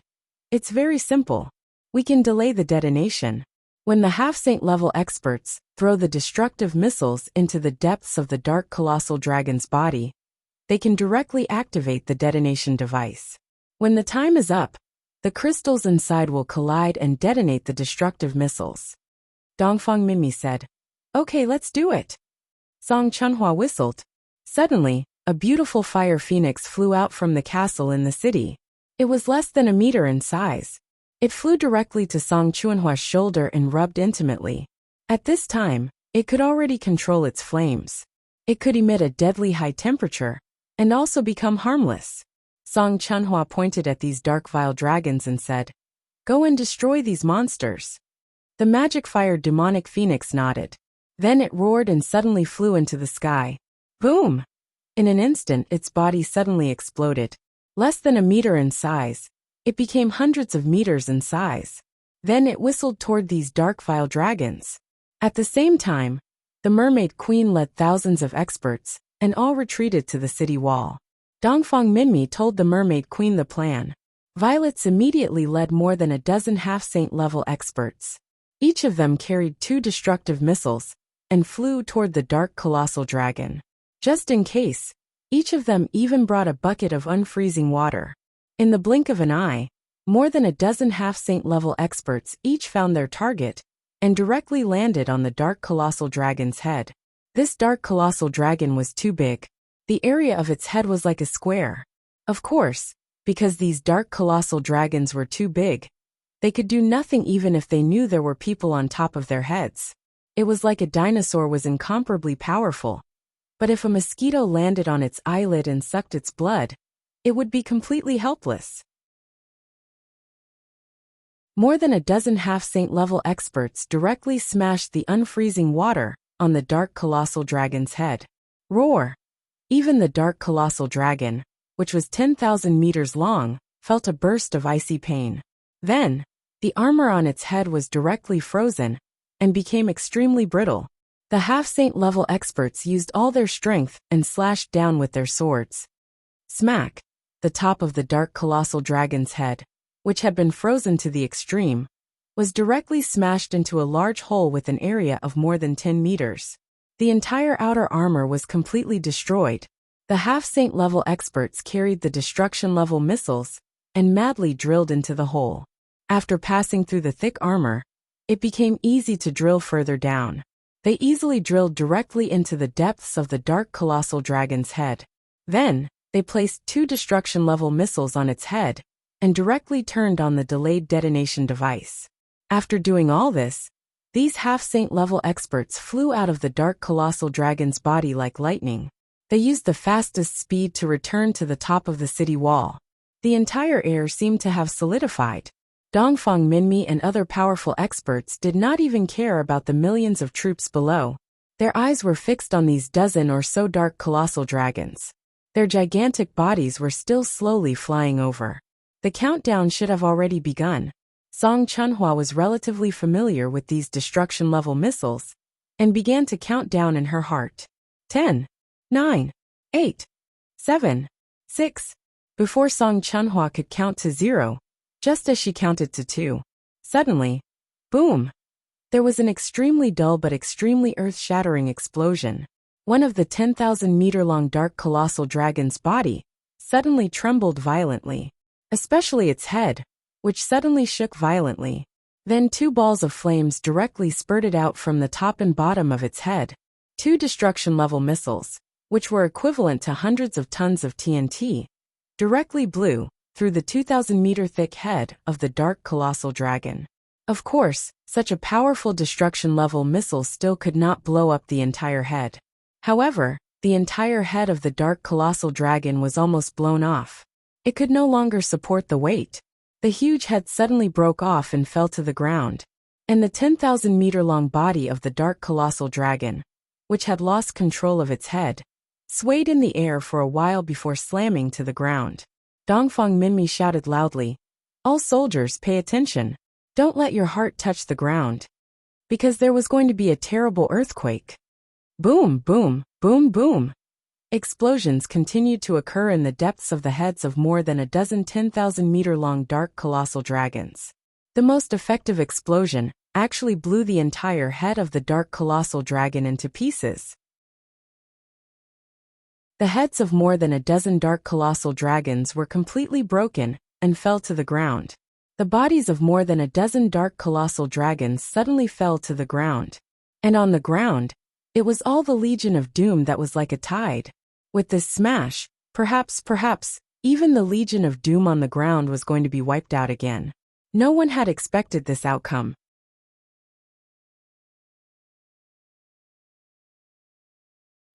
"It's very simple. We can delay the detonation. When the half-saint level experts throw the destructive missiles into the depths of the Dark Colossal Dragon's body, they can directly activate the detonation device. When the time is up, the crystals inside will collide and detonate the destructive missiles." Dongfang Minmi said, "Okay, let's do it." Song Chunhua whistled. Suddenly, a beautiful fire phoenix flew out from the castle in the city. It was less than a meter in size. It flew directly to Song Chunhua's shoulder and rubbed intimately. At this time, it could already control its flames. It could emit a deadly high temperature and also become harmless. Song Chunhua pointed at these Dark Vile Dragons and said, "Go and destroy these monsters." The magic fire demonic phoenix nodded. Then it roared and suddenly flew into the sky. Boom! In an instant, its body suddenly exploded. Less than a meter in size, it became hundreds of meters in size. Then it whistled toward these Dark Vile Dragons. At the same time, the Mermaid Queen led thousands of experts, and all retreated to the city wall. Dongfang Minmi told the Mermaid Queen the plan. Violets immediately led more than a dozen half-saint-level experts. Each of them carried 2 destructive missiles, and flew toward the dark colossal dragon. Just in case, each of them even brought a bucket of unfreezing water. In the blink of an eye, more than a dozen half-saint-level experts each found their target, and directly landed on the dark colossal dragon's head. This dark colossal dragon was too big. The area of its head was like a square. Of course, because these dark colossal dragons were too big, they could do nothing even if they knew there were people on top of their heads. It was like a dinosaur was incomparably powerful. But if a mosquito landed on its eyelid and sucked its blood, it would be completely helpless. More than a dozen half-saint-level experts directly smashed the unfreezing water on the dark colossal dragon's head. Roar! Even the dark colossal dragon, which was 10,000 meters long, felt a burst of icy pain. Then, the armor on its head was directly frozen and became extremely brittle. The half-saint-level experts used all their strength and slashed down with their swords. Smack! The top of the dark colossal dragon's head, which had been frozen to the extreme, was directly smashed into a large hole with an area of more than 10 meters. The entire outer armor was completely destroyed. The half-saint-level experts carried the destruction-level missiles and madly drilled into the hole. After passing through the thick armor, it became easy to drill further down. They easily drilled directly into the depths of the dark colossal dragon's head. Then, they placed 2 destruction-level missiles on its head and directly turned on the delayed detonation device. After doing all this, these half-saint-level experts flew out of the dark colossal dragon's body like lightning. They used the fastest speed to return to the top of the city wall. The entire air seemed to have solidified. Dongfang Minmi and other powerful experts did not even care about the millions of troops below. Their eyes were fixed on these dozen or so dark colossal dragons. Their gigantic bodies were still slowly flying over. The countdown should have already begun. Song Chunhua was relatively familiar with these destruction-level missiles and began to count down in her heart. 10, 9, 8, 7, 6. Before Song Chunhua could count to 0, just as she counted to 2, suddenly, boom! There was an extremely dull but extremely earth-shattering explosion. One of the 10,000-meter-long dark colossal dragon's body suddenly trembled violently. Especially its head, which suddenly shook violently. Then 2 balls of flames directly spurted out from the top and bottom of its head. 2 destruction-level missiles, which were equivalent to hundreds of tons of TNT, directly blew through the 2,000-meter-thick head of the dark colossal dragon. Of course, such a powerful destruction-level missile still could not blow up the entire head. However, the entire head of the dark colossal dragon was almost blown off. It could no longer support the weight. The huge head suddenly broke off and fell to the ground. And the 10,000-meter-long body of the dark colossal dragon, which had lost control of its head, swayed in the air for a while before slamming to the ground. Dongfang Minmi shouted loudly, "All soldiers, pay attention. Don't let your heart touch the ground. Because there was going to be a terrible earthquake." Boom, boom, boom, boom. Explosions continued to occur in the depths of the heads of more than a dozen 10,000-meter-long dark colossal dragons. The most effective explosion actually blew the entire head of the dark colossal dragon into pieces. The heads of more than a dozen dark colossal dragons were completely broken and fell to the ground. The bodies of more than a dozen dark colossal dragons suddenly fell to the ground. And on the ground, it was all the Legion of Doom that was like a tide. With this smash, perhaps, even the Legion of Doom on the ground was going to be wiped out again. No one had expected this outcome.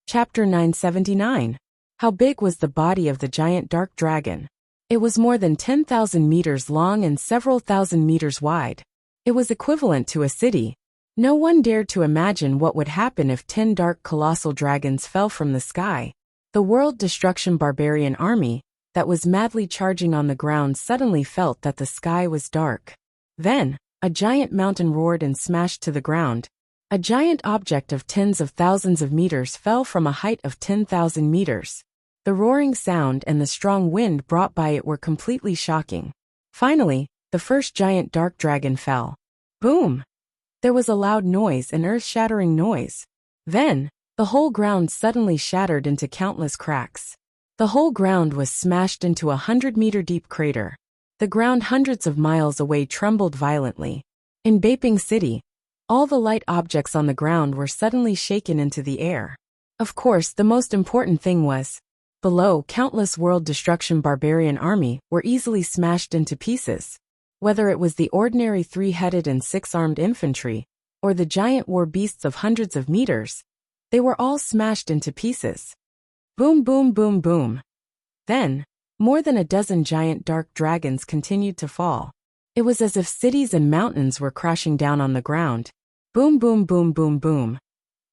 Chapter 979. How big was the body of the giant dark dragon? It was more than 10,000 meters long and several thousand meters wide. It was equivalent to a city. No one dared to imagine what would happen if 10 dark colossal dragons fell from the sky. The World Destruction Barbarian Army, that was madly charging on the ground, suddenly felt that the sky was dark. Then, a giant mountain roared and smashed to the ground, A giant object of tens of thousands of meters fell from a height of 10,000 meters. The roaring sound and the strong wind brought by it were completely shocking. Finally, the first giant dark dragon fell. Boom! There was a loud noise, an earth-shattering noise. Then, the whole ground suddenly shattered into countless cracks. The whole ground was smashed into a 100-meter-deep crater. The ground hundreds of miles away trembled violently. In Beiping City, all the light objects on the ground were suddenly shaken into the air. Of course, the most important thing was, below, countless world destruction barbarian army were easily smashed into pieces. Whether it was the ordinary 3-headed and 6-armed infantry, or the giant war beasts of hundreds of meters, they were all smashed into pieces. Boom, boom, boom, boom. Then, more than a dozen giant dark dragons continued to fall. It was as if cities and mountains were crashing down on the ground. Boom, boom, boom, boom, boom.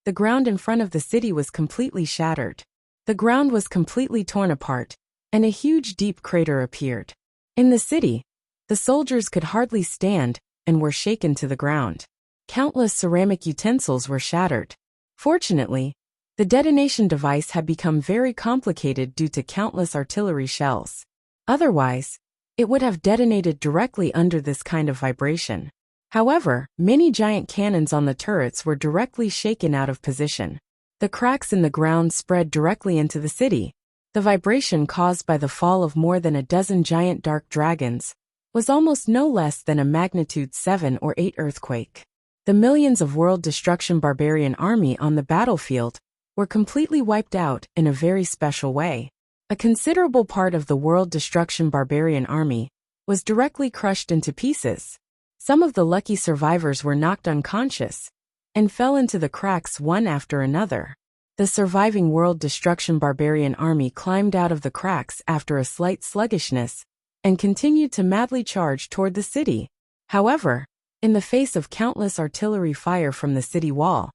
The ground in front of the city was completely shattered. The ground was completely torn apart, and a huge deep crater appeared. In the city, the soldiers could hardly stand and were shaken to the ground. Countless ceramic utensils were shattered. Fortunately, the detonation device had become very complicated due to countless artillery shells. Otherwise, it would have detonated directly under this kind of vibration. However, many giant cannons on the turrets were directly shaken out of position. The cracks in the ground spread directly into the city. The vibration caused by the fall of more than a dozen giant dark dragons was almost no less than a magnitude 7 or 8 earthquake. The millions of world destruction barbarian army on the battlefield were completely wiped out in a very special way. A considerable part of the world destruction barbarian army was directly crushed into pieces. Some of the lucky survivors were knocked unconscious and fell into the cracks one after another. The surviving world destruction barbarian army climbed out of the cracks after a slight sluggishness and continued to madly charge toward the city. However, in the face of countless artillery fire from the city wall,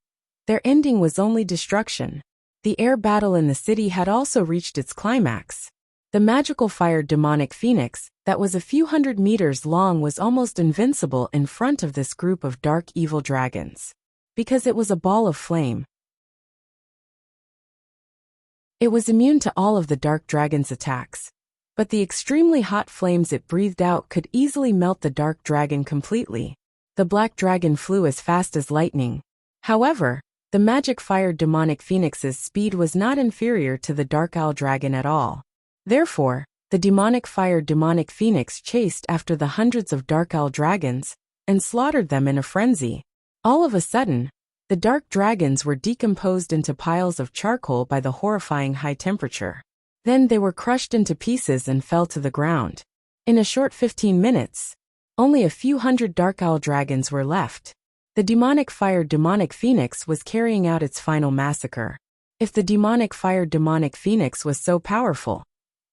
their ending was only destruction. The air battle in the city had also reached its climax. The magical fire demonic phoenix, that was a few hundred meters long, was almost invincible in front of this group of dark evil dragons. Because it was a ball of flame, it was immune to all of the dark dragon's attacks. But the extremely hot flames it breathed out could easily melt the dark dragon completely. The black dragon flew as fast as lightning. However, the magic fire demonic phoenix's speed was not inferior to the dark owl dragon at all. Therefore, the demonic fire demonic phoenix chased after the hundreds of dark owl dragons and slaughtered them in a frenzy. All of a sudden, the dark dragons were decomposed into piles of charcoal by the horrifying high temperature. Then they were crushed into pieces and fell to the ground. In a short 15 minutes, only a few hundred dark owl dragons were left. The demonic fire demonic phoenix was carrying out its final massacre. If the demonic fire demonic phoenix was so powerful,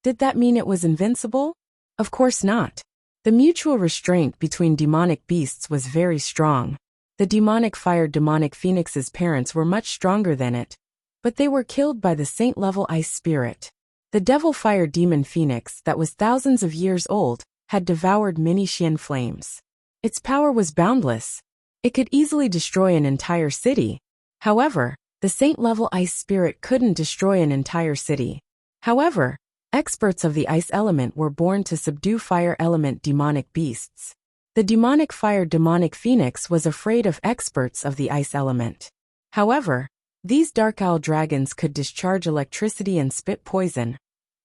did that mean it was invincible? Of course not. The mutual restraint between demonic beasts was very strong. The demonic fire demonic phoenix's parents were much stronger than it, but they were killed by the saint-level ice spirit. The devil fire demon phoenix, that was thousands of years old, had devoured many Xian flames. Its power was boundless. It could easily destroy an entire city. However, the saint-level ice spirit couldn't destroy an entire city. However, experts of the ice element were born to subdue fire element demonic beasts. The demonic fire demonic phoenix was afraid of experts of the ice element. However, these dark owl dragons could discharge electricity and spit poison,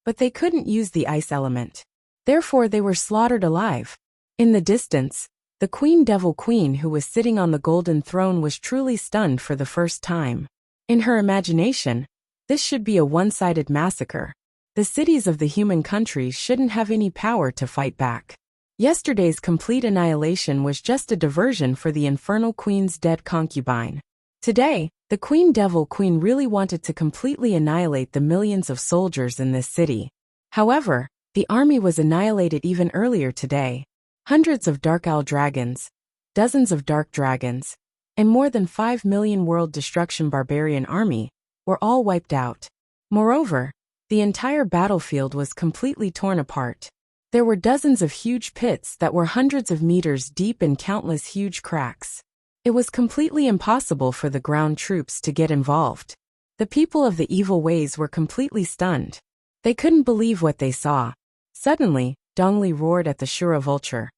but they couldn't use the ice element. Therefore they were slaughtered alive. In the distance, the Queen Devil Queen who was sitting on the golden throne was truly stunned for the first time. In her imagination, this should be a one-sided massacre. The cities of the human countries shouldn't have any power to fight back. Yesterday's complete annihilation was just a diversion for the Infernal Queen's dead concubine. Today, the Queen Devil Queen really wanted to completely annihilate the millions of soldiers in this city. However, the army was annihilated even earlier today. Hundreds of dark owl dragons, dozens of dark dragons, and more than 5 million world destruction barbarian army were all wiped out. Moreover, the entire battlefield was completely torn apart. There were dozens of huge pits that were hundreds of meters deep and countless huge cracks. It was completely impossible for the ground troops to get involved. The people of the evil ways were completely stunned. They couldn't believe what they saw. Suddenly, Dongli roared at the Shura vulture.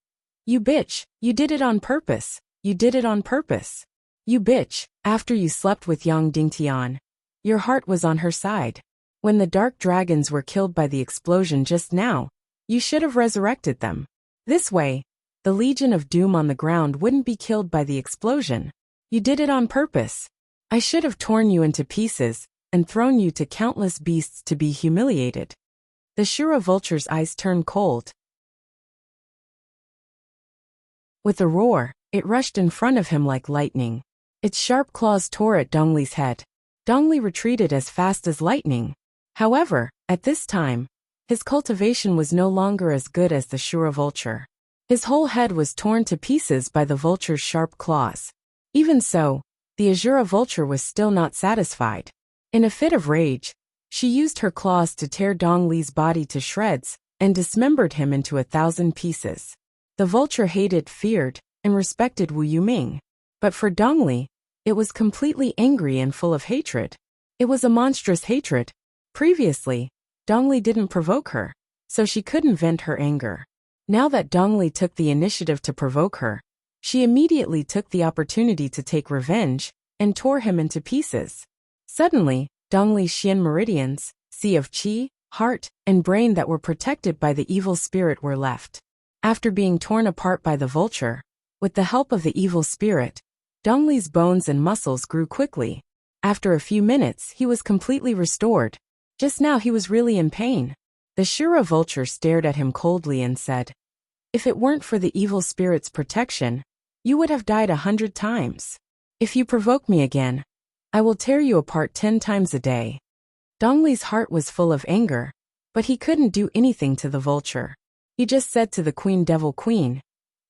You bitch, you did it on purpose. You did it on purpose. You bitch, after you slept with Yang Dingtian. Your heart was on her side. When the dark dragons were killed by the explosion just now, you should have resurrected them. This way, the Legion of Doom on the ground wouldn't be killed by the explosion. You did it on purpose. I should have torn you into pieces and thrown you to countless beasts to be humiliated. The Shura vulture's eyes turned cold. With a roar, it rushed in front of him like lightning. Its sharp claws tore at Dongli's head. Dongli retreated as fast as lightning. However, at this time, his cultivation was no longer as good as the Shura vulture. His whole head was torn to pieces by the vulture's sharp claws. Even so, the Azura vulture was still not satisfied. In a fit of rage, she used her claws to tear Dongli's body to shreds and dismembered him into 1,000 pieces. The vulture hated, feared, and respected Wu Yuming. But for Dongli, it was completely angry and full of hatred. It was a monstrous hatred. Previously, Dongli didn't provoke her, so she couldn't vent her anger. Now that Dongli took the initiative to provoke her, she immediately took the opportunity to take revenge and tore him into pieces. Suddenly, Dongli's Xian meridians, sea of qi, heart, and brain that were protected by the evil spirit were left. After being torn apart by the vulture, with the help of the evil spirit, Dongli's bones and muscles grew quickly. After a few minutes, he was completely restored. Just now he was really in pain. The Shura vulture stared at him coldly and said, If it weren't for the evil spirit's protection, you would have died 100 times. If you provoke me again, I will tear you apart 10 times a day. Dongli's heart was full of anger, but he couldn't do anything to the vulture. He just said to the Queen Devil Queen,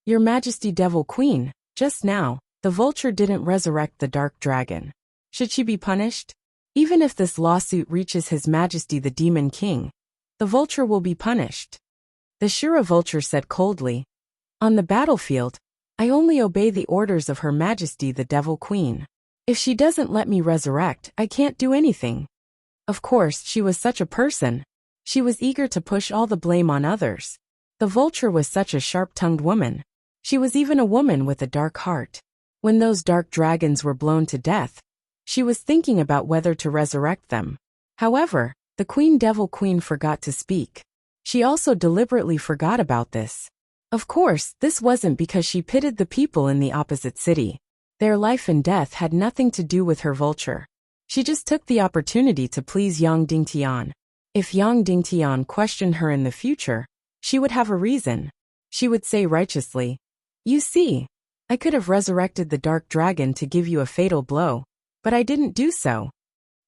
Your Majesty Devil Queen, just now, the vulture didn't resurrect the dark dragon. Should she be punished? Even if this lawsuit reaches His Majesty the Demon King, the vulture will be punished. The Shura vulture said coldly, On the battlefield, I only obey the orders of Her Majesty the Devil Queen. If she doesn't let me resurrect, I can't do anything. Of course, she was such a person. She was eager to push all the blame on others. The vulture was such a sharp-tongued woman. She was even a woman with a dark heart. When those dark dragons were blown to death, she was thinking about whether to resurrect them. However, the Queen Devil Queen forgot to speak. She also deliberately forgot about this. Of course, this wasn't because she pitted the people in the opposite city. Their life and death had nothing to do with her vulture. She just took the opportunity to please Yang Dingtian. If Yang Dingtian questioned her in the future, she would have a reason. She would say righteously, You see, I could have resurrected the dark dragon to give you a fatal blow, but I didn't do so.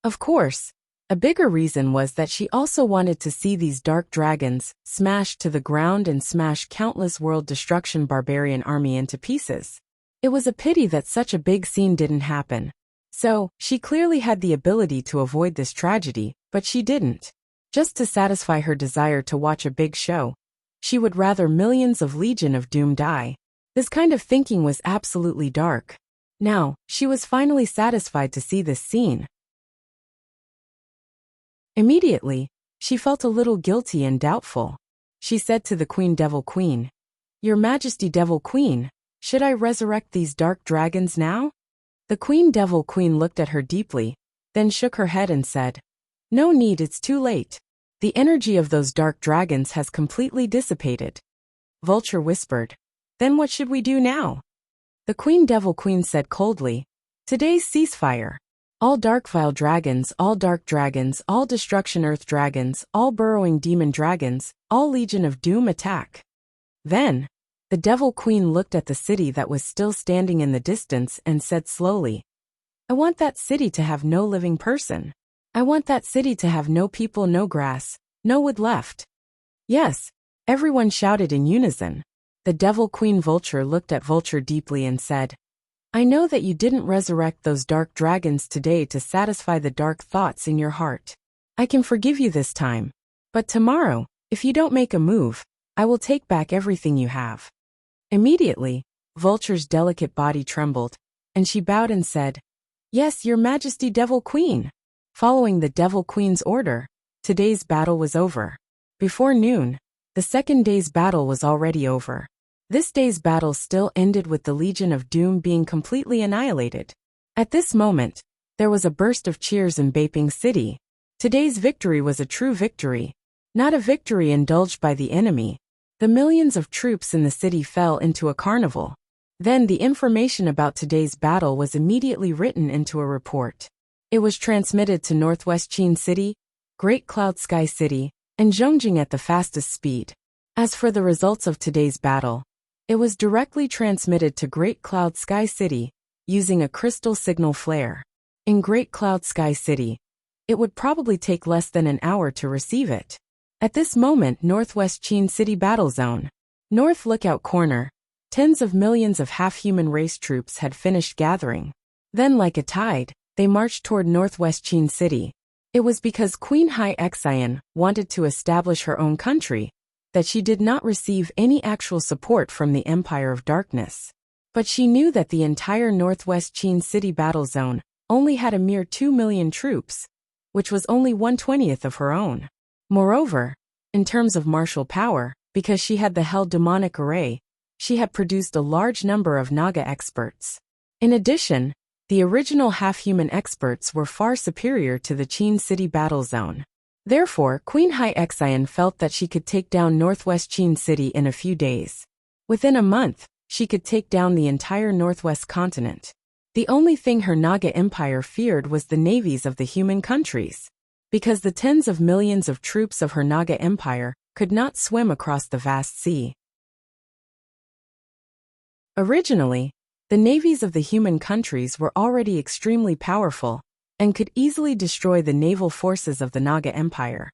Of course, a bigger reason was that she also wanted to see these dark dragons smashed to the ground and smash countless world destruction barbarian army into pieces. It was a pity that such a big scene didn't happen. So, she clearly had the ability to avoid this tragedy, but she didn't. Just to satisfy her desire to watch a big show, she would rather millions of Legion of Doom die. This kind of thinking was absolutely dark. Now, she was finally satisfied to see this scene. Immediately, she felt a little guilty and doubtful. She said to the Queen Devil Queen, Your Majesty Devil Queen, should I resurrect these dark dragons now? The Queen Devil Queen looked at her deeply, then shook her head and said, No need, it's too late. The energy of those dark dragons has completely dissipated. Vulture whispered, Then what should we do now? The Queen Devil Queen said coldly, Today's ceasefire. All dark dragons, all dark dragons, all destruction earth dragons, all burrowing demon dragons, all Legion of Doom attack. Then, the Devil Queen looked at the city that was still standing in the distance and said slowly, I want that city to have no living person. I want that city to have no people, no grass, no wood left. Yes, everyone shouted in unison. The Devil Queen Vulture looked at Vulture deeply and said, I know that you didn't resurrect those dark dragons today to satisfy the dark thoughts in your heart. I can forgive you this time. But tomorrow, if you don't make a move, I will take back everything you have. Immediately, Vulture's delicate body trembled. and she bowed and said, "Yes, Your Majesty, Devil Queen." Following the Devil Queen's order, today's battle was over. Before noon, the second day's battle was already over. This day's battle still ended with the Legion of Doom being completely annihilated. At this moment, there was a burst of cheers in Beiping City. Today's victory was a true victory, not a victory indulged by the enemy. The millions of troops in the city fell into a carnival. Then the information about today's battle was immediately written into a report. It was transmitted to Northwest Qin City, Great Cloud Sky City, and Zhongjing at the fastest speed. As for the results of today's battle, it was directly transmitted to Great Cloud Sky City using a crystal signal flare. In Great Cloud Sky City, it would probably take less than an hour to receive it. At this moment, Northwest Qin City Battle Zone, North Lookout Corner, tens of millions of half-human race troops had finished gathering. Then, like a tide, they marched toward Northwest Qin City. It was because Queen Hai Xian wanted to establish her own country that she did not receive any actual support from the Empire of Darkness. But she knew that the entire Northwest Qin City Battle Zone only had a mere 2 million troops, which was only 1/20th of her own. Moreover, in terms of martial power, because she had the Hell Demonic Array, she had produced a large number of Naga experts. In addition, the original half-human experts were far superior to the Qin City Battle Zone. Therefore, Queen Hai Xian felt that she could take down Northwest Qin City in a few days. Within a month, she could take down the entire Northwest continent. The only thing her Naga Empire feared was the navies of the human countries, because the tens of millions of troops of her Naga Empire could not swim across the vast sea. Originally, the navies of the human countries were already extremely powerful and could easily destroy the naval forces of the Naga Empire.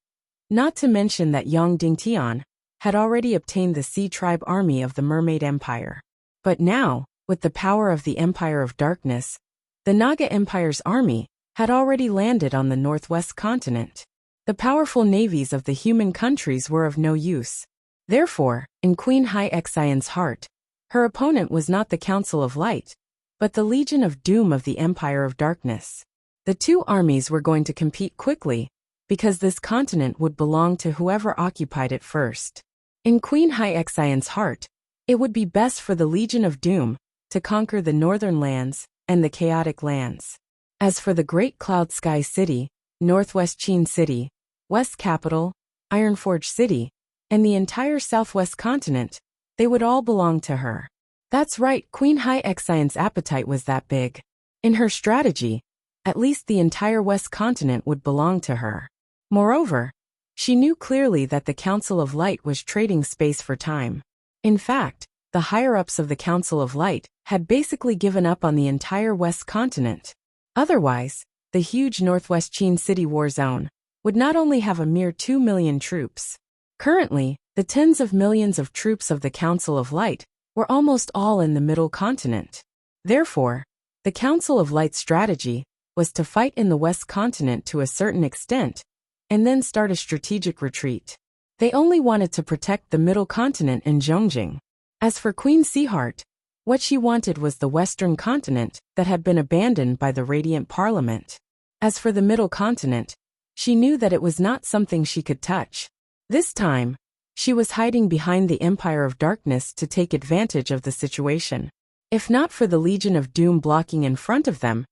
Not to mention that Yang Dingtian had already obtained the Sea Tribe army of the Mermaid Empire. But now, with the power of the Empire of Darkness, the Naga Empire's army had already landed on the Northwest continent. The powerful navies of the human countries were of no use. Therefore, in Queen Hai Xian's heart, her opponent was not the Council of Light, but the Legion of Doom of the Empire of Darkness. The two armies were going to compete quickly, because this continent would belong to whoever occupied it first. In Queen Hai Xian's heart, it would be best for the Legion of Doom to conquer the northern lands and the chaotic lands. As for the Great Cloud Sky City, Northwest Qin City, West Capital, Ironforge City, and the entire Southwest continent, they would all belong to her. That's right, Queen Hai Xian's appetite was that big. In her strategy, at least the entire West continent would belong to her. Moreover, she knew clearly that the Council of Light was trading space for time. In fact, the higher-ups of the Council of Light had basically given up on the entire West continent. Otherwise, the huge Northwest Qin City war zone would not only have a mere 2 million troops. Currently, the tens of millions of troops of the Council of Light were almost all in the Middle Continent. Therefore, the Council of Light's strategy was to fight in the West Continent to a certain extent, and then start a strategic retreat. They only wanted to protect the Middle Continent and Zhongjing. As for Queen Seaheart, what she wanted was the Western Continent that had been abandoned by the Radiant Parliament. As for the Middle Continent, she knew that it was not something she could touch. This time, she was hiding behind the Empire of Darkness to take advantage of the situation. If not for the Legion of Doom blocking in front of them,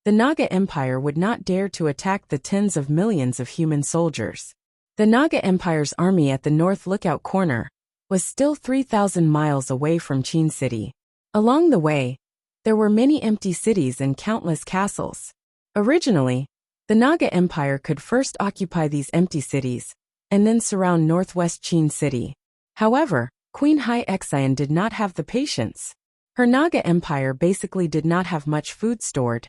the Naga Empire would not dare to attack the tens of millions of human soldiers. The Naga Empire's army at the North Lookout Corner was still 3,000 miles away from Qin City. Along the way, there were many empty cities and countless castles. Originally, the Naga Empire could first occupy these empty cities, and then surround Northwest Qin City. However, Queen Hai Xian did not have the patience. Her Naga Empire basically did not have much food stored,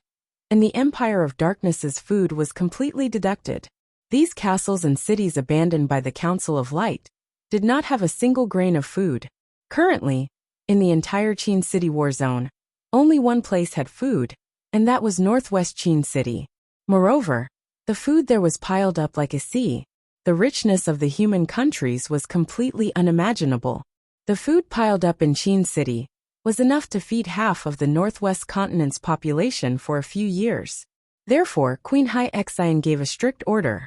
and the Empire of Darkness's food was completely deducted. These castles and cities abandoned by the Council of Light did not have a single grain of food. Currently, in the entire Qin City war zone, only one place had food, and that was Northwest Qin City. Moreover, the food there was piled up like a sea. The richness of the human countries was completely unimaginable. The food piled up in Qin City was enough to feed half of the northwest continent's population for a few years. Therefore, Queen Hai-Xian gave a strict order.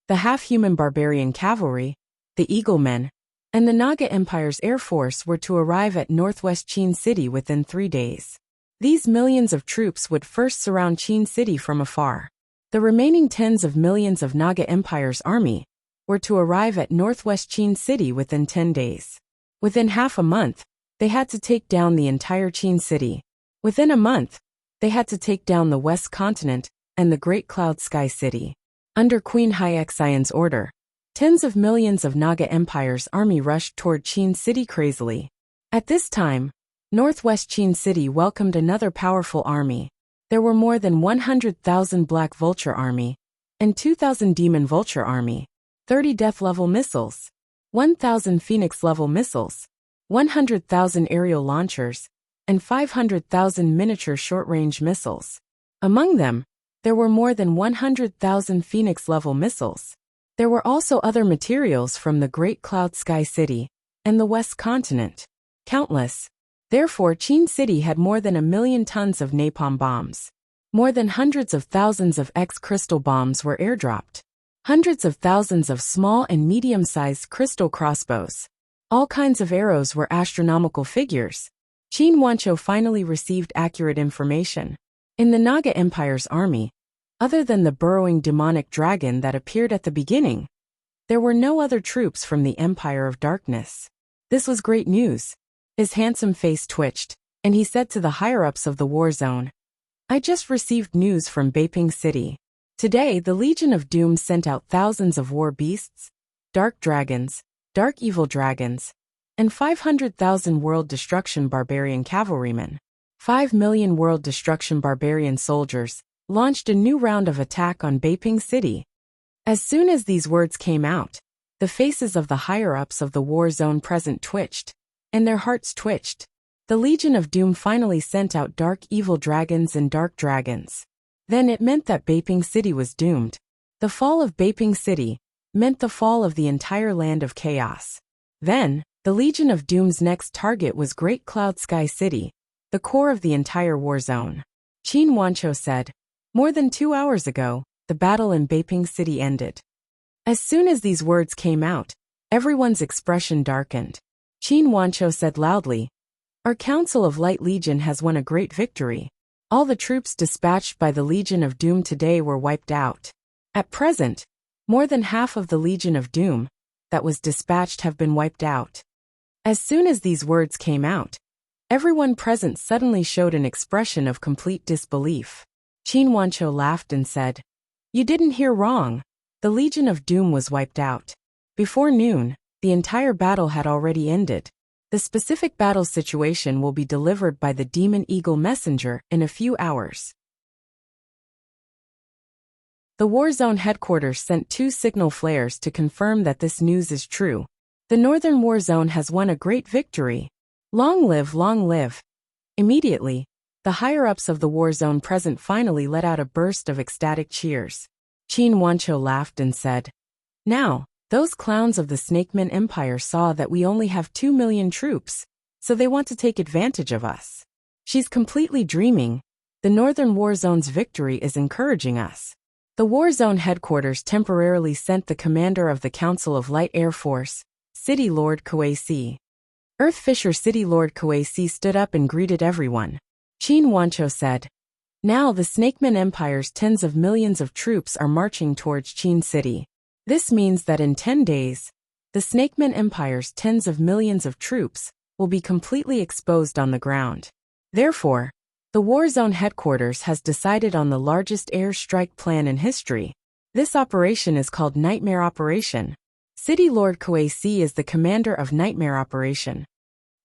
The half-human barbarian cavalry, the Eagle Men, and the Naga Empire's air force were to arrive at northwest Qin City within 3 days. These millions of troops would first surround Qin City from afar. The remaining tens of millions of Naga Empire's army were to arrive at northwest Qin City within 10 days. Within half a month, they had to take down the entire Qin City. Within a month, they had to take down the West Continent and the Great Cloud Sky City. Under Queen Hai-Xian's order, tens of millions of Naga Empire's army rushed toward Qin City crazily. At this time, northwest Qin City welcomed another powerful army. There were more than 100,000 Black Vulture Army and 2,000 Demon Vulture Army, 30 Death-level missiles, 1,000 Phoenix-level missiles, 100,000 aerial launchers, and 500,000 miniature short-range missiles. Among them, there were more than 100,000 Phoenix-level missiles. There were also other materials from the Great Cloud Sky City and the West Continent. Countless. Therefore, Qin City had more than 1 million tons of napalm bombs. More than hundreds of thousands of X-crystal bombs were airdropped. Hundreds of thousands of small and medium-sized crystal crossbows. All kinds of arrows were astronomical figures. Qin Wancho finally received accurate information. In the Naga Empire's army, other than the burrowing demonic dragon that appeared at the beginning, there were no other troops from the Empire of Darkness. This was great news. His handsome face twitched, and he said to the higher-ups of the war zone, "I just received news from Beiping City. Today, the Legion of Doom sent out thousands of war beasts, dark dragons, dark evil dragons, and 500,000 world destruction barbarian cavalrymen. 5 million world destruction barbarian soldiers launched a new round of attack on Beiping City." As soon as these words came out, the faces of the higher-ups of the war zone present twitched, and their hearts twitched. The Legion of Doom finally sent out dark evil dragons and dark dragons. Then it meant that Beiping City was doomed. The fall of Beiping City meant the fall of the entire land of chaos. Then, the Legion of Doom's next target was Great Cloud Sky City, the core of the entire war zone. Qin Wancho said, "More than 2 hours ago, the battle in Beiping City ended." As soon as these words came out, everyone's expression darkened. Qin Wancho said loudly, "Our Council of Light Legion has won a great victory. All the troops dispatched by the Legion of Doom today were wiped out. At present, more than half of the Legion of Doom that was dispatched have been wiped out." As soon as these words came out, everyone present suddenly showed an expression of complete disbelief. Qin Wancho laughed and said, "You didn't hear wrong. The Legion of Doom was wiped out. Before noon, the entire battle had already ended. The specific battle situation will be delivered by the Demon Eagle Messenger in a few hours." The Warzone headquarters sent 2 signal flares to confirm that this news is true. The Northern Warzone has won a great victory. Long live, long live. Immediately, the higher-ups of the Warzone present finally let out a burst of ecstatic cheers. Qin Wancho laughed and said, "Now, those clowns of the Snakeman Empire saw that we only have 2 million troops, so they want to take advantage of us. She's completely dreaming. The Northern Warzone's victory is encouraging us." The Warzone headquarters temporarily sent the commander of the Council of Light Air Force, City Lord Kuei-Si. Earthfisher City Lord Kuei-Si stood up and greeted everyone. Qin Wancho said, "Now the Snakeman Empire's tens of millions of troops are marching towards Qin City. This means that in 10 days, the Snakeman Empire's tens of millions of troops will be completely exposed on the ground. Therefore, the Warzone headquarters has decided on the largest air strike plan in history. This operation is called Nightmare Operation. City Lord Kuei-Si is the commander of Nightmare Operation.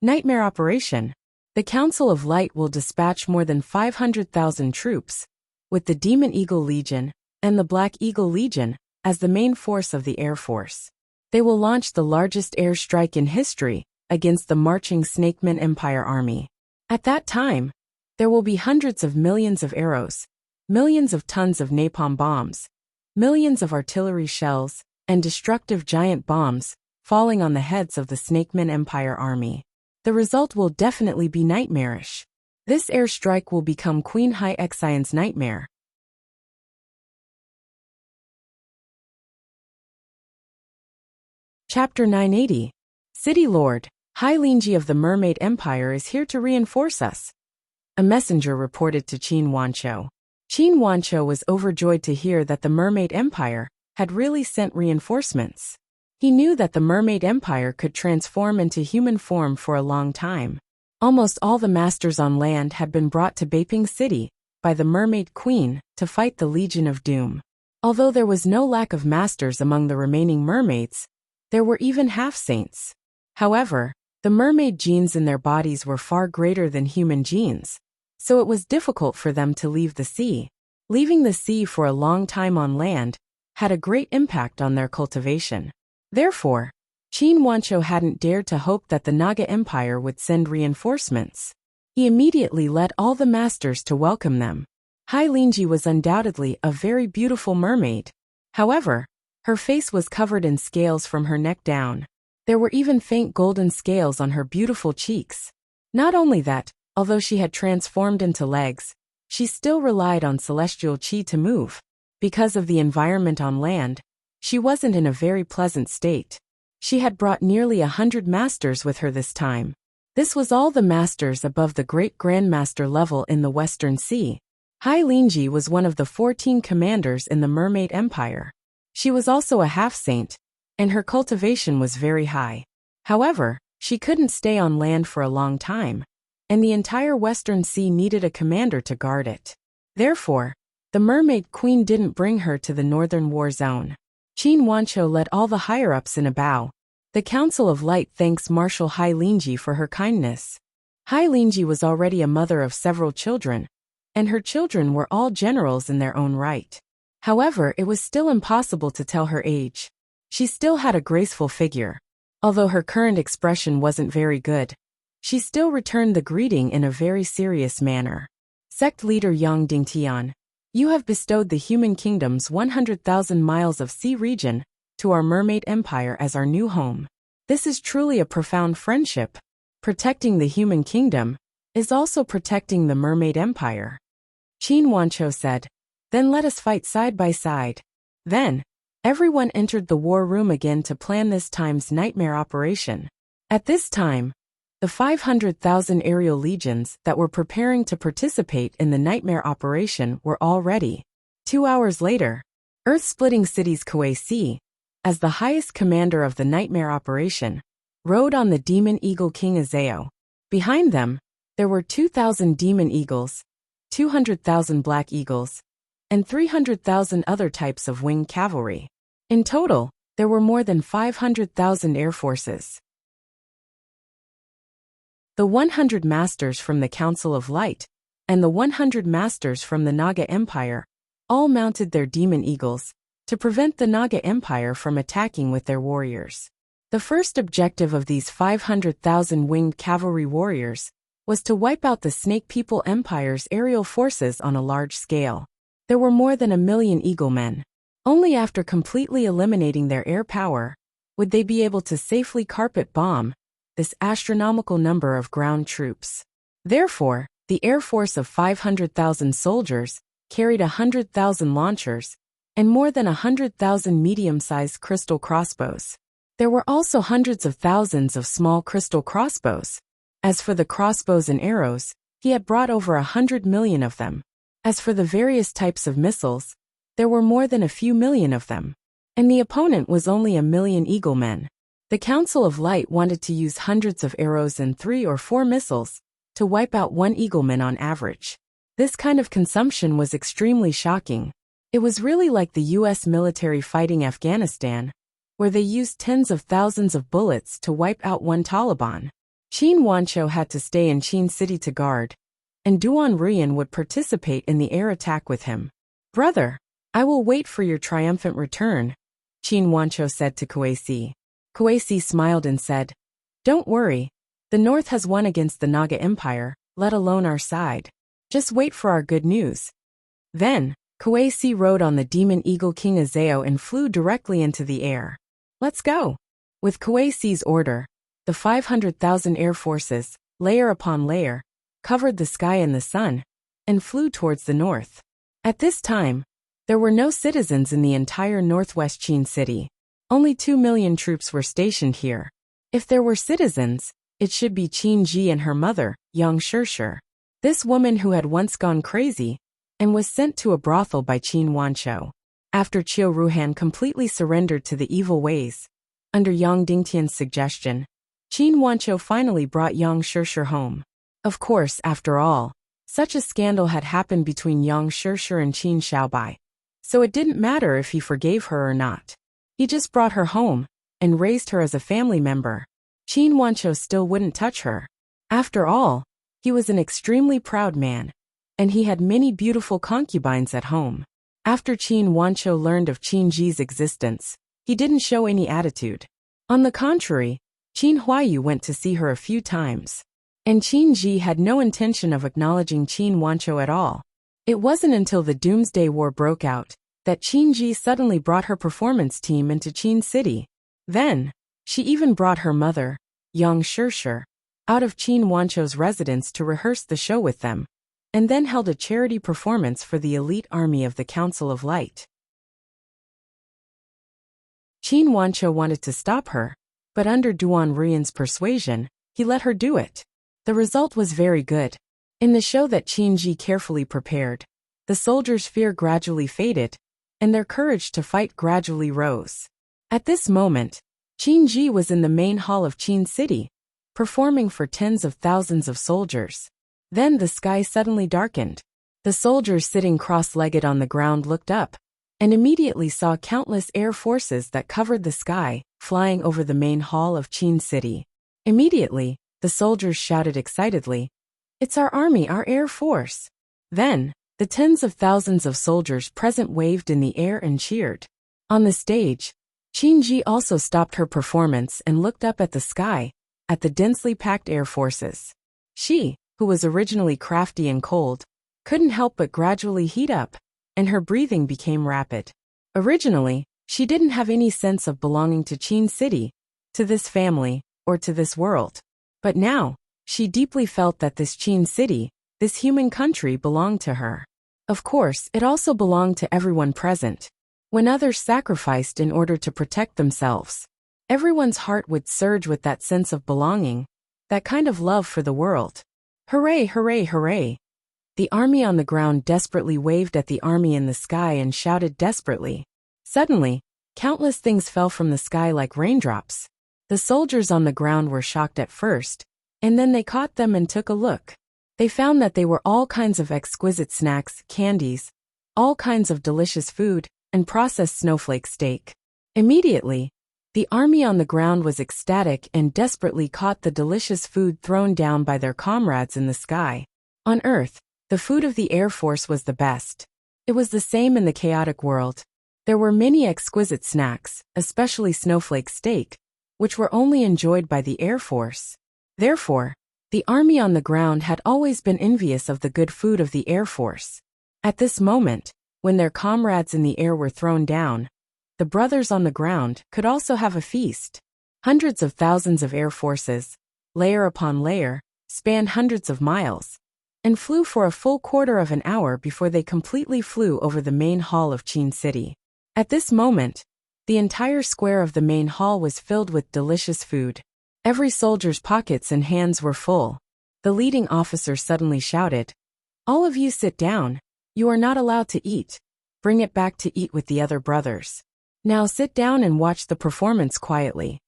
Nightmare Operation. The Council of Light will dispatch more than 500,000 troops, with the Demon Eagle Legion and the Black Eagle Legion as the main force of the Air Force. They will launch the largest air strike in history against the marching Snakeman Empire army. At that time, there will be hundreds of millions of arrows, millions of tons of napalm bombs, millions of artillery shells, and destructive giant bombs falling on the heads of the Snakeman Empire army. The result will definitely be nightmarish. This airstrike will become Queen Hai Xion's nightmare. Chapter 980. City Lord, Hai Lingji of the Mermaid Empire is here to reinforce us. A messenger reported to Qin Wanqiu. Qin Wanqiu was overjoyed to hear that the Mermaid Empire had really sent reinforcements. He knew that the Mermaid Empire could transform into human form for a long time. Almost all the masters on land had been brought to Beiping City by the Mermaid Queen to fight the Legion of Doom. Although there was no lack of masters among the remaining mermaids, there were even half-saints. However, the mermaid genes in their bodies were far greater than human genes, so it was difficult for them to leave the sea. Leaving the sea for a long time on land had a great impact on their cultivation. Therefore, Qin Wanqiu hadn't dared to hope that the Naga Empire would send reinforcements. He immediately led all the masters to welcome them. Hai Lingji was undoubtedly a very beautiful mermaid. However, her face was covered in scales from her neck down. There were even faint golden scales on her beautiful cheeks. Not only that, although she had transformed into legs, she still relied on celestial qi to move. Because of the environment on land, she wasn't in a very pleasant state. She had brought nearly 100 masters with her this time. This was all the masters above the Great Grandmaster level in the Western Sea. Hai Lingji was one of the 14 commanders in the Mermaid Empire. She was also a half-saint, and her cultivation was very high. However, she couldn't stay on land for a long time, and the entire Western Sea needed a commander to guard it. Therefore, the Mermaid Queen didn't bring her to the Northern War Zone. Qin Wanqiu led all the higher-ups in a bow. The Council of Light thanks Marshal Hai Lingji for her kindness. Hai Lingji was already a mother of several children, and her children were all generals in their own right. However, it was still impossible to tell her age. She still had a graceful figure. Although her current expression wasn't very good, she still returned the greeting in a very serious manner. Sect leader Yang Dingtian, you have bestowed the human kingdom's 100,000 miles of sea region to our Mermaid Empire as our new home. This is truly a profound friendship. Protecting the human kingdom is also protecting the Mermaid Empire. Qin Wanqiu said, then let us fight side by side. Then, everyone entered the war room again to plan this time's nightmare operation. At this time, the 500,000 aerial legions that were preparing to participate in the nightmare operation were all ready. 2 hours later, Earth-splitting cities Kuei-Si, as the highest commander of the nightmare operation, rode on the Demon Eagle King Azeo. Behind them, there were 2,000 Demon Eagles, 200,000 Black Eagles, and 300,000 other types of winged cavalry. In total, there were more than 500,000 air forces. The 100 masters from the Council of Light and the 100 masters from the Naga Empire all mounted their demon eagles to prevent the Naga Empire from attacking with their warriors. The first objective of these 500,000 winged cavalry warriors was to wipe out the Snake People Empire's aerial forces on a large scale. There were more than 1 million eagle men. Only after completely eliminating their air power would they be able to safely carpet bomb this astronomical number of ground troops. Therefore, the air force of 500,000 soldiers carried 100,000 launchers and more than 100,000 medium-sized crystal crossbows. There were also hundreds of thousands of small crystal crossbows. As for the crossbows and arrows, he had brought over 100 million of them. As for the various types of missiles, there were more than a few million of them. And the opponent was only 1 million eagle men. The Council of Light wanted to use hundreds of arrows and 3 or 4 missiles to wipe out 1 eagleman on average. This kind of consumption was extremely shocking. It was really like the US military fighting Afghanistan, where they used tens of thousands of bullets to wipe out 1 Taliban. Qin Wanqiu had to stay in Qin City to guard, and Duan Ruyan would participate in the air attack with him. Brother, I will wait for your triumphant return, Qin Wanqiu said to Kuei-Si. Kuei-Si smiled and said, don't worry, the North has won against the Naga Empire, let alone our side. Just wait for our good news. Then, Kuei-Si rode on the Demon Eagle King Azeo and flew directly into the air. Let's go. With Kuei-Si's order, the 500,000 air forces, layer upon layer, covered the sky and the sun, and flew towards the north. At this time, there were no citizens in the entire northwest Qin city. Only 2 million troops were stationed here. If there were citizens, it should be Qin Ji and her mother, Yang Shirshir. This woman who had once gone crazy, and was sent to a brothel by Qin Wanqiu. After Qiu Ruhan completely surrendered to the evil ways, under Yang Dingtian's suggestion, Qin Wanqiu finally brought Yang Shirshir home. Of course, after all, such a scandal had happened between Yang Shirshir and Qin Xiaobai, so it didn't matter if he forgave her or not. He just brought her home, and raised her as a family member. Qin Wanqiu still wouldn't touch her. After all, he was an extremely proud man, and he had many beautiful concubines at home. After Qin Wanqiu learned of Qin Ji's existence, he didn't show any attitude. On the contrary, Qin Huaiyu went to see her a few times. And Qin Ji had no intention of acknowledging Qin Wanqiu at all. It wasn't until the Doomsday War broke out that Qin Ji suddenly brought her performance team into Qin City. Then, she even brought her mother, Yang Shirshir, out of Qin Wanqiu's residence to rehearse the show with them, and then held a charity performance for the elite army of the Council of Light. Qin Wanqiu wanted to stop her, but under Duan Ruyan's persuasion, he let her do it. The result was very good. In the show that Qin Ji carefully prepared, the soldiers' fear gradually faded, and their courage to fight gradually rose. At this moment, Qin Ji was in the main hall of Qin City, performing for tens of thousands of soldiers. Then the sky suddenly darkened. The soldiers sitting cross-legged on the ground looked up, and immediately saw countless air forces that covered the sky, flying over the main hall of Qin City. Immediately, the soldiers shouted excitedly, "It's our army, our air force!" Then, the tens of thousands of soldiers present waved in the air and cheered. On the stage, Qin Ji also stopped her performance and looked up at the sky, at the densely packed air forces. She, who was originally crafty and cold, couldn't help but gradually heat up, and her breathing became rapid. Originally, she didn't have any sense of belonging to Qin City, to this family, or to this world. But now, she deeply felt that this Qin City, this human country belonged to her. Of course, it also belonged to everyone present. When others sacrificed in order to protect themselves, everyone's heart would surge with that sense of belonging, that kind of love for the world. Hooray, hooray, hooray! The army on the ground desperately waved at the army in the sky and shouted desperately. Suddenly, countless things fell from the sky like raindrops. The soldiers on the ground were shocked at first, and then they caught them and took a look. They found that they were all kinds of exquisite snacks, candies, all kinds of delicious food, and processed snowflake steak. Immediately, the army on the ground was ecstatic and desperately caught the delicious food thrown down by their comrades in the sky. On Earth, the food of the Air Force was the best. It was the same in the chaotic world. There were many exquisite snacks, especially snowflake steak, which were only enjoyed by the Air Force. Therefore, the army on the ground had always been envious of the good food of the Air Force. At this moment, when their comrades in the air were thrown down, the brothers on the ground could also have a feast. Hundreds of thousands of air forces, layer upon layer, spanned hundreds of miles, and flew for a full quarter of an hour before they completely flew over the main hall of Qin City. At this moment, the entire square of the main hall was filled with delicious food. Every soldier's pockets and hands were full. The leading officer suddenly shouted, "All of you sit down. You are not allowed to eat. Bring it back to eat with the other brothers. Now sit down and watch the performance quietly."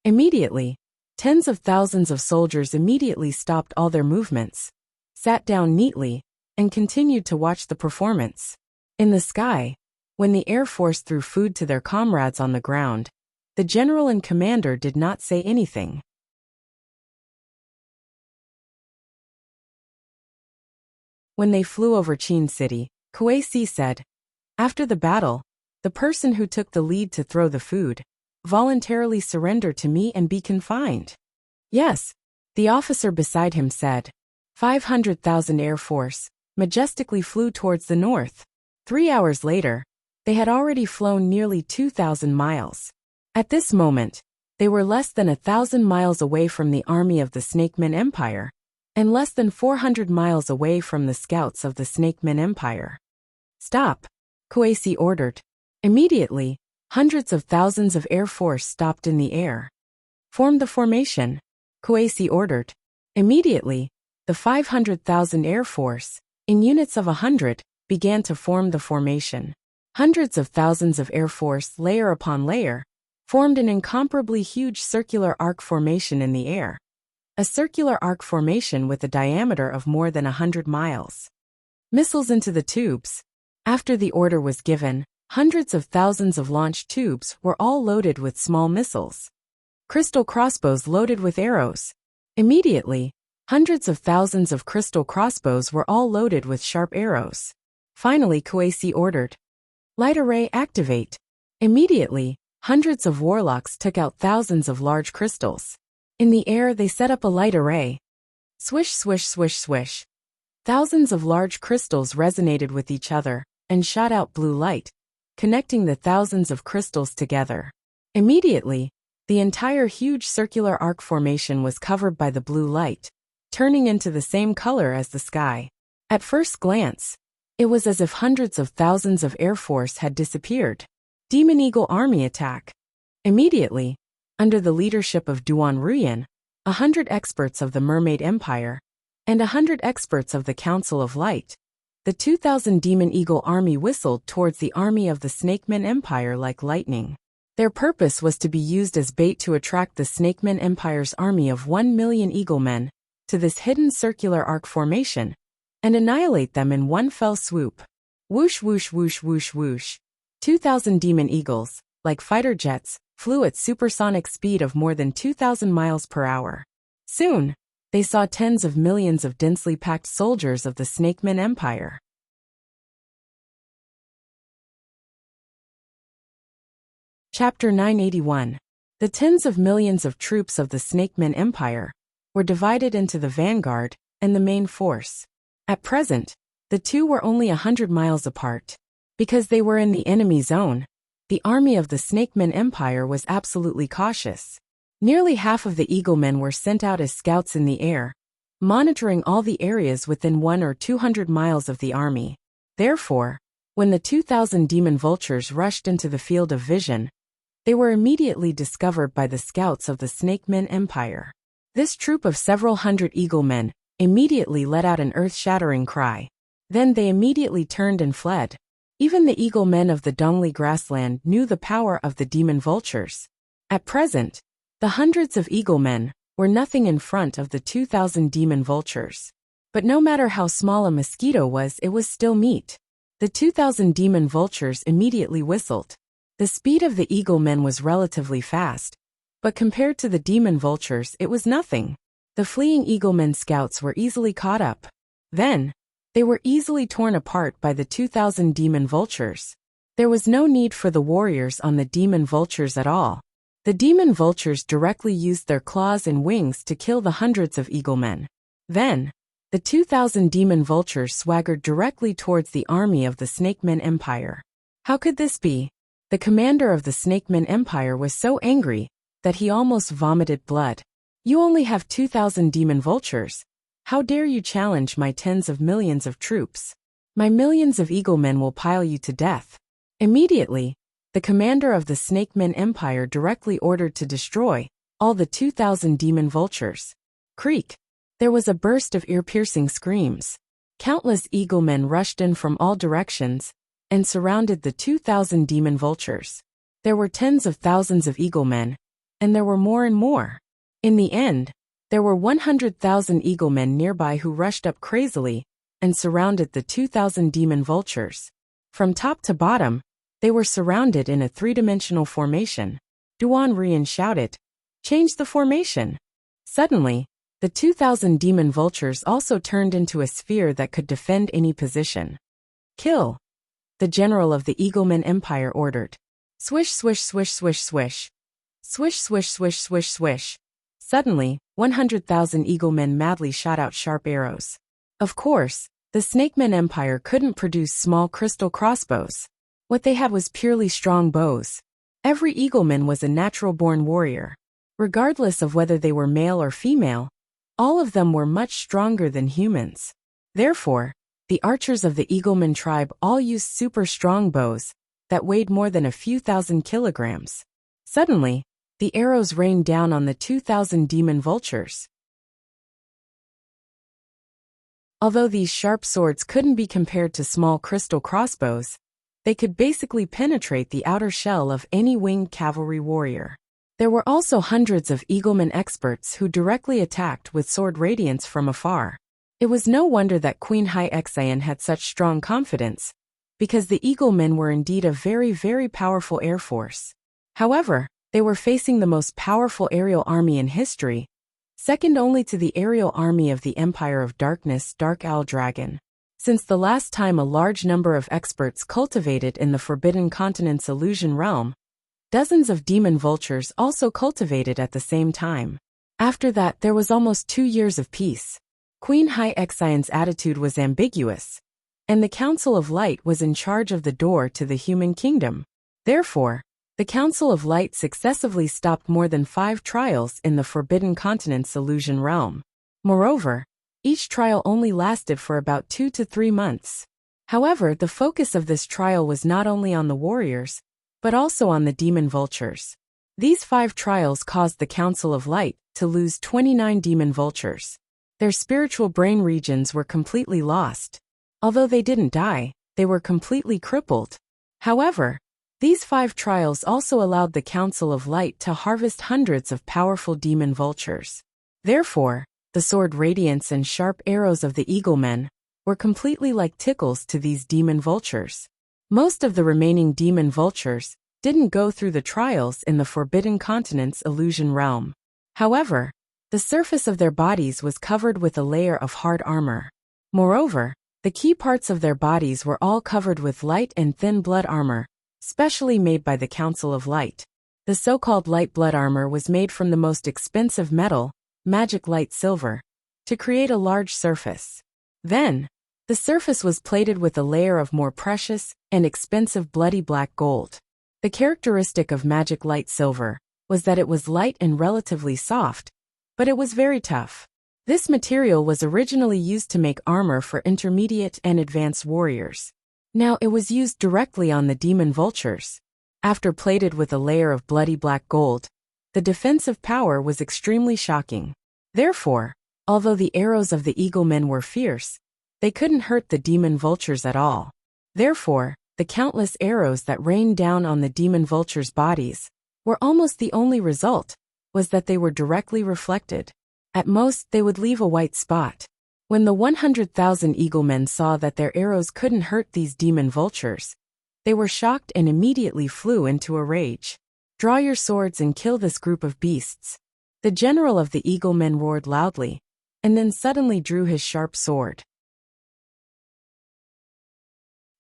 Immediately, tens of thousands of soldiers immediately stopped all their movements, sat down neatly, and continued to watch the performance. In the sky, when the Air Force threw food to their comrades on the ground, the general and commander did not say anything. When they flew over Qin City, Kuei-Si said, "After the battle, the person who took the lead to throw the food voluntarily surrender to me and be confined." "Yes," the officer beside him said. 500,000 Air Force majestically flew towards the north. 3 hours later, they had already flown nearly 2,000 miles. At this moment, They were less than 1,000 miles away from the army of the Snakeman Empire, and less than 400 miles away from the scouts of the Snakeman Empire. "Stop," Kueisi ordered. Immediately, hundreds of thousands of Air Force stopped in the air. "Form the formation," Kueisi ordered. Immediately, the 500,000 Air Force, in units of 100, began to form the formation. Hundreds of thousands of Air Force, layer upon layer, formed an incomparably huge circular arc formation in the air. A circular arc formation with a diameter of more than 100 miles. Missiles into the tubes. After the order was given, hundreds of thousands of launch tubes were all loaded with small missiles. Crystal crossbows loaded with arrows. Immediately, hundreds of thousands of crystal crossbows were all loaded with sharp arrows. Finally, Kueisi ordered, "Light array activate." Immediately, hundreds of warlocks took out thousands of large crystals. In the air, they set up a light array. Swish, swish, swish, swish. Thousands of large crystals resonated with each other and shot out blue light, connecting the thousands of crystals together. Immediately, the entire huge circular arc formation was covered by the blue light, turning into the same color as the sky. At first glance, it was as if hundreds of thousands of Air Force had disappeared. Demon Eagle Army attack. Immediately, under the leadership of Duan Ruyan, 100 experts of the Mermaid Empire, and 100 experts of the Council of Light, the 2,000 Demon Eagle Army whistled towards the army of the Snakeman Empire like lightning. Their purpose was to be used as bait to attract the Snakeman Empire's army of 1 million Eaglemen to this hidden circular arc formation, and annihilate them in one fell swoop. Whoosh whoosh whoosh whoosh whoosh. 2,000 Demon Eagles, like fighter jets, flew at supersonic speed of more than 2,000 miles per hour. Soon, they saw tens of millions of densely packed soldiers of the Snakeman Empire. Chapter 981. The tens of millions of troops of the Snakeman Empire were divided into the vanguard and the main force. At present, the two were only 100 miles apart. Because they were in the enemy zone, the army of the Snakeman Empire was absolutely cautious. Nearly half of the Eaglemen were sent out as scouts in the air, monitoring all the areas within 100 or 200 miles of the army. Therefore, when the 2,000 demon vultures rushed into the field of vision, they were immediately discovered by the scouts of the Snakeman Empire. This troop of several hundred Eaglemen immediately let out an earth-shattering cry. Then they immediately turned and fled. Even the Eaglemen of the Dongli grassland knew the power of the demon vultures. At present, the hundreds of Eaglemen were nothing in front of the 2,000 demon vultures. But no matter how small a mosquito was, it was still meat. The 2,000 demon vultures immediately whistled. The speed of the Eaglemen was relatively fast, but compared to the demon vultures, it was nothing. The fleeing Eaglemen scouts were easily caught up. Then, they were easily torn apart by the 2,000 demon vultures. There was no need for the warriors on the demon vultures at all. The demon vultures directly used their claws and wings to kill the hundreds of Eaglemen. Then, the 2,000 demon vultures swaggered directly towards the army of the Snakeman Empire. How could this be? The commander of the Snakeman Empire was so angry that he almost vomited blood. "You only have 2,000 demon vultures. How dare you challenge my tens of millions of troops? My millions of Eaglemen will pile you to death." Immediately, the commander of the Snakeman Empire directly ordered to destroy all the 2,000 demon vultures. Creak! There was a burst of ear-piercing screams. Countless Eaglemen rushed in from all directions and surrounded the 2,000 demon vultures. There were tens of thousands of Eaglemen, and there were more and more. In the end, there were 100,000 Eaglemen nearby who rushed up crazily and surrounded the 2,000 demon vultures. From top to bottom, they were surrounded in a three-dimensional formation. Duan Ruyan shouted, "Change the formation!" Suddenly, the 2,000 demon vultures also turned into a sphere that could defend any position. "Kill!" the general of the Eagleman Empire ordered. Swish, swish, swish, swish, swish. Swish, swish, swish, swish, swish. Suddenly, 100,000 Eaglemen madly shot out sharp arrows. Of course, the Snakeman Empire couldn't produce small crystal crossbows. What they had was purely strong bows. Every Eagleman was a natural-born warrior. Regardless of whether they were male or female, all of them were much stronger than humans. Therefore, the archers of the Eagleman tribe all used super strong bows that weighed more than a few thousand kilograms. Suddenly, the arrows rained down on the 2,000 demon vultures. Although these sharp swords couldn't be compared to small crystal crossbows, they could basically penetrate the outer shell of any winged cavalry warrior. There were also hundreds of Eagleman experts who directly attacked with sword radiance from afar. It was no wonder that Queen Hyexian had such strong confidence, because the Eaglemen were indeed a very, very powerful air force. However, they were facing the most powerful aerial army in history, second only to the aerial army of the Empire of Darkness, Dark Owl Dragon. Since the last time a large number of experts cultivated in the Forbidden Continent's illusion realm, dozens of demon vultures also cultivated at the same time. After that, there was almost 2 years of peace. Queen Hyexian's attitude was ambiguous, and the Council of Light was in charge of the door to the human kingdom. Therefore, the Council of Light successively stopped more than 5 trials in the Forbidden Continent's illusion realm. Moreover, each trial only lasted for about 2 to 3 months. However, the focus of this trial was not only on the warriors, but also on the demon vultures. These 5 trials caused the Council of Light to lose 29 demon vultures. Their spiritual brain regions were completely lost. Although they didn't die, they were completely crippled. However, these 5 trials also allowed the Council of Light to harvest hundreds of powerful demon vultures. Therefore, the sword radiance and sharp arrows of the Eaglemen were completely like tickles to these demon vultures. Most of the remaining demon vultures didn't go through the trials in the Forbidden Continent's illusion realm. However, the surface of their bodies was covered with a layer of hard armor. Moreover, the key parts of their bodies were all covered with light and thin blood armor, specially made by the Council of Light. The so-called light blood armor was made from the most expensive metal, magic light silver, to create a large surface. Then, the surface was plated with a layer of more precious and expensive bloody black gold. The characteristic of magic light silver was that it was light and relatively soft, but it was very tough. This material was originally used to make armor for intermediate and advanced warriors. Now it was used directly on the demon vultures. After plated with a layer of bloody black gold, the defensive power was extremely shocking. Therefore, although the arrows of the Eaglemen were fierce, they couldn't hurt the demon vultures at all. Therefore, the countless arrows that rained down on the demon vultures' bodies were almost the only result, was that they were directly reflected. At most, they would leave a white spot. When the 100,000 Eaglemen saw that their arrows couldn't hurt these demon vultures, they were shocked and immediately flew into a rage. "Draw your swords and kill this group of beasts." The general of the Eaglemen roared loudly, and then suddenly drew his sharp sword.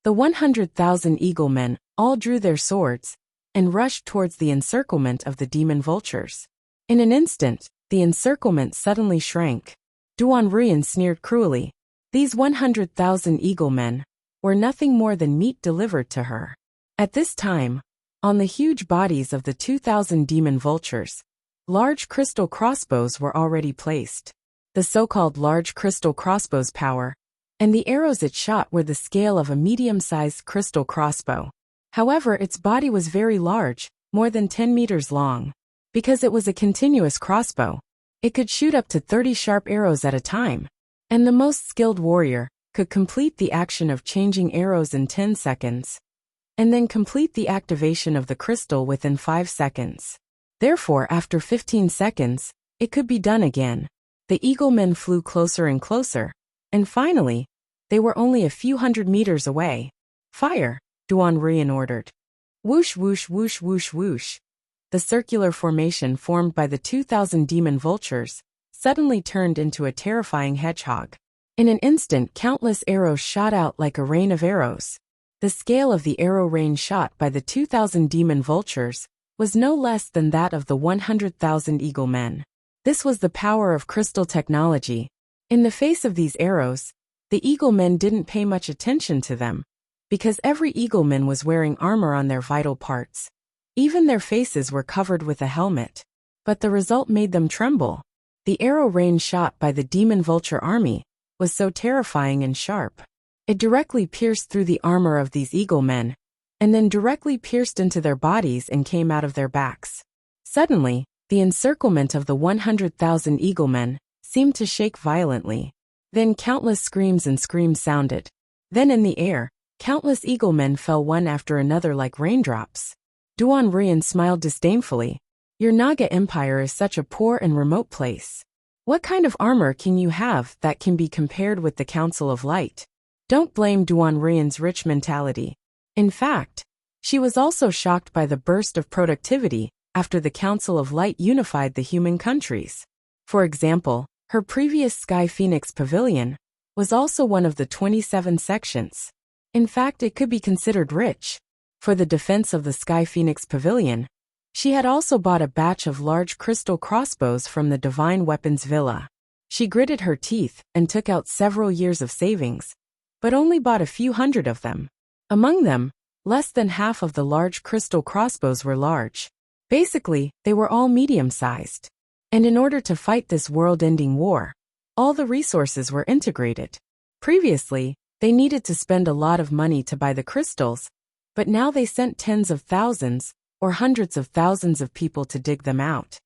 The 100,000 Eaglemen all drew their swords and rushed towards the encirclement of the demon vultures. In an instant, the encirclement suddenly shrank. Duan Ruyan sneered cruelly. These 100,000 Eaglemen were nothing more than meat delivered to her. At this time, on the huge bodies of the 2,000 demon vultures, large crystal crossbows were already placed. The so-called large crystal crossbow's power and the arrows it shot were the scale of a medium-sized crystal crossbow. However, its body was very large, more than 10 meters long. Because it was a continuous crossbow, it could shoot up to 30 sharp arrows at a time, and the most skilled warrior could complete the action of changing arrows in 10 seconds, and then complete the activation of the crystal within 5 seconds. Therefore, after 15 seconds, it could be done again. The Eaglemen flew closer and closer, and finally, they were only a few hundred meters away. "Fire!" Duan Ruyan ordered. Whoosh whoosh whoosh whoosh whoosh. The circular formation formed by the 2,000 demon vultures suddenly turned into a terrifying hedgehog. In an instant, countless arrows shot out like a rain of arrows. The scale of the arrow rain shot by the 2,000 demon vultures was no less than that of the 100,000 Eaglemen. This was the power of crystal technology. In the face of these arrows, the Eaglemen didn't pay much attention to them, because every Eagleman was wearing armor on their vital parts. Even their faces were covered with a helmet. But the result made them tremble. The arrow rain shot by the demon vulture army was so terrifying and sharp. It directly pierced through the armor of these eagle men, and then directly pierced into their bodies and came out of their backs. Suddenly, the encirclement of the 100,000 eagle men seemed to shake violently. Then countless screams and screams sounded. Then in the air, countless eagle men fell one after another like raindrops. Duan Ruyan smiled disdainfully. Your Naga Empire is such a poor and remote place. What kind of armor can you have that can be compared with the Council of Light? Don't blame Duan Ruyan's rich mentality. In fact, she was also shocked by the burst of productivity after the Council of Light unified the human countries. For example, her previous Sky Phoenix Pavilion was also one of the 27 sections. In fact, it could be considered rich. For the defense of the Sky Phoenix Pavilion, she had also bought a batch of large crystal crossbows from the Divine Weapons Villa. She gritted her teeth and took out several years of savings, but only bought a few hundred of them. Among them, less than half of the large crystal crossbows were large. Basically, they were all medium-sized. And in order to fight this world-ending war, all the resources were integrated. Previously, they needed to spend a lot of money to buy the crystals, but now they sent tens of thousands or hundreds of thousands of people to dig them out.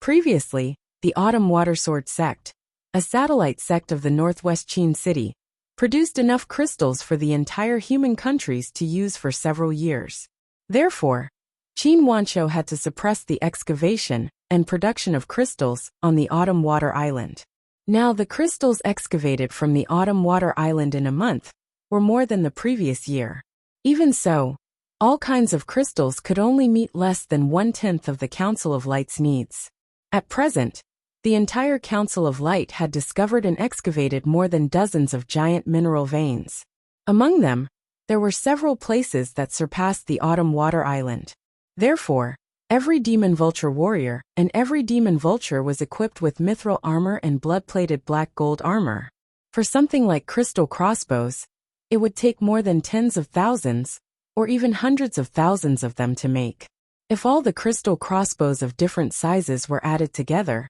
Previously, the Autumn Watersword sect, a satellite sect of the northwest Qin city, produced enough crystals for the entire human countries to use for several years. Therefore, Qin Wanshou had to suppress the excavation and production of crystals on the Autumn Water Island. Now the crystals excavated from the Autumn Water Island in a month were more than the previous year. Even so, all kinds of crystals could only meet less than 1/10 of the Council of Light's needs. At present, the entire Council of Light had discovered and excavated more than dozens of giant mineral veins. Among them, there were several places that surpassed the Autumn Water Island. Therefore, every demon vulture warrior and every demon vulture was equipped with mithril armor and blood-plated black gold armor. For something like crystal crossbows, it would take more than tens of thousands, or even hundreds of thousands of them to make. If all the crystal crossbows of different sizes were added together,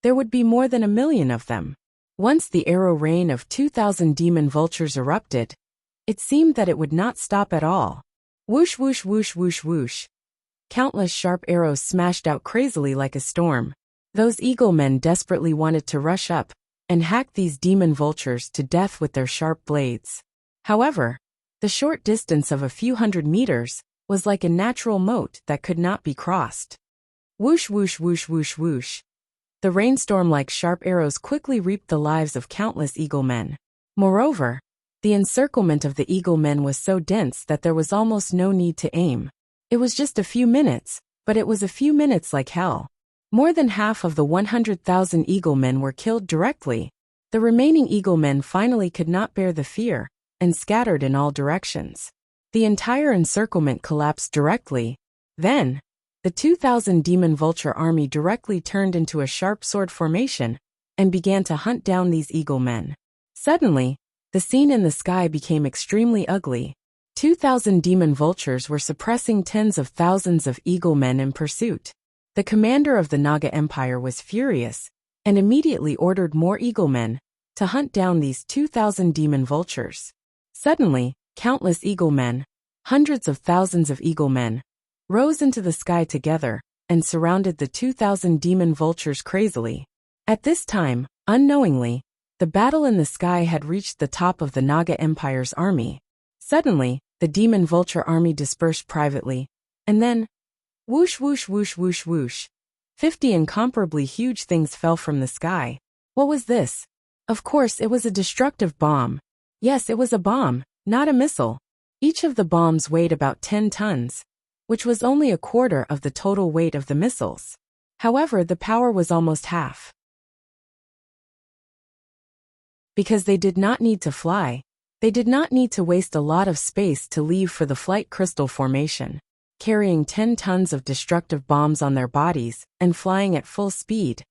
there would be more than 1,000,000 of them. Once the arrow rain of 2,000 demon vultures erupted, it seemed that it would not stop at all. Whoosh whoosh whoosh whoosh whoosh. Countless sharp arrows smashed out crazily like a storm. Those eagle men desperately wanted to rush up and hack these demon vultures to death with their sharp blades. However, the short distance of a few hundred meters was like a natural moat that could not be crossed. Whoosh whoosh whoosh whoosh whoosh. The rainstorm like sharp arrows quickly reaped the lives of countless eagle men. Moreover, the encirclement of the eagle men was so dense that there was almost no need to aim. It was just a few minutes, but it was a few minutes like hell. More than half of the 100,000 eagle men were killed directly. The remaining eagle men finally could not bear the fear and scattered in all directions. The entire encirclement collapsed directly. Then, the 2,000 demon vulture army directly turned into a sharp sword formation and began to hunt down these eagle men. Suddenly, the scene in the sky became extremely ugly. 2,000 demon vultures were suppressing tens of thousands of eagle men in pursuit. The commander of the Naga Empire was furious and immediately ordered more eagle men to hunt down these 2,000 demon vultures. Suddenly, countless eagle men, hundreds of thousands of eagle men, rose into the sky together and surrounded the 2,000 demon vultures crazily. At this time, unknowingly, the battle in the sky had reached the top of the Naga Empire's army. Suddenly, the demon vulture army dispersed privately, and then, whoosh whoosh whoosh whoosh whoosh, 50 incomparably huge things fell from the sky. What was this? Of course, it was a destructive bomb. Yes, it was a bomb, not a missile. Each of the bombs weighed about 10 tons, which was only a quarter of the total weight of the missiles. However, the power was almost half. Because they did not need to fly, they did not need to waste a lot of space to leave for the flight crystal formation, carrying 10 tons of destructive bombs on their bodies and flying at full speed.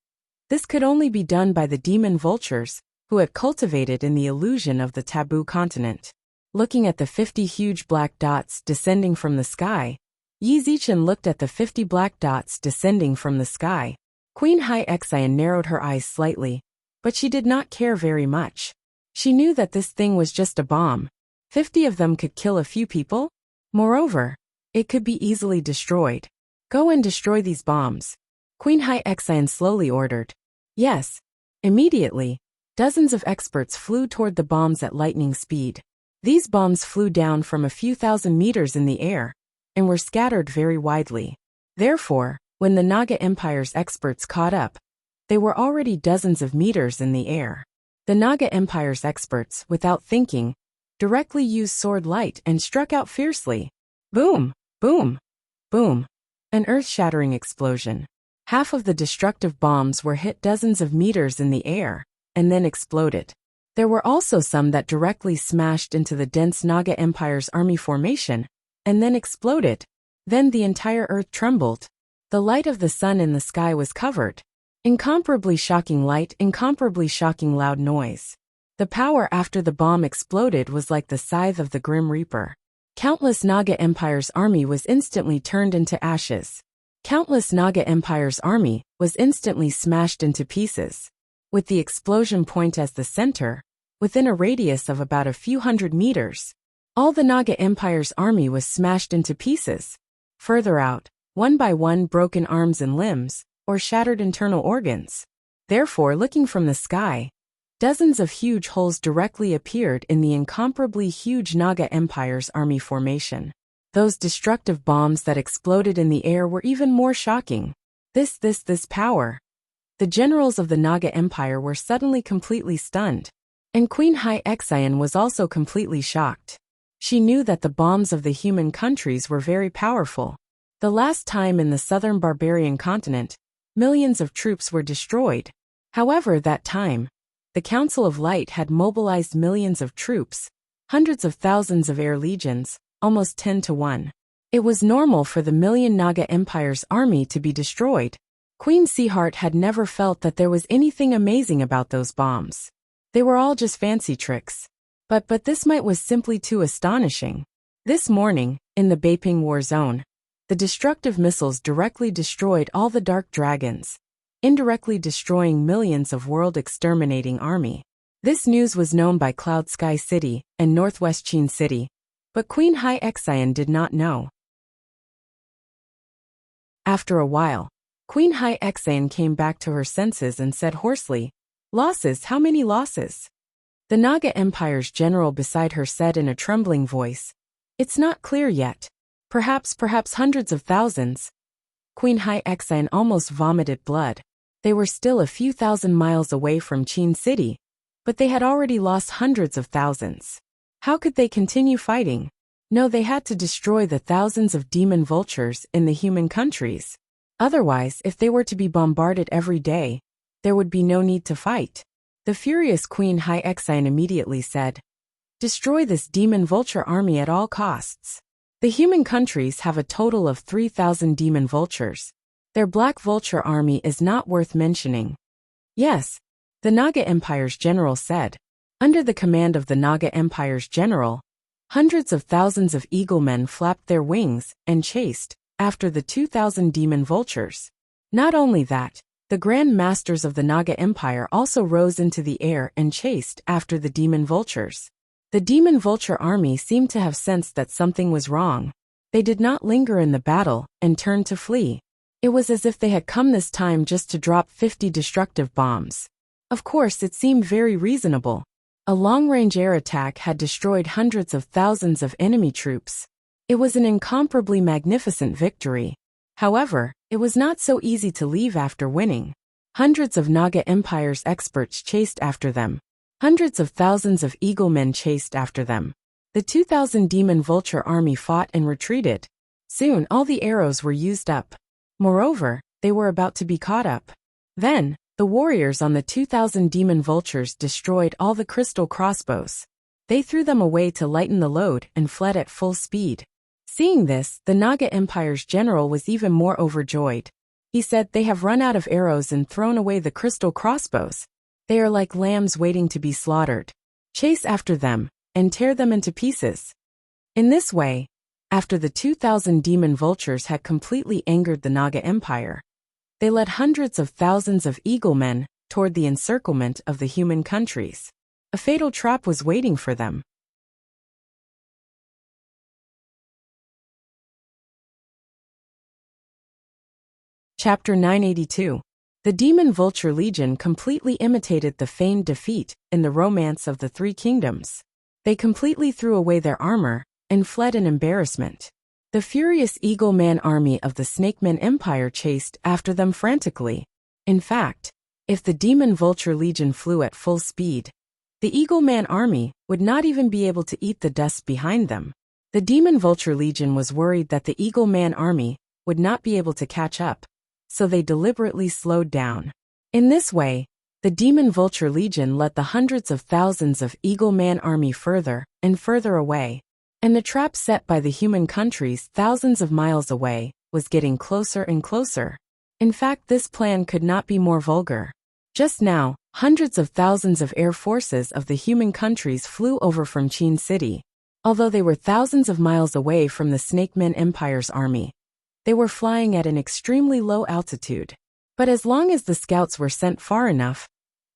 This could only be done by the demon vultures, who had cultivated in the illusion of the taboo continent. Looking at the 50 huge black dots descending from the sky, Yi Zichen looked at the 50 black dots descending from the sky. Queen Hai Xian narrowed her eyes slightly, but she did not care very much. She knew that this thing was just a bomb. 50 of them could kill a few people. Moreover, it could be easily destroyed. Go and destroy these bombs. Queen Hai Xian slowly ordered. Yes. Immediately, dozens of experts flew toward the bombs at lightning speed. These bombs flew down from a few thousand meters in the air and were scattered very widely. Therefore, when the Naga Empire's experts caught up, they were already dozens of meters in the air. The Naga Empire's experts, without thinking, directly used sword light and struck out fiercely. Boom! Boom! Boom! An earth-shattering explosion. Half of the destructive bombs were hit dozens of meters in the air and then exploded. There were also some that directly smashed into the dense Naga Empire's army formation and then exploded. Then the entire earth trembled. The light of the sun in the sky was covered. Incomparably shocking light, incomparably shocking loud noise. The power after the bomb exploded was like the scythe of the Grim Reaper. Countless Naga Empire's army was instantly turned into ashes. Countless Naga Empire's army was instantly smashed into pieces. With the explosion point as the center, within a radius of about a few hundred meters, all the Naga Empire's army was smashed into pieces. Further out, one by one, broken arms and limbs, or shattered internal organs. Therefore, looking from the sky, dozens of huge holes directly appeared in the incomparably huge Naga Empire's army formation. Those destructive bombs that exploded in the air were even more shocking. This power. The generals of the Naga Empire were suddenly completely stunned. And Queen Hai Xian was also completely shocked. She knew that the bombs of the human countries were very powerful. The last time in the southern barbarian continent, millions of troops were destroyed. However, that time, the Council of Light had mobilized millions of troops, hundreds of thousands of air legions, almost 10 to 1. It was normal for the million Naga Empire's army to be destroyed. Queen Seaheart had never felt that there was anything amazing about those bombs. They were all just fancy tricks. But this might was simply too astonishing. This morning, in the Beiping War Zone, the destructive missiles directly destroyed all the dark dragons, indirectly destroying millions of world-exterminating army. This news was known by Cloud Sky City and Northwest Qin City, but Queen Hai Xian did not know. After a while, Queen Hai Xian came back to her senses and said hoarsely, "Losses, how many losses?" The Naga Empire's general beside her said in a trembling voice, "It's not clear yet. Perhaps hundreds of thousands." Queen Hai Xian almost vomited blood. They were still a few thousand miles away from Qin City, but they had already lost hundreds of thousands. How could they continue fighting? No, they had to destroy the thousands of demon vultures in the human countries. Otherwise, if they were to be bombarded every day, there would be no need to fight. The furious Queen Hai Xian immediately said, "Destroy this demon vulture army at all costs." The human countries have a total of 3,000 demon vultures. Their black vulture army is not worth mentioning. Yes, the Naga Empire's general said. Under the command of the Naga Empire's general, hundreds of thousands of eaglemen flapped their wings and chased after the 2,000 demon vultures. Not only that, the Grand Masters of the Naga Empire also rose into the air and chased after the demon vultures. The demon vulture army seemed to have sensed that something was wrong. They did not linger in the battle and turned to flee. It was as if they had come this time just to drop 50 destructive bombs. Of course, it seemed very reasonable. A long-range air attack had destroyed hundreds of thousands of enemy troops. It was an incomparably magnificent victory. However, it was not so easy to leave after winning. Hundreds of Naga Empire's experts chased after them. Hundreds of thousands of eaglemen chased after them. The 2,000 demon vulture army fought and retreated. Soon all the arrows were used up. Moreover, they were about to be caught up. Then, the warriors on the 2,000 demon vultures destroyed all the crystal crossbows. They threw them away to lighten the load and fled at full speed. Seeing this, the Naga Empire's general was even more overjoyed. He said, "They have run out of arrows and thrown away the crystal crossbows. They are like lambs waiting to be slaughtered. Chase after them and tear them into pieces." In this way, After the 2,000 demon vultures had completely angered the Naga Empire, they led hundreds of thousands of eaglemen toward the encirclement of the human countries. A fatal trap was waiting for them. Chapter 982. The Demon Vulture Legion completely imitated the feigned defeat in the Romance of the Three Kingdoms. They completely threw away their armor and fled in embarrassment. The furious Eagle Man army of the Snakeman Empire chased after them frantically. In fact, if the Demon Vulture Legion flew at full speed, the Eagle Man army would not even be able to eat the dust behind them. The Demon Vulture Legion was worried that the Eagle Man army would not be able to catch up, so they deliberately slowed down. In this way, the Demon Vulture Legion let the hundreds of thousands of Eagle Man army further and further away, and the trap set by the human countries thousands of miles away was getting closer and closer. In fact, this plan could not be more vulgar. Just now, hundreds of thousands of air forces of the human countries flew over from Qin City. Although they were thousands of miles away from the Snakeman Empire's army, they were flying at an extremely low altitude. But as long as the scouts were sent far enough,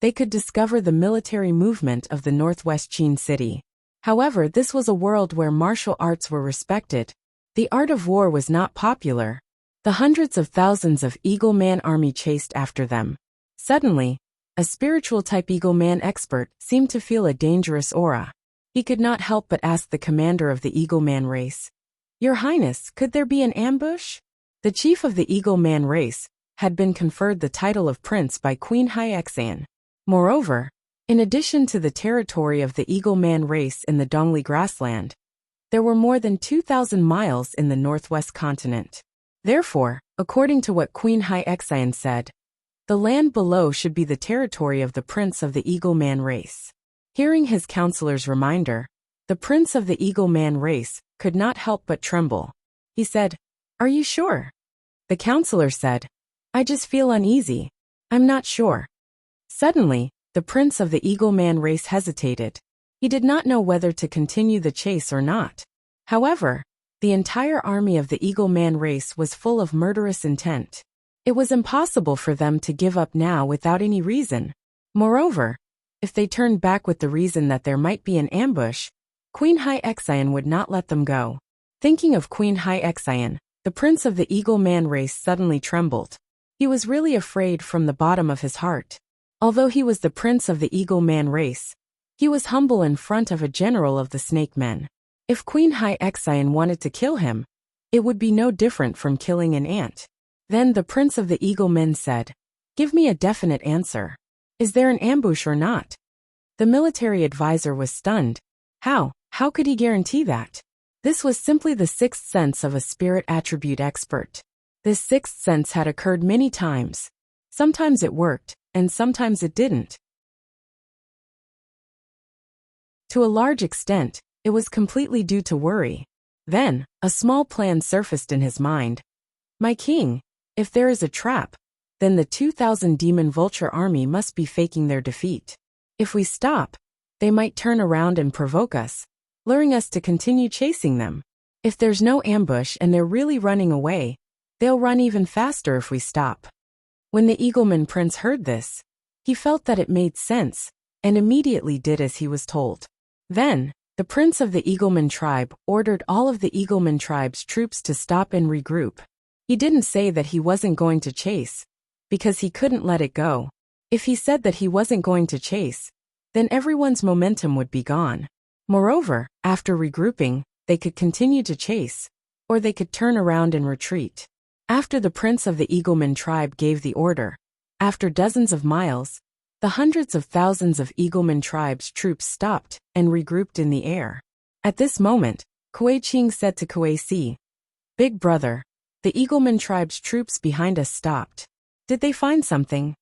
they could discover the military movement of the northwest Qin City. However, this was a world where martial arts were respected. The art of war was not popular. The hundreds of thousands of Eagle Man army chased after them. Suddenly, a spiritual-type Eagle Man expert seemed to feel a dangerous aura. He could not help but ask the commander of the Eagle Man race, "Your Highness, could there be an ambush?" The chief of the Eagle Man race had been conferred the title of prince by Queen Hyexan. Moreover, in addition to the territory of the Eagle Man race in the Dongli grassland, there were more than 2,000 miles in the northwest continent. Therefore, according to what Queen Hyexan said, the land below should be the territory of the prince of the Eagle Man race. Hearing his counselor's reminder, the prince of the Eagle Man race could not help but tremble. He said, "Are you sure?" The counselor said, "I just feel uneasy. I'm not sure." Suddenly, the prince of the Eagle Man race hesitated. He did not know whether to continue the chase or not. However, the entire army of the Eagle Man race was full of murderous intent. It was impossible for them to give up now without any reason. Moreover, if they turned back with the reason that there might be an ambush, Queen Hyexan would not let them go. Thinking of Queen Hyexan, the prince of the Eagle Man race suddenly trembled. He was really afraid from the bottom of his heart. Although he was the prince of the Eagle Man race, he was humble in front of a general of the Snake Men. If Queen Hyexan wanted to kill him, it would be no different from killing an ant. Then the prince of the Eagle Men said, "Give me a definite answer. Is there an ambush or not?" The military advisor was stunned. How could he guarantee that? This was simply the sixth sense of a spirit attribute expert. This sixth sense had occurred many times. Sometimes it worked, and sometimes it didn't. To a large extent, it was completely due to worry. Then, a small plan surfaced in his mind. "My king, if there is a trap, then the 2,000 demon vulture army must be faking their defeat. If we stop, they might turn around and provoke us, luring us to continue chasing them. If there's no ambush and they're really running away, they'll run even faster if we stop." When the Eagleman Prince heard this, he felt that it made sense, and immediately did as he was told. Then, the prince of the Eagleman tribe ordered all of the Eagleman tribe's troops to stop and regroup. He didn't say that he wasn't going to chase, because he couldn't let it go. If he said that he wasn't going to chase, then everyone's momentum would be gone. Moreover, after regrouping, they could continue to chase, or they could turn around and retreat. After the prince of the Eagleman tribe gave the order, after dozens of miles, the hundreds of thousands of Eagleman tribe's troops stopped and regrouped in the air. At this moment, Kuei Qing said to Kuei Si, "Big brother, the Eagleman tribe's troops behind us stopped. Did they find something?"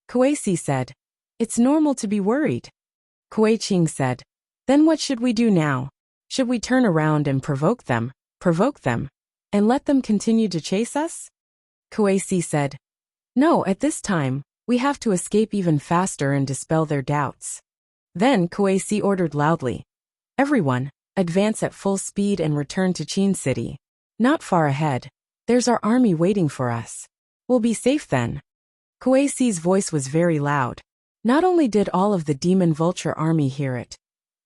Kuei Si said, "It's normal to be worried." Kuei Qing said, "Then what should we do now? Should we turn around and provoke them, and let them continue to chase us?" Kuei Si said, "No, at this time, we have to escape even faster and dispel their doubts." Then Kuei Si ordered loudly, "Everyone, advance at full speed and return to Qin City. Not far ahead. There's our army waiting for us. We'll be safe then. Kuei Si's voice was very loud. Not only did all of the Demon Vulture army hear it,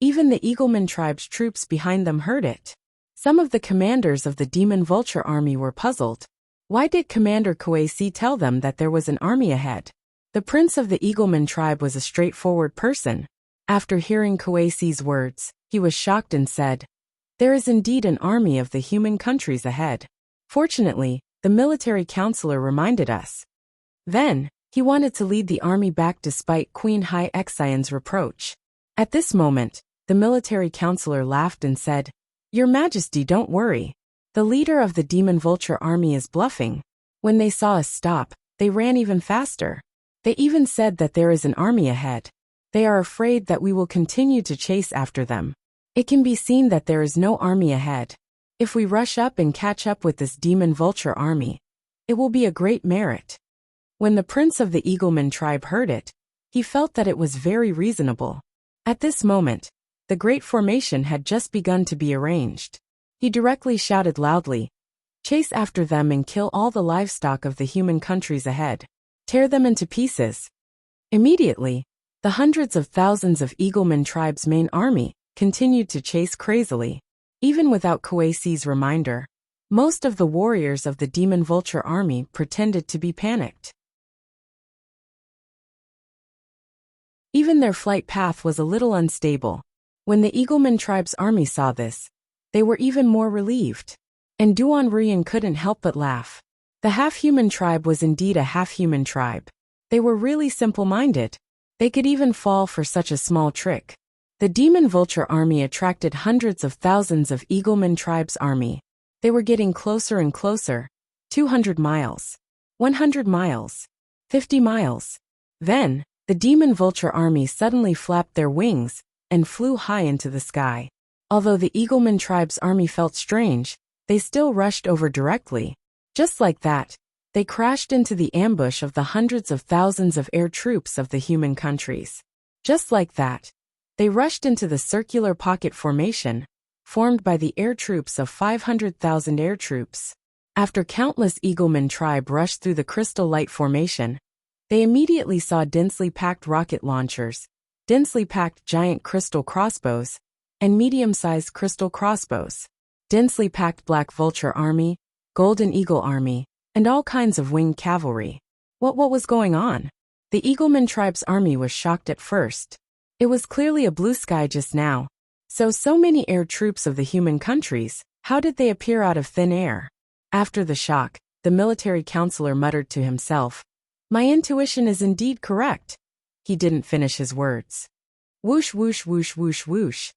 even the Eagleman tribe's troops behind them heard it. Some of the commanders of the Demon Vulture army were puzzled. Why did Commander Kuei Si tell them that there was an army ahead? The prince of the Eagleman tribe was a straightforward person. After hearing Kuei Si's words, he was shocked and said, "There is indeed an army of the human countries ahead. Fortunately, the military counselor reminded us." Then, he wanted to lead the army back despite Queen Hai Xian's reproach. At this moment, the military counselor laughed and said, "Your Majesty, don't worry. The leader of the Demon Vulture army is bluffing." When they saw us stop, they ran even faster. They even said that there is an army ahead. They are afraid that we will continue to chase after them. It can be seen that there is no army ahead. If we rush up and catch up with this Demon Vulture army, it will be a great merit. When the prince of the Eagleman tribe heard it, he felt that it was very reasonable. At this moment, the great formation had just begun to be arranged. He directly shouted loudly, "Chase after them and kill all the livestock of the human countries ahead. Tear them into pieces." Immediately, the hundreds of thousands of Eagleman tribe's main army continued to chase crazily. Even without Kuei Si's reminder, most of the warriors of the Demon Vulture army pretended to be panicked. Even their flight path was a little unstable. When the Eagleman tribe's army saw this, they were even more relieved. And Duan Ruyan couldn't help but laugh. The half-human tribe was indeed a half-human tribe. They were really simple-minded. They could even fall for such a small trick. The Demon Vulture army attracted hundreds of thousands of Eagleman tribe's army. They were getting closer and closer. 200 miles. 100 miles. 50 miles. Then, the Demon Vulture army suddenly flapped their wings and flew high into the sky. Although the Eagleman tribe's army felt strange, they still rushed over directly. Just like that, they crashed into the ambush of the hundreds of thousands of air troops of the human countries. Just like that, they rushed into the circular pocket formation, formed by the air troops of 500,000 air troops. After countless Eagleman tribe rushed through the crystal light formation, they immediately saw densely packed rocket launchers, densely packed giant crystal crossbows, and medium-sized crystal crossbows, densely packed Black Vulture army, Golden Eagle army, and all kinds of winged cavalry. What was going on? The Eagleman tribe's army was shocked at first. It was clearly a blue sky just now. So many air troops of the human countries, how did they appear out of thin air? After the shock, the military counselor muttered to himself, "My intuition is indeed correct." He didn't finish his words. Whoosh whoosh whoosh whoosh whoosh.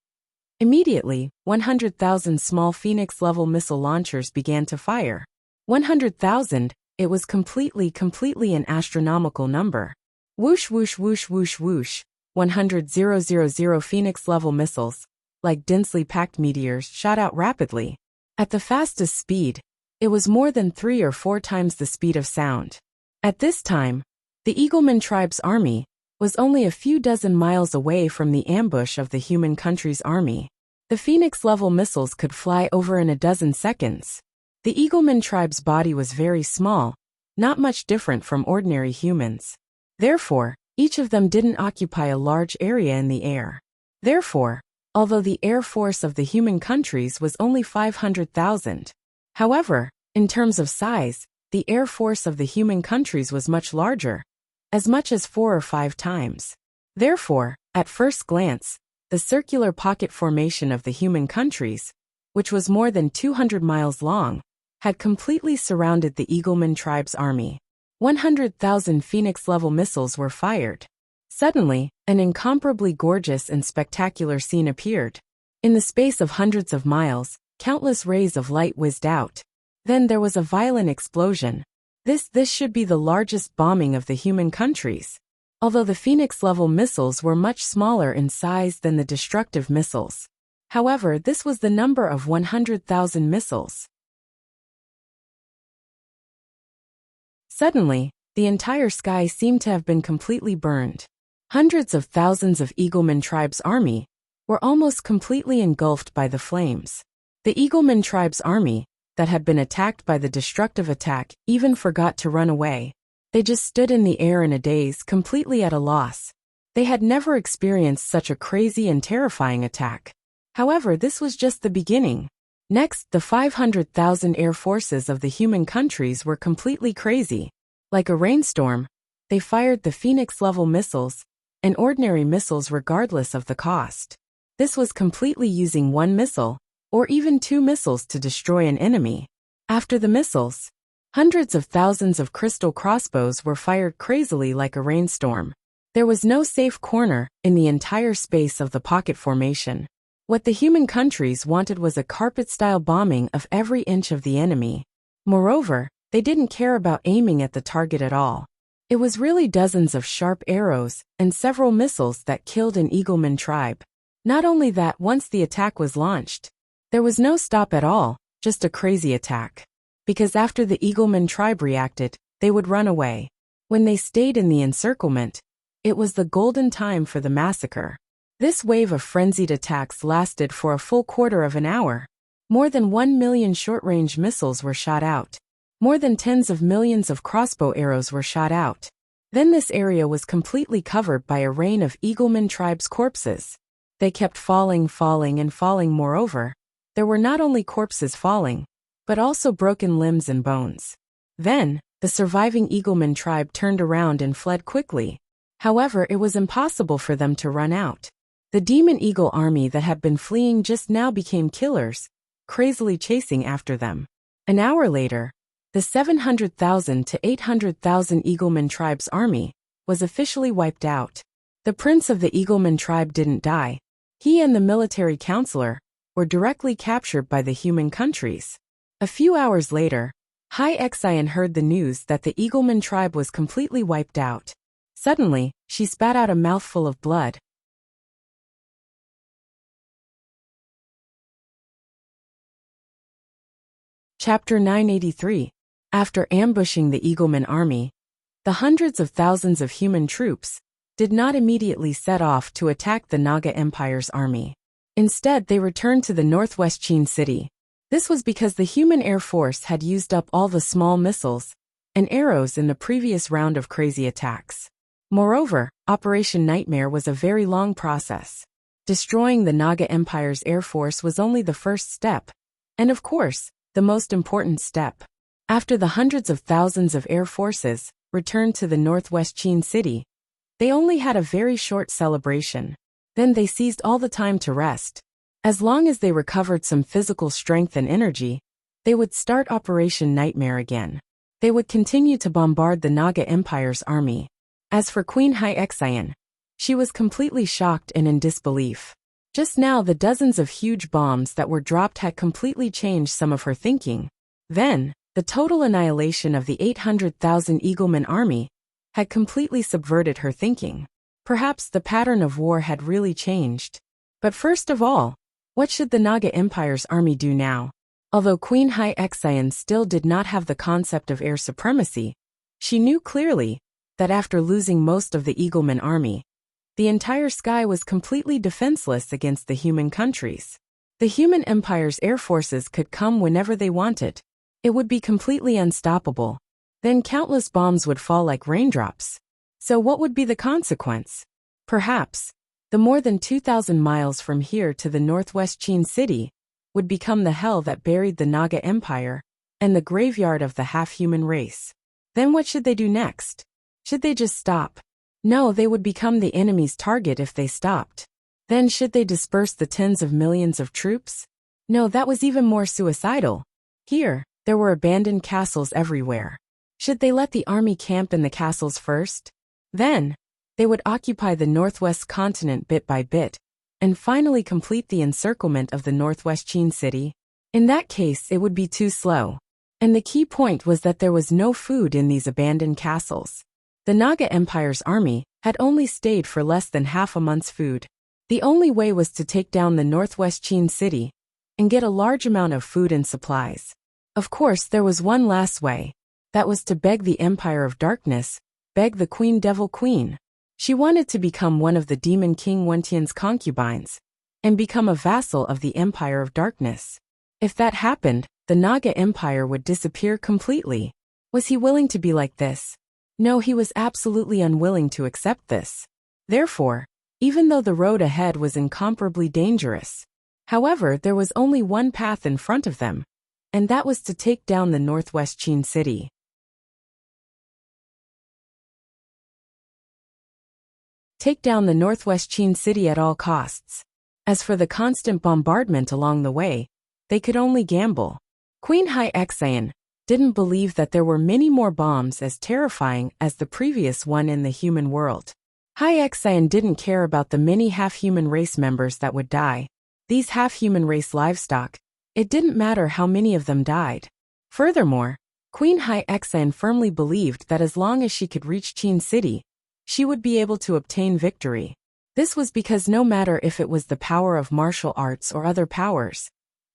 Immediately, 100,000 small Phoenix-level missile launchers began to fire. 100,000, it was completely an astronomical number. Whoosh whoosh whoosh whoosh whoosh. 100,000 Phoenix-level missiles, like densely packed meteors, shot out rapidly. At the fastest speed, it was more than 3 or 4 times the speed of sound. At this time, the Eagleman tribe's army was only a few dozen miles away from the ambush of the human country's army. The Phoenix-level missiles could fly over in a dozen seconds. The Eagleman tribe's body was very small, not much different from ordinary humans. Therefore, each of them didn't occupy a large area in the air. Therefore, although the air force of the human countries was only 500,000, however, in terms of size, the air force of the human countries was much larger, as much as 4 or 5 times. Therefore, at first glance, the circular pocket formation of the human countries, which was more than 200 miles long, had completely surrounded the Eagleman tribe's army. 100,000 Phoenix-level missiles were fired. Suddenly, an incomparably gorgeous and spectacular scene appeared. In the space of hundreds of miles, countless rays of light whizzed out. Then there was a violent explosion. This should be the largest bombing of the human countries. Although the Phoenix-level missiles were much smaller in size than the destructive missiles. However, this was the number of 100,000 missiles. Suddenly, the entire sky seemed to have been completely burned. Hundreds of thousands of Eagleman tribe's army were almost completely engulfed by the flames. The Eagleman tribe's army, that had been attacked by the destructive attack, even forgot to run away. They just stood in the air in a daze, completely at a loss. They had never experienced such a crazy and terrifying attack. However, this was just the beginning. Next, the 500,000 air forces of the human countries were completely crazy. Like a rainstorm, they fired the Phoenix-level missiles, and ordinary missiles regardless of the cost. This was completely using one missile, or even two missiles to destroy an enemy. After the missiles, hundreds of thousands of crystal crossbows were fired crazily like a rainstorm. There was no safe corner in the entire space of the pocket formation. What the human countries wanted was a carpet-style bombing of every inch of the enemy. Moreover, they didn't care about aiming at the target at all. It was really dozens of sharp arrows and several missiles that killed an Eagleman tribe. Not only that, once the attack was launched, there was no stop at all, just a crazy attack. Because after the Eagleman tribe reacted, they would run away. When they stayed in the encirclement, it was the golden time for the massacre. This wave of frenzied attacks lasted for a full quarter of an hour. More than 1 million short-range missiles were shot out. More than tens of millions of crossbow arrows were shot out. Then this area was completely covered by a rain of Eagleman tribe's corpses. They kept falling and falling. Moreover, there were not only corpses falling, but also broken limbs and bones. Then, the surviving Eagleman tribe turned around and fled quickly. However, it was impossible for them to run out. The Demon Eagle army that had been fleeing just now became killers, crazily chasing after them. An hour later, the 700,000 to 800,000 Eagleman tribe's army was officially wiped out. The prince of the Eagleman tribe didn't die. He and the military counselor were directly captured by the human countries. A few hours later, Hai Xian heard the news that the Eagleman tribe was completely wiped out. Suddenly, she spat out a mouthful of blood. Chapter 983. After ambushing the Eagleman army, the hundreds of thousands of human troops did not immediately set off to attack the Naga Empire's army. Instead, they returned to the northwest Qin city. This was because the human air force had used up all the small missiles and arrows in the previous round of crazy attacks. Moreover, Operation Nightmare was a very long process. Destroying the Naga Empire's air force was only the first step, and of course, the most important step. After the hundreds of thousands of air forces returned to the northwest Qin city, they only had a very short celebration. Then they seized all the time to rest. As long as they recovered some physical strength and energy, they would start Operation Nightmare again. They would continue to bombard the Naga Empire's army. As for Queen Hai Xian, she was completely shocked and in disbelief. Just now the dozens of huge bombs that were dropped had completely changed some of her thinking. Then, the total annihilation of the 800,000 Eagleman army had completely subverted her thinking. Perhaps the pattern of war had really changed. But first of all, what should the Naga Empire's army do now? Although Queen Hai Xian still did not have the concept of air supremacy, she knew clearly that after losing most of the Eagleman army, the entire sky was completely defenseless against the human countries. The human empire's air forces could come whenever they wanted. It would be completely unstoppable. Then countless bombs would fall like raindrops. So what would be the consequence? Perhaps, the more than 2,000 miles from here to the northwest Qin city would become the hell that buried the Naga Empire and the graveyard of the half-human race. Then what should they do next? Should they just stop? No, they would become the enemy's target if they stopped. Then should they disperse the tens of millions of troops? No, that was even more suicidal. Here, there were abandoned castles everywhere. Should they let the army camp in the castles first? Then, they would occupy the northwest continent bit by bit, and finally complete the encirclement of the northwest Qin city. In that case, it would be too slow. And the key point was that there was no food in these abandoned castles. The Naga Empire's army had only stayed for less than half a month's food. The only way was to take down the northwest Qin city and get a large amount of food and supplies. Of course, there was one last way. That was to beg the Empire of Darkness, beg the Queen Devil Queen. She wanted to become one of the Demon King Wentian's concubines, and become a vassal of the Empire of Darkness. If that happened, the Naga Empire would disappear completely. Was he willing to be like this? No, he was absolutely unwilling to accept this. Therefore, even though the road ahead was incomparably dangerous, however, there was only one path in front of them, and that was to take down the Northwest Qin city. Take down the Northwest Qin city at all costs. As for the constant bombardment along the way, they could only gamble. Queen Hai Xian didn't believe that there were many more bombs as terrifying as the previous one in the human world. Hai Xian didn't care about the many half-human race members that would die. These half-human race livestock, it didn't matter how many of them died. Furthermore, Queen Hai Xian firmly believed that as long as she could reach Qin City, she would be able to obtain victory. This was because no matter if it was the power of martial arts or other powers,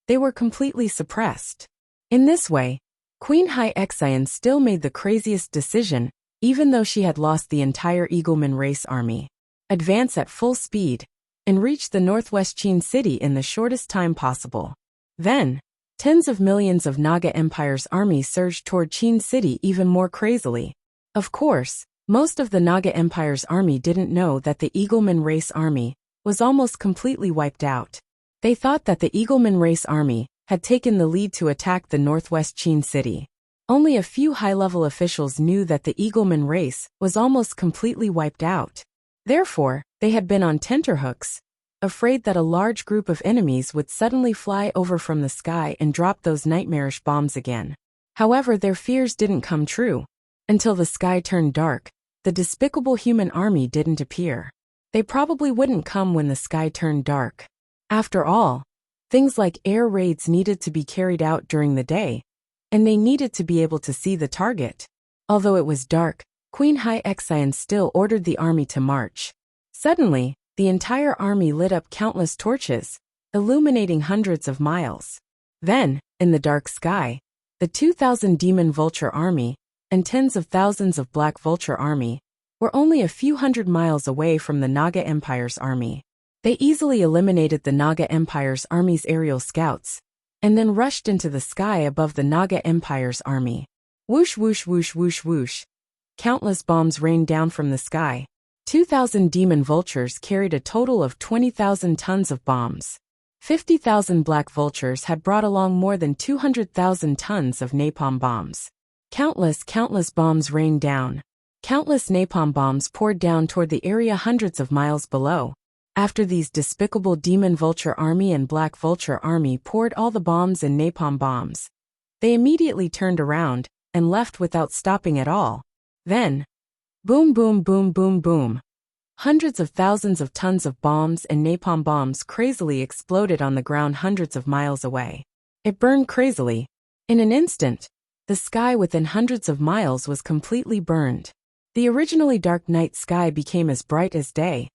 they were completely suppressed. In this way, Queen Hai Xian still made the craziest decision, even though she had lost the entire Eagleman race army. Advance at full speed, and reach the Northwest Qin city in the shortest time possible. Then, tens of millions of Naga Empire's army surged toward Qin city even more crazily. Of course, most of the Naga Empire's army didn't know that the Eagleman race army was almost completely wiped out. They thought that the Eagleman race army had taken the lead to attack the Northwest Qin city. Only a few high-level officials knew that the Eagleman race was almost completely wiped out. Therefore, they had been on tenterhooks, afraid that a large group of enemies would suddenly fly over from the sky and drop those nightmarish bombs again. However, their fears didn't come true. Until the sky turned dark, the despicable human army didn't appear. They probably wouldn't come when the sky turned dark. After all, things like air raids needed to be carried out during the day, and they needed to be able to see the target. Although it was dark, Queen Hai Xian still ordered the army to march. Suddenly, the entire army lit up countless torches, illuminating hundreds of miles. Then, in the dark sky, the 2,000 Demon Vulture army and tens of thousands of Black Vulture army were only a few hundred miles away from the Naga Empire's army. They easily eliminated the Naga Empire's army's aerial scouts, and then rushed into the sky above the Naga Empire's army. Whoosh whoosh whoosh whoosh whoosh. Countless bombs rained down from the sky. 2,000 Demon Vultures carried a total of 20,000 tons of bombs. 50,000 Black Vultures had brought along more than 200,000 tons of napalm bombs. Countless bombs rained down. Countless napalm bombs poured down toward the area hundreds of miles below. After these despicable Demon Vulture army and Black Vulture army poured all the bombs and napalm bombs, they immediately turned around and left without stopping at all. Then, boom boom boom boom boom. Hundreds of thousands of tons of bombs and napalm bombs crazily exploded on the ground hundreds of miles away. It burned crazily. In an instant, the sky within hundreds of miles was completely burned. The originally dark night sky became as bright as day.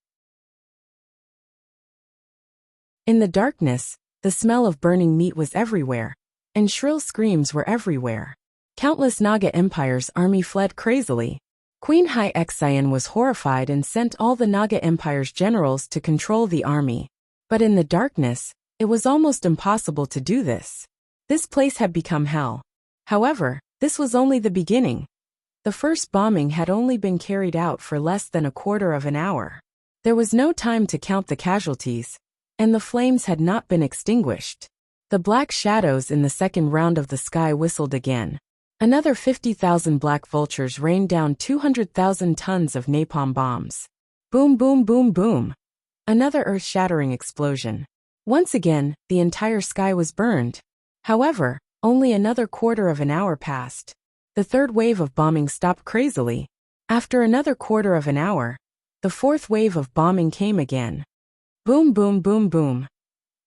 In the darkness, the smell of burning meat was everywhere, and shrill screams were everywhere. Countless Naga Empire's army fled crazily. Queen Hai Xian was horrified and sent all the Naga Empire's generals to control the army. But in the darkness, it was almost impossible to do this. This place had become hell. However, this was only the beginning. The first bombing had only been carried out for less than a quarter of an hour. There was no time to count the casualties, and the flames had not been extinguished. The black shadows in the second round of the sky whistled again. Another 50,000 Black Vultures rained down 200,000 tons of napalm bombs. Boom boom boom boom. Another earth-shattering explosion. Once again, the entire sky was burned. However, only another quarter of an hour passed. The third wave of bombing stopped crazily. After another quarter of an hour, the fourth wave of bombing came again. Boom boom boom boom.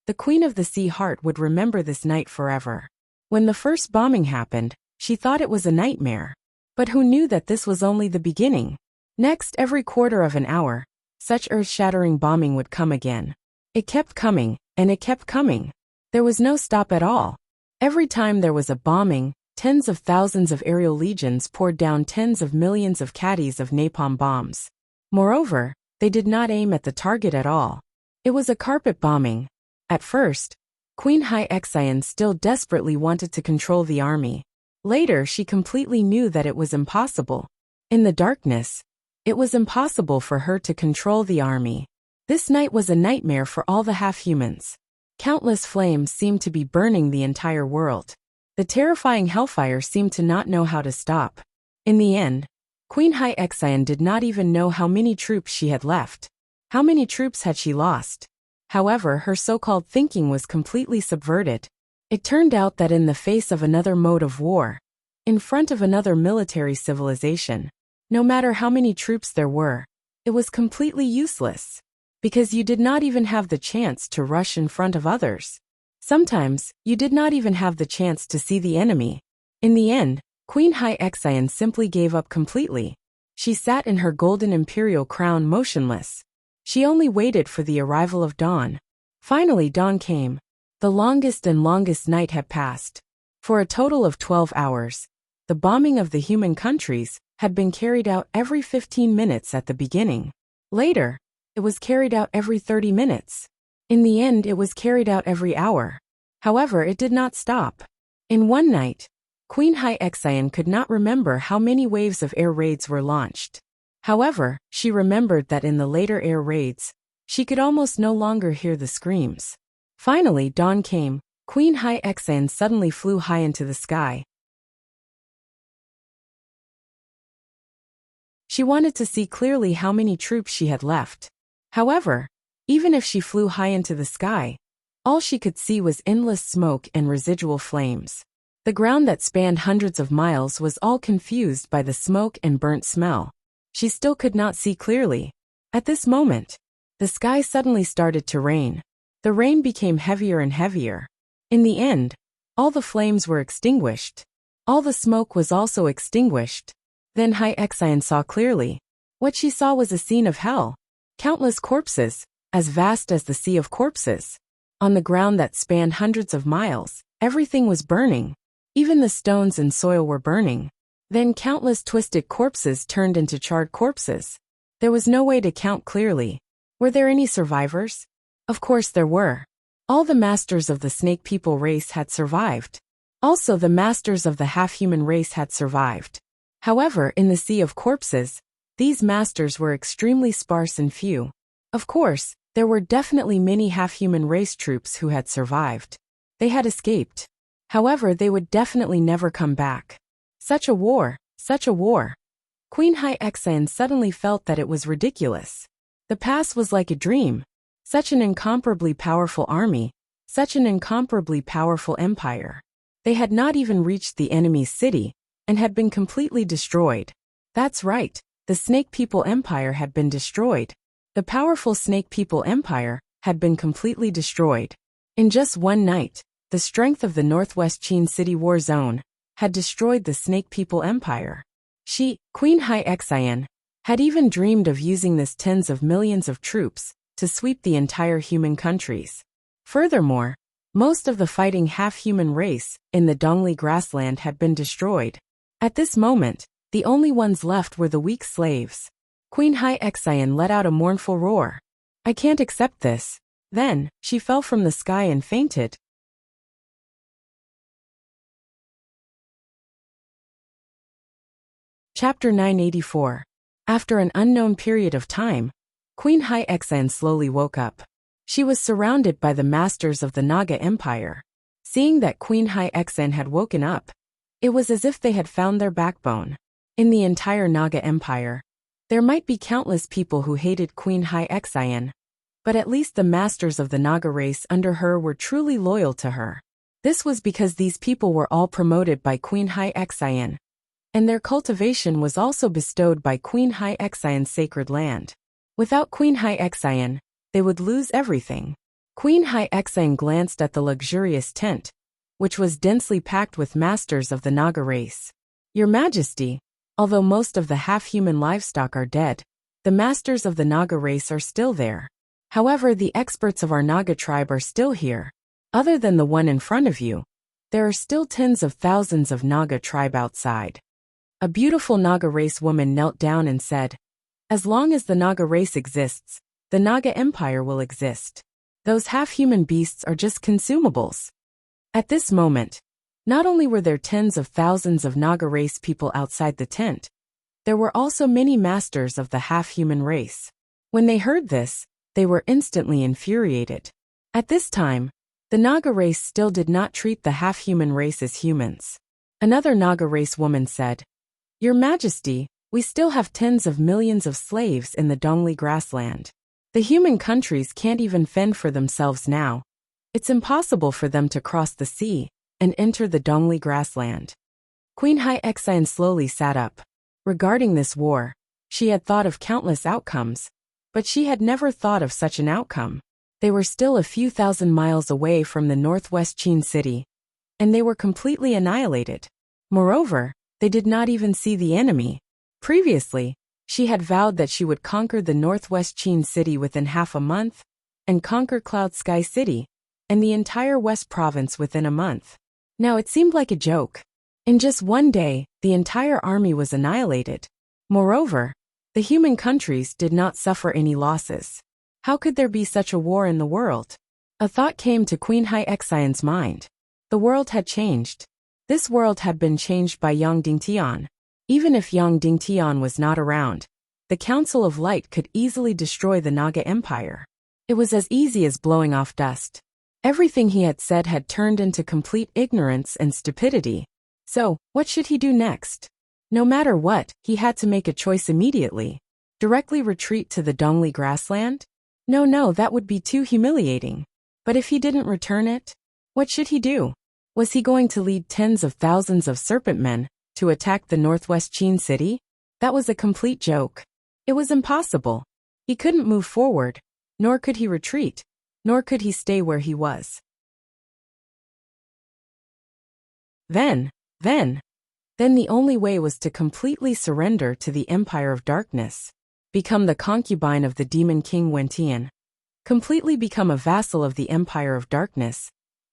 The Queen of the Sea Heart would remember this night forever. When the first bombing happened, she thought it was a nightmare. But who knew that this was only the beginning? Next, every quarter of an hour, such earth-shattering bombing would come again. It kept coming, and it kept coming. There was no stop at all. Every time there was a bombing, tens of thousands of aerial legions poured down tens of millions of caddies of napalm bombs. Moreover, they did not aim at the target at all. It was a carpet bombing. At first, Queen Hyexian still desperately wanted to control the army. Later, she completely knew that it was impossible. In the darkness, it was impossible for her to control the army. This night was a nightmare for all the half-humans. Countless flames seemed to be burning the entire world. The terrifying hellfire seemed to not know how to stop. In the end, Queen Hyexian did not even know how many troops she had left. How many troops had she lost? However, her so-called thinking was completely subverted. It turned out that in the face of another mode of war, in front of another military civilization, no matter how many troops there were, it was completely useless. Because you did not even have the chance to rush in front of others. Sometimes, you did not even have the chance to see the enemy. In the end, Queen Hyexian simply gave up completely. She sat in her golden imperial crown motionless. She only waited for the arrival of dawn. Finally dawn came. The longest and longest night had passed. For a total of 12 hours, the bombing of the human countries had been carried out every 15 minutes at the beginning. Later, it was carried out every 30 minutes. In the end, it was carried out every hour. However, it did not stop. In one night, Queen Hyexian could not remember how many waves of air raids were launched. However, she remembered that in the later air raids, she could almost no longer hear the screams. Finally, dawn came. Queen Hyexian suddenly flew high into the sky. She wanted to see clearly how many troops she had left. However, even if she flew high into the sky, all she could see was endless smoke and residual flames. The ground that spanned hundreds of miles was all confused by the smoke and burnt smell. She still could not see clearly. At this moment, the sky suddenly started to rain. The rain became heavier and heavier. In the end, all the flames were extinguished. All the smoke was also extinguished. Then Hyexian saw clearly. What she saw was a scene of hell. Countless corpses, as vast as the sea of corpses. On the ground that spanned hundreds of miles, everything was burning. Even the stones and soil were burning. Then countless twisted corpses turned into charred corpses. There was no way to count clearly. Were there any survivors? Of course there were. All the masters of the snake people race had survived. Also the masters of the half-human race had survived. However, in the sea of corpses, these masters were extremely sparse and few. Of course, there were definitely many half-human race troops who had survived. They had escaped. However, they would definitely never come back. Such a war, such a war. Queen Hyexian suddenly felt that it was ridiculous. The past was like a dream. Such an incomparably powerful army, such an incomparably powerful empire. They had not even reached the enemy's city, and had been completely destroyed. That's right. The Snake People Empire had been destroyed. The powerful Snake People Empire had been completely destroyed. In just one night, the strength of the Northwest Qin City War Zone had destroyed the Snake People Empire. She, Queen Hyexian, had even dreamed of using this tens of millions of troops to sweep the entire human countries. Furthermore, most of the fighting half-human race in the Dongli grassland had been destroyed. At this moment, the only ones left were the weak slaves. Queen Hyexian let out a mournful roar. I can't accept this. Then, she fell from the sky and fainted. Chapter 984. After an unknown period of time, Queen Hyexian slowly woke up. She was surrounded by the masters of the Naga Empire. Seeing that Queen Hyexian had woken up, it was as if they had found their backbone. In the entire Naga Empire, there might be countless people who hated Queen Hyexian, but at least the masters of the Naga race under her were truly loyal to her. This was because these people were all promoted by Queen Hyexian, and their cultivation was also bestowed by Queen Hyexian's sacred land. Without Queen Hyexian, they would lose everything. Queen Hyexian glanced at the luxurious tent, which was densely packed with masters of the Naga race. Your Majesty, although most of the half-human livestock are dead, the masters of the Naga race are still there. However, the experts of our Naga tribe are still here. Other than the one in front of you, there are still tens of thousands of Naga tribe outside. A beautiful Naga race woman knelt down and said, as long as the Naga race exists, the Naga Empire will exist. Those half-human beasts are just consumables. At this moment, not only were there tens of thousands of Naga race people outside the tent, there were also many masters of the half-human race. When they heard this, they were instantly infuriated. At this time, the Naga race still did not treat the half-human race as humans. Another Naga race woman said, "Your Majesty, we still have tens of millions of slaves in the Dongli grassland. The human countries can't even fend for themselves now. It's impossible for them to cross the sea and enter the Dongli grassland." Queen Hai Exine slowly sat up. Regarding this war, she had thought of countless outcomes, but she had never thought of such an outcome. They were still a few thousand miles away from the northwest Qin city, and they were completely annihilated. Moreover, they did not even see the enemy. Previously, she had vowed that she would conquer the northwest Qin city within half a month, and conquer Cloud Sky City, and the entire West Province within a month. Now it seemed like a joke. In just one day, the entire army was annihilated. Moreover, the human countries did not suffer any losses. How could there be such a war in the world? A thought came to Queen Hai Exine's mind. The world had changed. This world had been changed by Yang Dingtian. Even if Yang Dingtian was not around, the Council of Light could easily destroy the Naga Empire. It was as easy as blowing off dust. Everything he had said had turned into complete ignorance and stupidity. So, what should he do next? No matter what, he had to make a choice immediately. Directly retreat to the Dongli grassland? No, that would be too humiliating. But if he didn't return it, what should he do? Was he going to lead tens of thousands of serpent men to attack the northwest Qin city? That was a complete joke. It was impossible. He couldn't move forward, nor could he retreat, nor could he stay where he was. Then the only way was to completely surrender to the Empire of Darkness. Become the concubine of the Demon King Wentian. Completely become a vassal of the Empire of Darkness.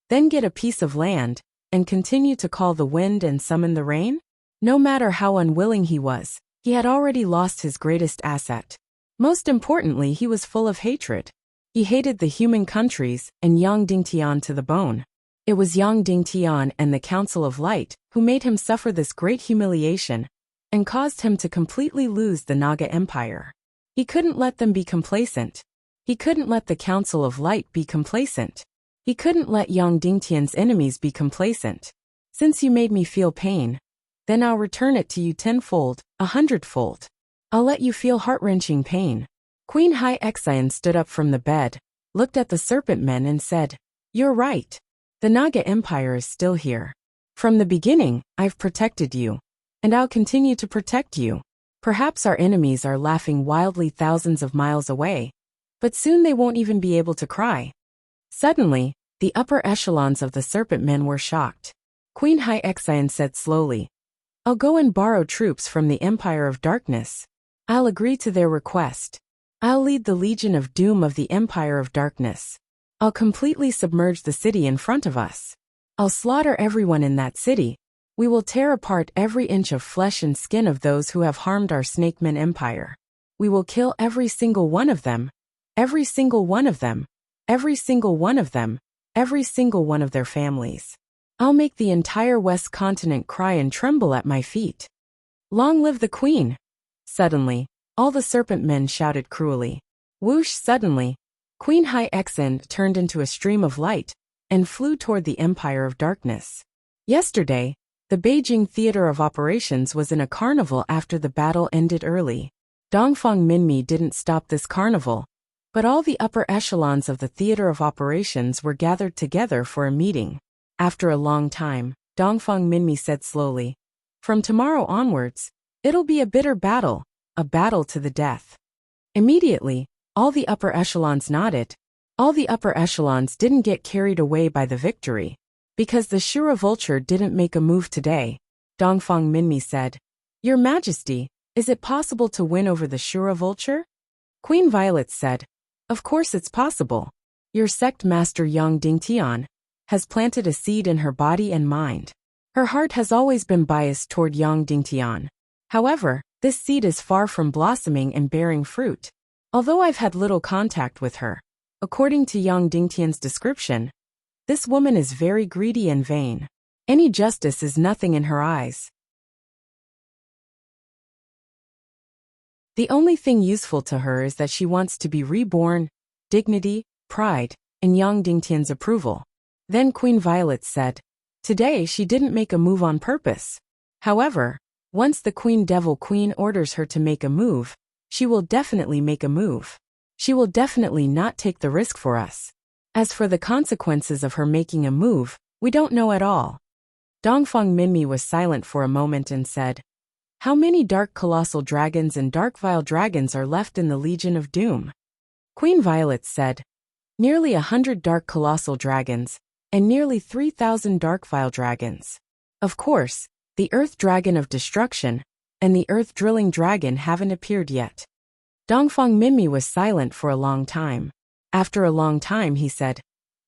Then get a piece of land, and continue to call the wind and summon the rain? No matter how unwilling he was, he had already lost his greatest asset. Most importantly, he was full of hatred. He hated the human countries and Yang Dingtian to the bone. It was Yang Dingtian and the Council of Light who made him suffer this great humiliation and caused him to completely lose the Naga Empire. He couldn't let them be complacent. He couldn't let the Council of Light be complacent. He couldn't let Yang Dingtian's enemies be complacent. Since you made me feel pain, then I'll return it to you tenfold, 100-fold. I'll let you feel heart-wrenching pain. Queen Hai Exine stood up from the bed, looked at the serpent men and said, "You're right. The Naga Empire is still here. From the beginning, I've protected you. And I'll continue to protect you. Perhaps our enemies are laughing wildly thousands of miles away, but soon they won't even be able to cry." Suddenly, the upper echelons of the serpent men were shocked. Queen Hai Exine said slowly, "I'll go and borrow troops from the Empire of Darkness. I'll agree to their request. I'll lead the Legion of Doom of the Empire of Darkness. I'll completely submerge the city in front of us. I'll slaughter everyone in that city. We will tear apart every inch of flesh and skin of those who have harmed our Snakeman Empire. We will kill every single one of them, every single one of them, every single one of them, every single one of their families. I'll make the entire West Continent cry and tremble at my feet. Long live the Queen!" Suddenly, all the serpent men shouted cruelly. Whoosh! Suddenly, Queen Hai Exine turned into a stream of light and flew toward the Empire of Darkness. Yesterday, the Beijing Theater of Operations was in a carnival after the battle ended early. Dongfang Minmi didn't stop this carnival, but all the upper echelons of the Theater of Operations were gathered together for a meeting. After a long time, Dongfang Minmi said slowly, "From tomorrow onwards, it'll be a bitter battle, a battle to the death." Immediately, all the upper echelons nodded. All the upper echelons didn't get carried away by the victory. Because the Shura Vulture didn't make a move today, Dongfang Minmi said, "Your Majesty, is it possible to win over the Shura Vulture?" Queen Violet said, "Of course it's possible. Your sect master Yang Dingtian has planted a seed in her body and mind. Her heart has always been biased toward Yang Dingtian. However, this seed is far from blossoming and bearing fruit. Although I've had little contact with her, according to Yang Dingtian's description, this woman is very greedy and vain. Any justice is nothing in her eyes. The only thing useful to her is that she wants to be reborn, dignity, pride, and Yang Dingtian's approval. Then Queen Violet said, today she didn't make a move on purpose. However, once the Queen Devil Queen orders her to make a move, she will definitely make a move. She will definitely not take the risk for us. As for the consequences of her making a move, we don't know at all. Dongfang Minmi was silent for a moment and said, how many dark colossal dragons and dark vile dragons are left in the Legion of Doom? Queen Violet said, nearly 100 dark colossal dragons, and nearly 3,000 dark vile dragons. Of course, the Earth Dragon of Destruction and the Earth Drilling Dragon haven't appeared yet. Dongfang Minmi was silent for a long time. After a long time he said,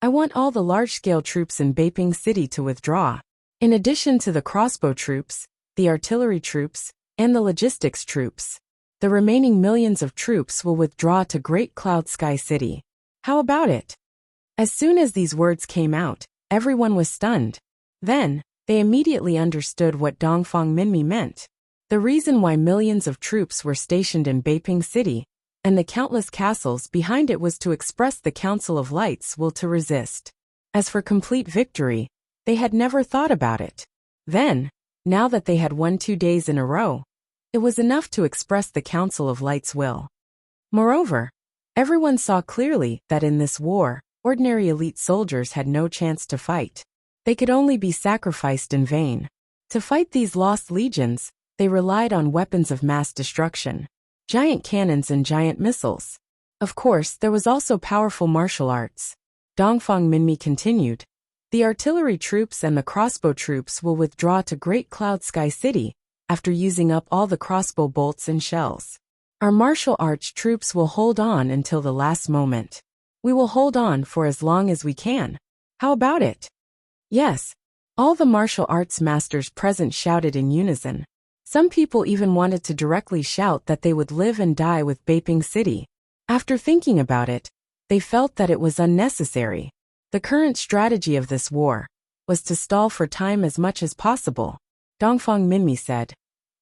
I want all the large-scale troops in Beiping City to withdraw. In addition to the crossbow troops, the artillery troops, and the logistics troops, the remaining millions of troops will withdraw to Great Cloud Sky City. How about it? As soon as these words came out, everyone was stunned. Then, they immediately understood what Dongfang Minmi meant. The reason why millions of troops were stationed in Beiping City, and the countless castles behind it was to express the Council of Light's will to resist. As for complete victory, they had never thought about it. Then, now that they had won 2 days in a row, it was enough to express the Council of Light's will. Moreover, everyone saw clearly that in this war, ordinary elite soldiers had no chance to fight. They could only be sacrificed in vain. To fight these lost legions, they relied on weapons of mass destruction, giant cannons and giant missiles. Of course, there was also powerful martial arts. Dongfang Minmi continued, the artillery troops and the crossbow troops will withdraw to Great Cloud Sky City after using up all the crossbow bolts and shells. Our martial arts troops will hold on until the last moment. We will hold on for as long as we can. How about it? Yes, all the martial arts masters present shouted in unison. Some people even wanted to directly shout that they would live and die with Beiping City. After thinking about it, they felt that it was unnecessary. The current strategy of this war was to stall for time as much as possible. Dongfang Minmi said,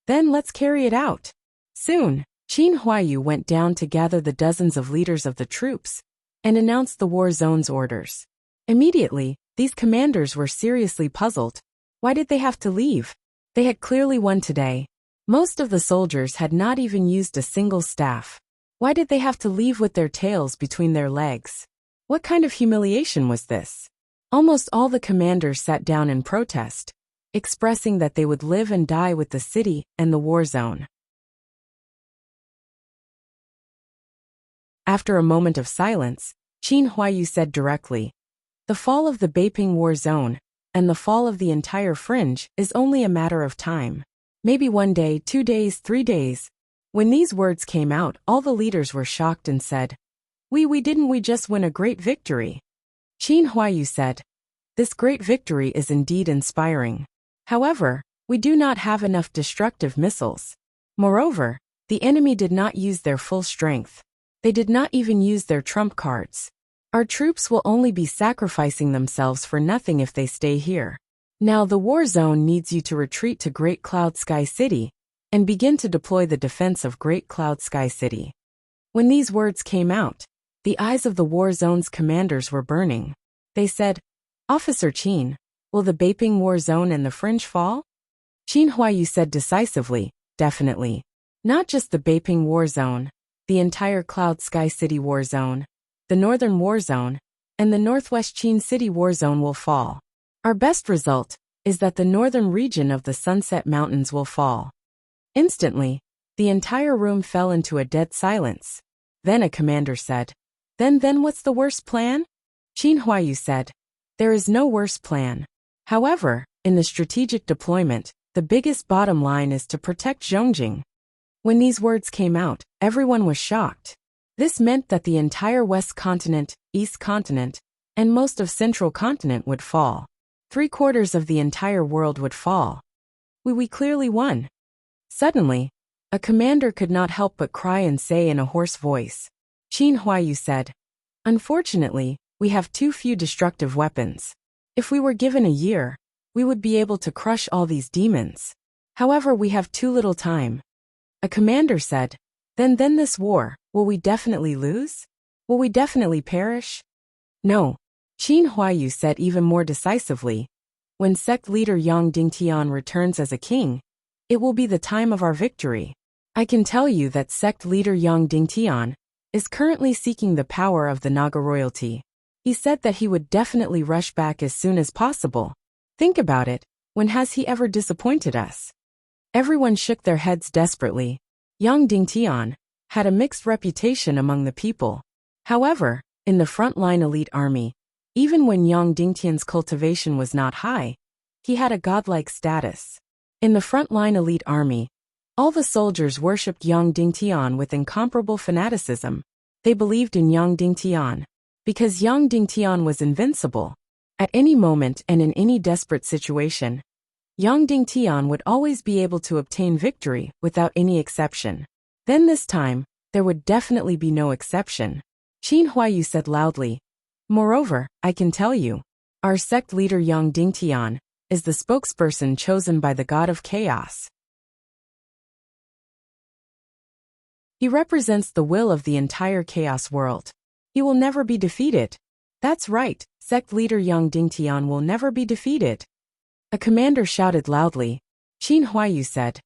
then let's carry it out. Soon, Qin Huaiyu went down to gather the dozens of leaders of the troops and announced the war zone's orders. Immediately, these commanders were seriously puzzled. Why did they have to leave? They had clearly won today. Most of the soldiers had not even used a single staff. Why did they have to leave with their tails between their legs? What kind of humiliation was this? Almost all the commanders sat down in protest, expressing that they would live and die with the city and the war zone. After a moment of silence, Qin Huaiyu said directly, the fall of the Beiping war zone and the fall of the entire fringe is only a matter of time. Maybe 1 day, 2 days, 3 days. When these words came out, all the leaders were shocked and said, didn't we just win a great victory? Qin Huaiyu said, this great victory is indeed inspiring. However, we do not have enough destructive missiles. Moreover, the enemy did not use their full strength. They did not even use their trump cards. Our troops will only be sacrificing themselves for nothing if they stay here. Now the war zone needs you to retreat to Great Cloud Sky City and begin to deploy the defense of Great Cloud Sky City. When these words came out, the eyes of the war zone's commanders were burning. They said, Officer Qin, will the Beiping war zone and the fringe fall? Qin Huaiyu said decisively, definitely. Not just the Beiping war zone, the entire Cloud Sky City war zone, the Northern War Zone, and the Northwest Qin City War Zone will fall. Our best result is that the northern region of the Sunset Mountains will fall. Instantly, the entire room fell into a dead silence. Then a commander said, Then what's the worst plan? Qin Huaiyu said, there is no worse plan. However, in the strategic deployment, the biggest bottom line is to protect Zhongjing. When these words came out, everyone was shocked. This meant that the entire West Continent, East Continent, and most of Central Continent would fall. 3/4 of the entire world would fall. We clearly won. Suddenly, a commander could not help but cry and say in a hoarse voice, Qin Huayu said. Unfortunately, we have too few destructive weapons. If we were given a year, we would be able to crush all these demons. However, we have too little time. A commander said. Then this war, will we definitely lose? Will we definitely perish? No. Qin Huayu said even more decisively. When sect leader Yang Dingtian returns as a king, it will be the time of our victory. I can tell you that sect leader Yang Dingtian is currently seeking the power of the Naga royalty. He said that he would definitely rush back as soon as possible. Think about it, when has he ever disappointed us? Everyone shook their heads desperately. Yang Dingtian had a mixed reputation among the people. However, in the frontline elite army, even when Yang Dingtian's cultivation was not high, he had a godlike status. In the frontline elite army, all the soldiers worshipped Yang Dingtian with incomparable fanaticism. They believed in Yang Dingtian because Yang Dingtian was invincible. At any moment and in any desperate situation, Yang Dingtian would always be able to obtain victory without any exception. Then this time, there would definitely be no exception. Qin Huayu said loudly. Moreover, I can tell you, our sect leader Yang Dingtian is the spokesperson chosen by the god of chaos. He represents the will of the entire chaos world. He will never be defeated. That's right, sect leader Yang Dingtian will never be defeated. A commander shouted loudly. Qin Huayu said.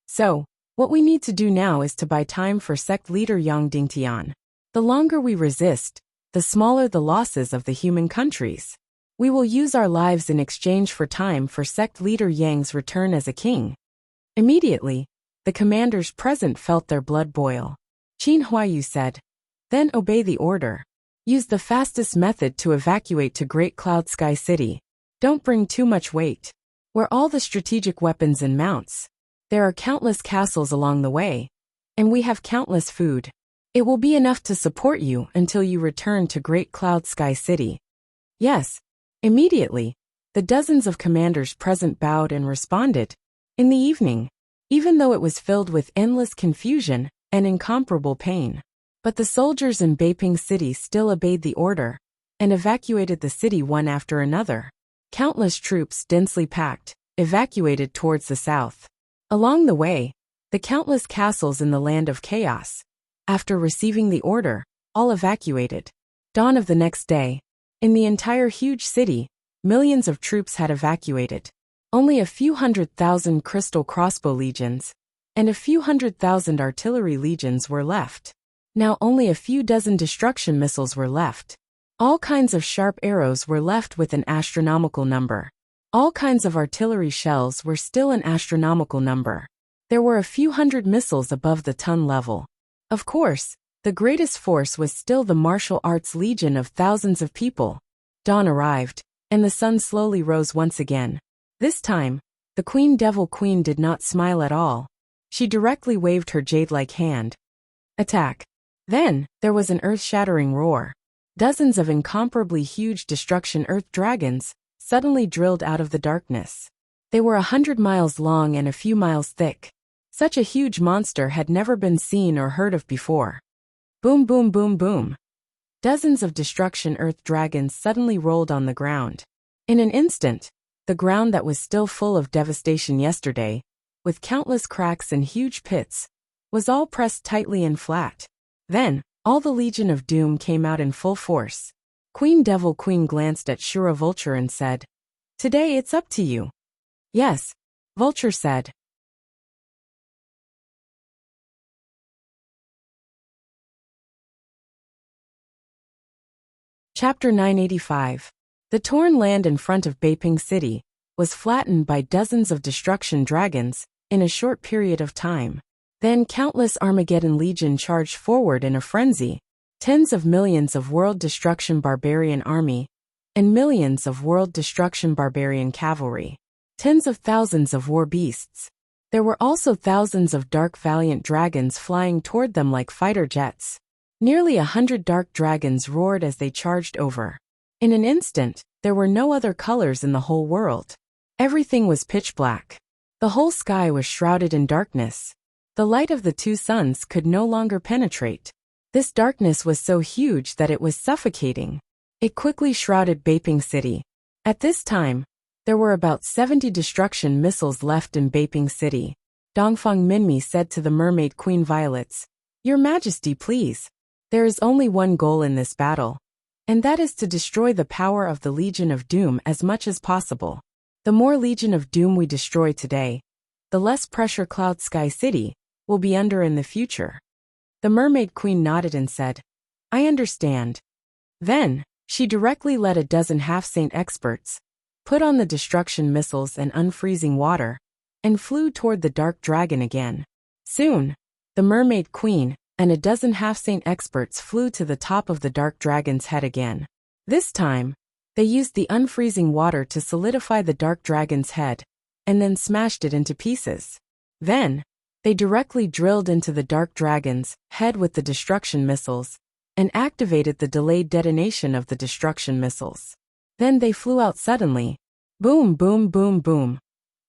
So, what we need to do now is to buy time for sect leader Yang Dingtian. The longer we resist, the smaller the losses of the human countries. We will use our lives in exchange for time for sect leader Yang's return as a king. Immediately, the commanders present felt their blood boil. Qin Huayu said. Then obey the order. Use the fastest method to evacuate to Great Cloud Sky City. Don't bring too much weight. Wear all the strategic weapons and mounts. There are countless castles along the way, and we have countless food. It will be enough to support you until you return to Great Cloud Sky City. Yes. Immediately, the dozens of commanders present bowed and responded. In the evening, even though it was filled with endless confusion and incomparable pain, but the soldiers in Beiping City still obeyed the order and evacuated the city one after another. Countless troops, densely packed, evacuated towards the south. Along the way, the countless castles in the land of chaos, after receiving the order, all evacuated. Dawn of the next day, in the entire huge city, millions of troops had evacuated. Only a few 100,000 crystal crossbow legions and a few 100,000 artillery legions were left. Now only a few dozen destruction missiles were left. All kinds of sharp arrows were left with an astronomical number. All kinds of artillery shells were still an astronomical number. There were a few hundred missiles above the ton level. Of course, the greatest force was still the martial arts legion of thousands of people. Dawn arrived, and the sun slowly rose once again. This time, the Queen Devil Queen did not smile at all. She directly waved her jade-like hand. Attack. Then, there was an earth-shattering roar. Dozens of incomparably huge destruction earth dragons suddenly drilled out of the darkness. They were 100 miles long and a few miles thick. Such a huge monster had never been seen or heard of before. Boom, boom, boom, boom. Dozens of destruction earth dragons suddenly rolled on the ground. In an instant, the ground that was still full of devastation yesterday, with countless cracks and huge pits, was all pressed tightly and flat. Then, all the Legion of Doom came out in full force. Queen Devil Queen glanced at Shura Vulture and said, "Today it's up to you." "Yes," Vulture said. Chapter 985. The torn land in front of Beiping City was flattened by dozens of destruction dragons in a short period of time. Then countless Armageddon Legion charged forward in a frenzy. Tens of millions of World Destruction Barbarian Army and millions of World Destruction Barbarian Cavalry. Tens of thousands of war beasts. There were also thousands of dark valiant dragons flying toward them like fighter jets. Nearly 100 dark dragons roared as they charged over. In an instant, there were no other colors in the whole world. Everything was pitch black. The whole sky was shrouded in darkness. The light of the two suns could no longer penetrate. This darkness was so huge that it was suffocating. It quickly shrouded Beiping City. At this time, there were about 70 destruction missiles left in Beiping City. Dongfang Minmi said to the Mermaid Queen Violets, "Your Majesty, please. There is only one goal in this battle, and that is to destroy the power of the Legion of Doom as much as possible. The more Legion of Doom we destroy today, the less pressure Cloud Sky City will be under in the future." The Mermaid Queen nodded and said, "I understand." Then, she directly led a dozen half-saint experts, put on the destruction missiles and unfreezing water, and flew toward the Dark Dragon again. Soon, the Mermaid Queen and a dozen half-saint experts flew to the top of the Dark Dragon's head again. This time, they used the unfreezing water to solidify the Dark Dragon's head, and then smashed it into pieces. Then, they directly drilled into the Dark Dragon's head with the destruction missiles, and activated the delayed detonation of the destruction missiles. Then they flew out suddenly. Boom, boom, boom, boom.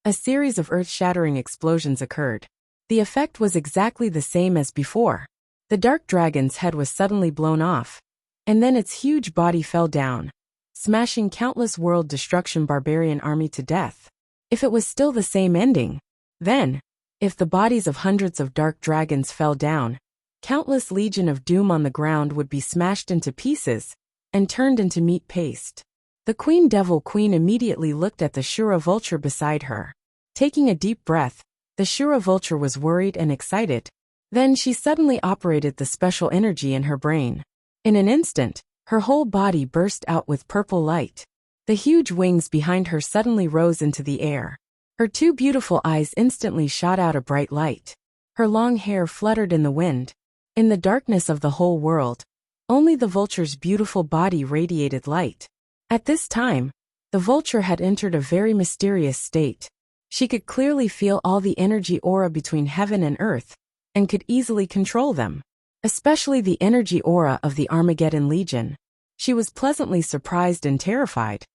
A series of earth-shattering explosions occurred. The effect was exactly the same as before. The Dark Dragon's head was suddenly blown off, and then its huge body fell down, smashing countless world destruction barbarian army to death. If it was still the same ending, then, if the bodies of hundreds of Dark Dragons fell down, countless Legion of Doom on the ground would be smashed into pieces and turned into meat paste. The Queen Devil Queen immediately looked at the Shura Vulture beside her. Taking a deep breath, the Shura Vulture was worried and excited. Then she suddenly operated the special energy in her brain. In an instant, her whole body burst out with purple light. The huge wings behind her suddenly rose into the air. Her two beautiful eyes instantly shot out a bright light. Her long hair fluttered in the wind. In the darkness of the whole world, only the vulture's beautiful body radiated light. At this time, the vulture had entered a very mysterious state. She could clearly feel all the energy aura between heaven and earth, and could easily control them, especially the energy aura of the Armageddon Legion. She was pleasantly surprised and terrified.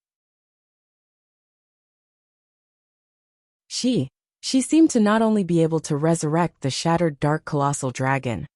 She seemed to not only be able to resurrect the shattered dark colossal dragon,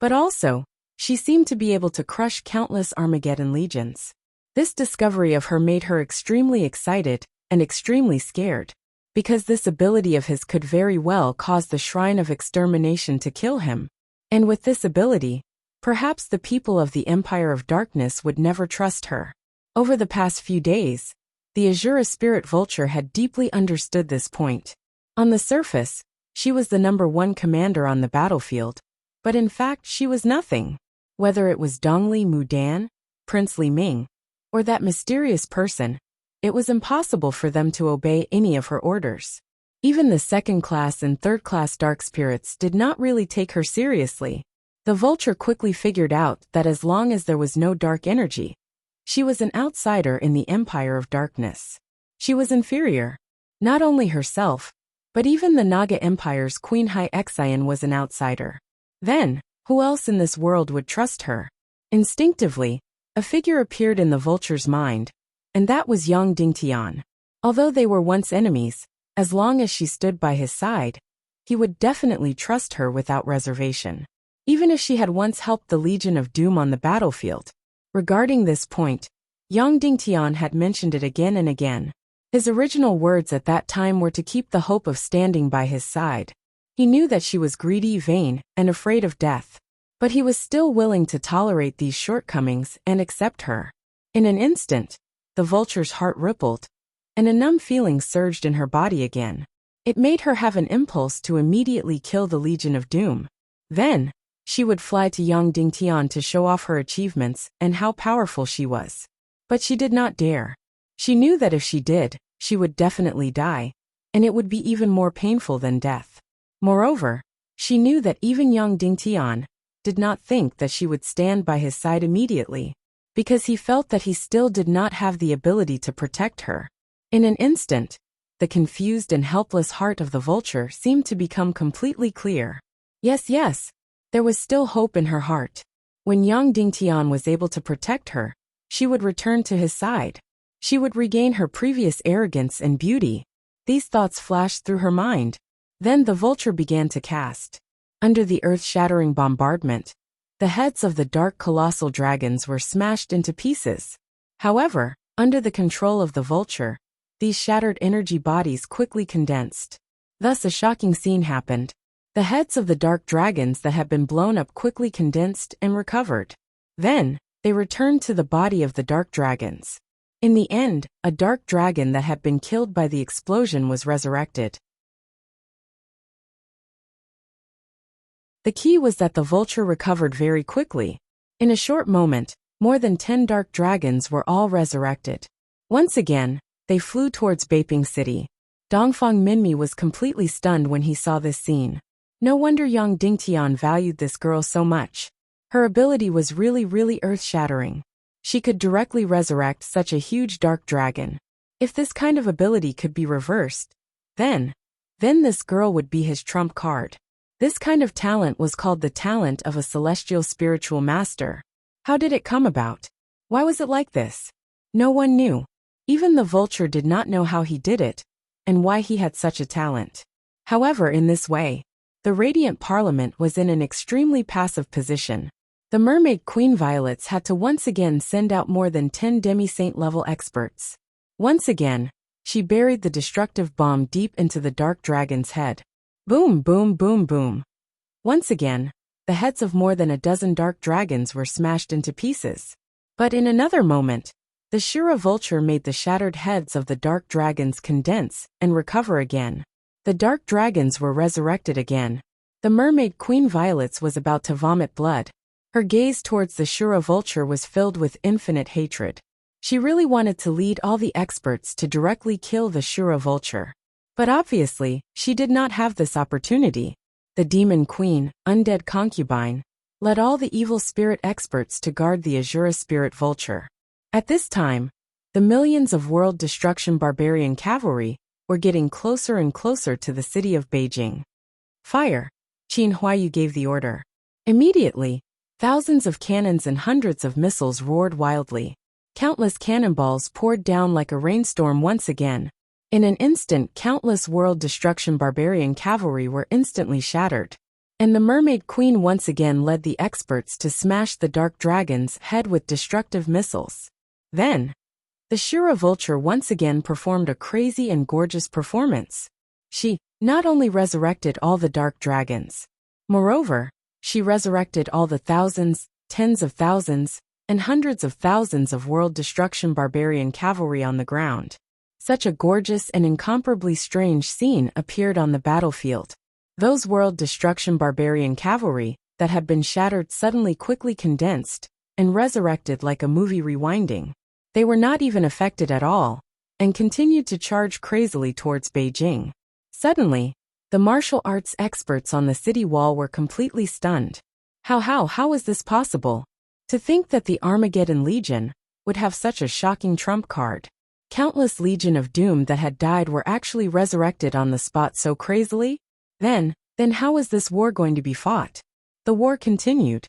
but also, she seemed to be able to crush countless Armageddon legions. This discovery of her made her extremely excited and extremely scared, because this ability of his could very well cause the Shrine of Extermination to kill him. And with this ability, perhaps the people of the Empire of Darkness would never trust her. Over the past few days, the Azura Spirit Vulture had deeply understood this point. On the surface, she was the #1 commander on the battlefield, but in fact she was nothing. Whether it was Dongli Mudan, Prince Li Ming, or that mysterious person, it was impossible for them to obey any of her orders. Even the second-class and third-class dark spirits did not really take her seriously. The vulture quickly figured out that as long as there was no dark energy, she was an outsider in the Empire of Darkness. She was inferior. Not only herself, but even the Naga Empire's Queen Hai Xian was an outsider. Then, who else in this world would trust her? Instinctively, a figure appeared in the vulture's mind, and that was Yang Dingtian. Although they were once enemies, as long as she stood by his side, he would definitely trust her without reservation. Even if she had once helped the Legion of Doom on the battlefield. Regarding this point, Yang Dingtian had mentioned it again and again. His original words at that time were to keep the hope of standing by his side. He knew that she was greedy, vain, and afraid of death. But he was still willing to tolerate these shortcomings and accept her. In an instant, the vulture's heart rippled, and a numb feeling surged in her body again. It made her have an impulse to immediately kill the Legion of Doom. Then, she would fly to Yang Dingtian to show off her achievements and how powerful she was. But she did not dare. She knew that if she did, she would definitely die, and it would be even more painful than death. Moreover, she knew that even Yang Dingtian did not think that she would stand by his side immediately, because he felt that he still did not have the ability to protect her. In an instant, the confused and helpless heart of the vulture seemed to become completely clear. Yes, there was still hope in her heart. When Yang Dingtian was able to protect her, she would return to his side. She would regain her previous arrogance and beauty. These thoughts flashed through her mind. Then the vulture began to cast. Under the earth-shattering bombardment, The heads of the dark colossal dragons were smashed into pieces. However, under the control of the vulture, these shattered energy bodies quickly condensed. Thus a shocking scene happened. The heads of the dark dragons that had been blown up quickly condensed and recovered. Then, they returned to the body of the dark dragons. In the end, a dark dragon that had been killed by the explosion was resurrected. The key was that the vulture recovered very quickly. In a short moment, more than 10 dark dragons were all resurrected. Once again, they flew towards Beiping City. Dongfang Minmi was completely stunned when he saw this scene. No wonder Yang Dingtian valued this girl so much. Her ability was really earth-shattering. She could directly resurrect such a huge dark dragon. If this kind of ability could be reversed, then this girl would be his trump card. This kind of talent was called the talent of a celestial spiritual master. How did it come about? Why was it like this? No one knew. Even the vulture did not know how he did it, and why he had such a talent. However, in this way, the Radiant Parliament was in an extremely passive position. The Mermaid Queen Violets had to once again send out more than 10 demi-saint level experts. Once again, she buried the destructive bomb deep into the dark dragon's head. Boom, boom, boom, boom. Once again, the heads of more than a dozen dark dragons were smashed into pieces. But in another moment, the Shura vulture made the shattered heads of the dark dragons condense and recover again. The dark dragons were resurrected again. The Mermaid Queen Violets was about to vomit blood. Her gaze towards the Shura vulture was filled with infinite hatred. She really wanted to lead all the experts to directly kill the Shura vulture. But obviously, she did not have this opportunity. The Demon Queen, Undead Concubine, led all the evil spirit experts to guard the Azura spirit vulture. At this time, the millions of world destruction barbarian cavalry were getting closer and closer to the city of Beijing. Fire! Qin Huayu gave the order. Immediately, thousands of cannons and hundreds of missiles roared wildly. Countless cannonballs poured down like a rainstorm once again. In an instant, countless world destruction barbarian cavalry were instantly shattered. And the Mermaid Queen once again led the experts to smash the dark dragon's head with destructive missiles. Then, the Shura vulture once again performed a crazy and gorgeous performance. She not only resurrected all the dark dragons, moreover, she resurrected all the thousands, tens of thousands, and hundreds of thousands of world destruction barbarian cavalry on the ground. Such a gorgeous and incomparably strange scene appeared on the battlefield. Those world destruction barbarian cavalry that had been shattered suddenly quickly condensed and resurrected like a movie rewinding. They were not even affected at all, and continued to charge crazily towards Beijing. Suddenly, the martial arts experts on the city wall were completely stunned. How was this possible? To think that the Armageddon Legion would have such a shocking trump card. Countless Legion of Doom that had died were actually resurrected on the spot so crazily? Then how was this war going to be fought? The war continued.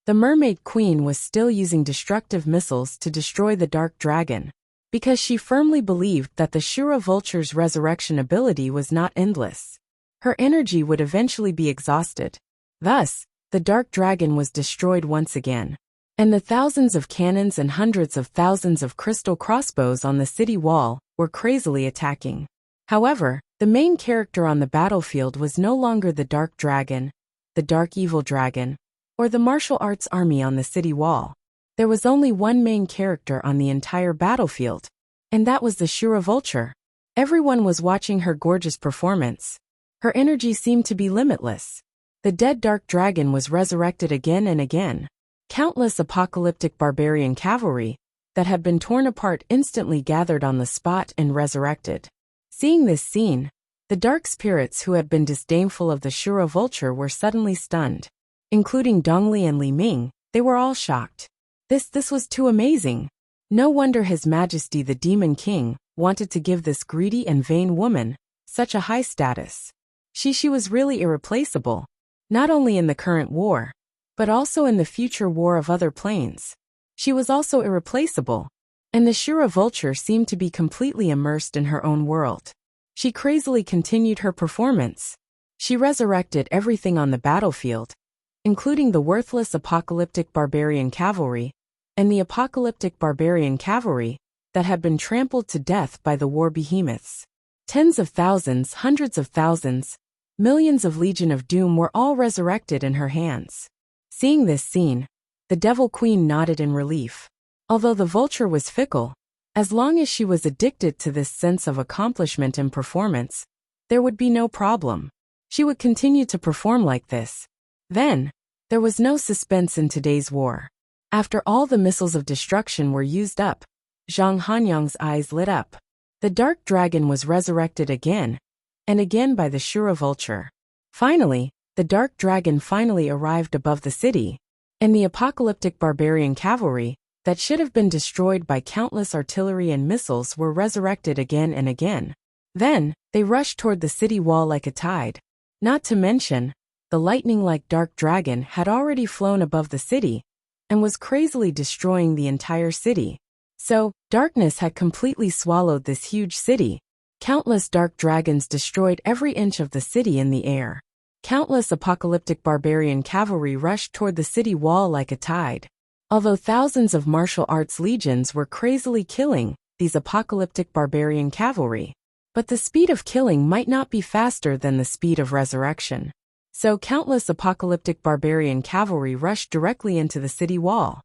The Mermaid Queen was still using destructive missiles to destroy the Dark Dragon, because she firmly believed that the Shura vulture's resurrection ability was not endless. Her energy would eventually be exhausted. Thus, the Dark Dragon was destroyed once again. And the thousands of cannons and hundreds of thousands of crystal crossbows on the city wall were crazily attacking. However, the main character on the battlefield was no longer the Dark Dragon, the Dark Evil Dragon, or the martial arts army on the city wall. There was only one main character on the entire battlefield, and that was the Shura vulture. Everyone was watching her gorgeous performance. Her energy seemed to be limitless. The dead Dark Dragon was resurrected again and again. Countless apocalyptic barbarian cavalry that had been torn apart instantly gathered on the spot and resurrected. Seeing this scene, the dark spirits who had been disdainful of the Shura vulture were suddenly stunned. Including Dongli and Li Ming, they were all shocked. This was too amazing. No wonder His Majesty the Demon King wanted to give this greedy and vain woman such a high status. She was really irreplaceable, not only in the current war, but also in the future war of other planes. She was also irreplaceable, and the Shura vulture seemed to be completely immersed in her own world. She crazily continued her performance. She resurrected everything on the battlefield, including the worthless apocalyptic barbarian cavalry and the apocalyptic barbarian cavalry that had been trampled to death by the war behemoths. Tens of thousands, hundreds of thousands, millions of Legion of Doom were all resurrected in her hands. Seeing this scene, the Devil Queen nodded in relief. Although the vulture was fickle, as long as she was addicted to this sense of accomplishment and performance, there would be no problem. She would continue to perform like this. Then, there was no suspense in today's war. After all the missiles of destruction were used up, Zhang Hanyang's eyes lit up. The dark dragon was resurrected again, and again by the Shura vulture. Finally, the dark dragon finally arrived above the city, and the apocalyptic barbarian cavalry, that should have been destroyed by countless artillery and missiles, were resurrected again and again. Then, they rushed toward the city wall like a tide. Not to mention, the lightning-like dark dragon had already flown above the city and was crazily destroying the entire city. So, darkness had completely swallowed this huge city. Countless dark dragons destroyed every inch of the city in the air. Countless apocalyptic barbarian cavalry rushed toward the city wall like a tide. Although thousands of martial arts legions were crazily killing these apocalyptic barbarian cavalry, but the speed of killing might not be faster than the speed of resurrection. So countless apocalyptic barbarian cavalry rushed directly into the city wall.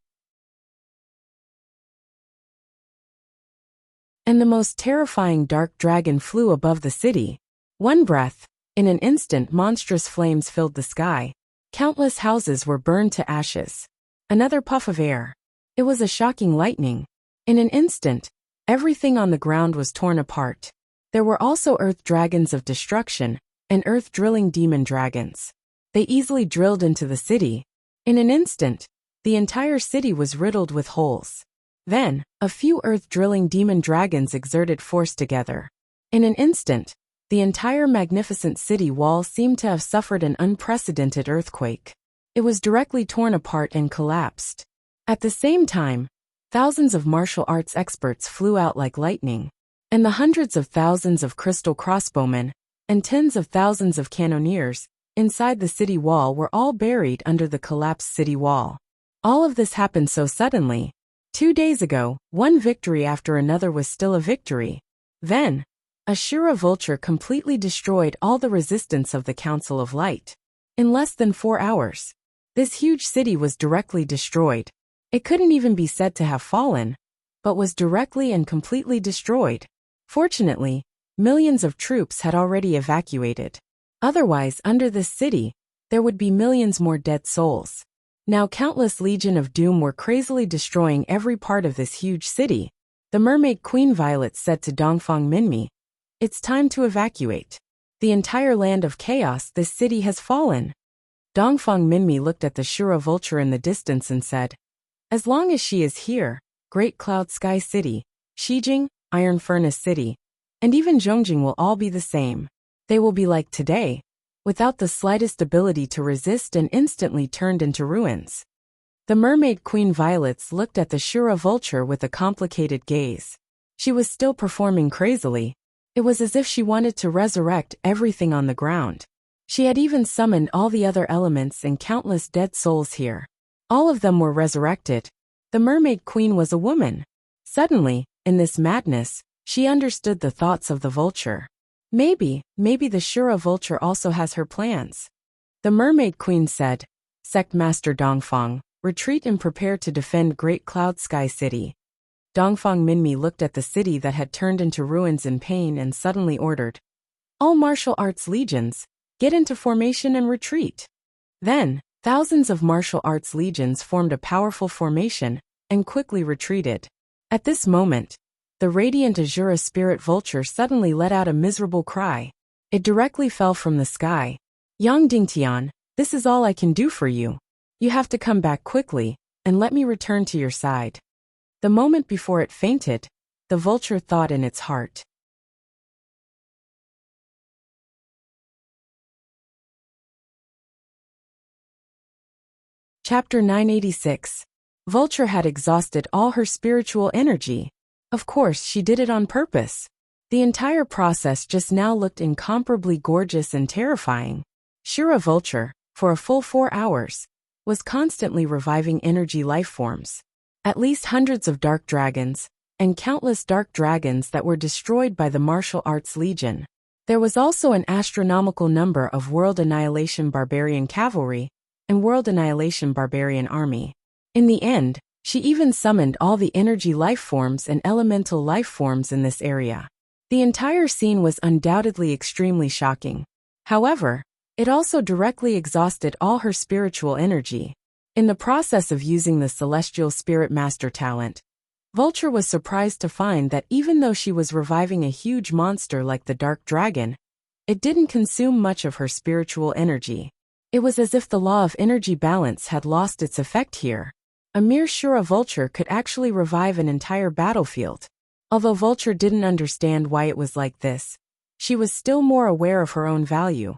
And the most terrifying dark dragon flew above the city. One breath, in an instant monstrous flames filled the sky. Countless houses were burned to ashes. Another puff of air. It was a shocking lightning. In an instant, everything on the ground was torn apart. There were also earth dragons of destruction and earth-drilling demon dragons. They easily drilled into the city. In an instant, the entire city was riddled with holes. Then, a few earth-drilling demon dragons exerted force together. In an instant, the entire magnificent city wall seemed to have suffered an unprecedented earthquake. It was directly torn apart and collapsed. At the same time, thousands of martial arts experts flew out like lightning, and the hundreds of thousands of crystal crossbowmen and tens of thousands of cannoneers inside the city wall were all buried under the collapsed city wall. All of this happened so suddenly. 2 days ago, one victory after another was still a victory. Then, a Shura vulture completely destroyed all the resistance of the Council of Light. In less than 4 hours, this huge city was directly destroyed. It couldn't even be said to have fallen, but was directly and completely destroyed. Fortunately, millions of troops had already evacuated. Otherwise, under this city, there would be millions more dead souls. Now countless Legion of Doom were crazily destroying every part of this huge city. The Mermaid Queen Violet said to Dongfang Minmi, "It's time to evacuate. The entire land of chaos, this city has fallen." Dongfang Minmi looked at the Shura vulture in the distance and said, "As long as she is here, Great Cloud Sky City, Shijing, Iron Furnace City, and even Zhongjing will all be the same. They will be like today, without the slightest ability to resist and instantly turned into ruins." The Mermaid Queen Violets looked at the Shura vulture with a complicated gaze. She was still performing crazily. It was as if she wanted to resurrect everything on the ground. She had even summoned all the other elements and countless dead souls here. All of them were resurrected. The Mermaid Queen was a woman. Suddenly, in this madness, she understood the thoughts of the vulture. Maybe the Shura vulture also has her plans. The Mermaid Queen said, "Sect Master Dongfang, retreat and prepare to defend Great Cloud Sky City." Dongfang Minmi looked at the city that had turned into ruins in pain and suddenly ordered, "All martial arts legions, get into formation and retreat." Then, thousands of martial arts legions formed a powerful formation and quickly retreated. At this moment, the radiant Azura spirit vulture suddenly let out a miserable cry. It directly fell from the sky. "Yang Dingtian, this is all I can do for you. You have to come back quickly, and let me return to your side." The moment before it fainted, the vulture thought in its heart. Chapter 986. Vulture had exhausted all her spiritual energy. Of course, she did it on purpose. The entire process just now looked incomparably gorgeous and terrifying. Shura Vulture, for a full 4 hours, was constantly reviving energy life forms. At least hundreds of dark dragons, and countless dark dragons that were destroyed by the martial arts legion. There was also an astronomical number of World Annihilation Barbarian Cavalry and World Annihilation Barbarian Army. In the end, she even summoned all the energy life forms and elemental life forms in this area. The entire scene was undoubtedly extremely shocking. However, it also directly exhausted all her spiritual energy. In the process of using the Celestial Spirit Master talent, Vulture was surprised to find that even though she was reviving a huge monster like the Dark Dragon, it didn't consume much of her spiritual energy. It was as if the law of energy balance had lost its effect here. A mere Shura Vulture could actually revive an entire battlefield. Although Vulture didn't understand why it was like this, she was still more aware of her own value,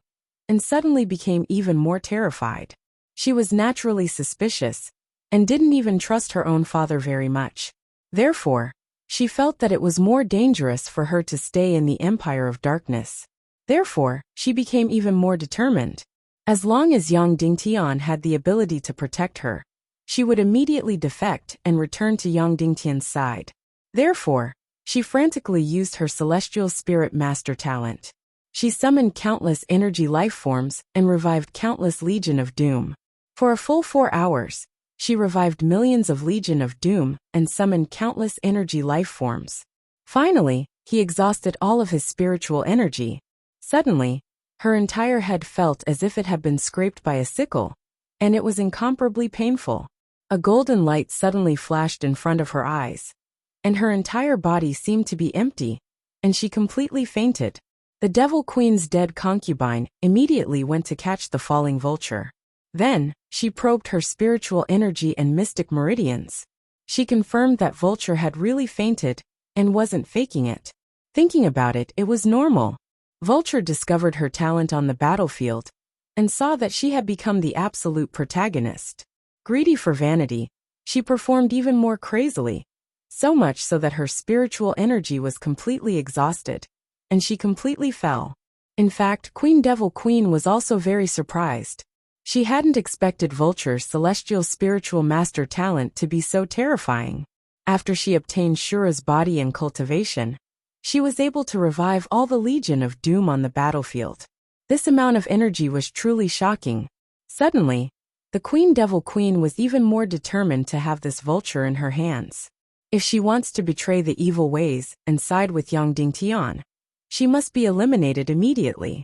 and suddenly became even more terrified. She was naturally suspicious, and didn't even trust her own father very much. Therefore, she felt that it was more dangerous for her to stay in the Empire of Darkness. Therefore, she became even more determined. As long as Yang Dingtian had the ability to protect her, she would immediately defect and return to Yang Dingtian's side. Therefore, she frantically used her Celestial Spirit Master talent. She summoned countless energy life forms and revived countless Legion of Doom. For a full 4 hours, she revived millions of Legion of Doom and summoned countless energy life forms. Finally, he exhausted all of his spiritual energy. Suddenly, her entire head felt as if it had been scraped by a sickle, and it was incomparably painful. A golden light suddenly flashed in front of her eyes, and her entire body seemed to be empty, and she completely fainted. The Devil Queen's dead concubine immediately went to catch the falling vulture. Then, she probed her spiritual energy and mystic meridians. She confirmed that Vulture had really fainted, and wasn't faking it. Thinking about it, it was normal. Vulture discovered her talent on the battlefield, and saw that she had become the absolute protagonist. Greedy for vanity, she performed even more crazily, so much so that her spiritual energy was completely exhausted, and she completely fell. In fact, Queen Devil Queen was also very surprised. She hadn't expected Vulture's Celestial Spiritual Master talent to be so terrifying. After she obtained Shura's body and cultivation, she was able to revive all the Legion of Doom on the battlefield. This amount of energy was truly shocking. Suddenly, the Queen Devil Queen was even more determined to have this Vulture in her hands. If she wants to betray the evil ways and side with Yang Dingtian, she must be eliminated immediately.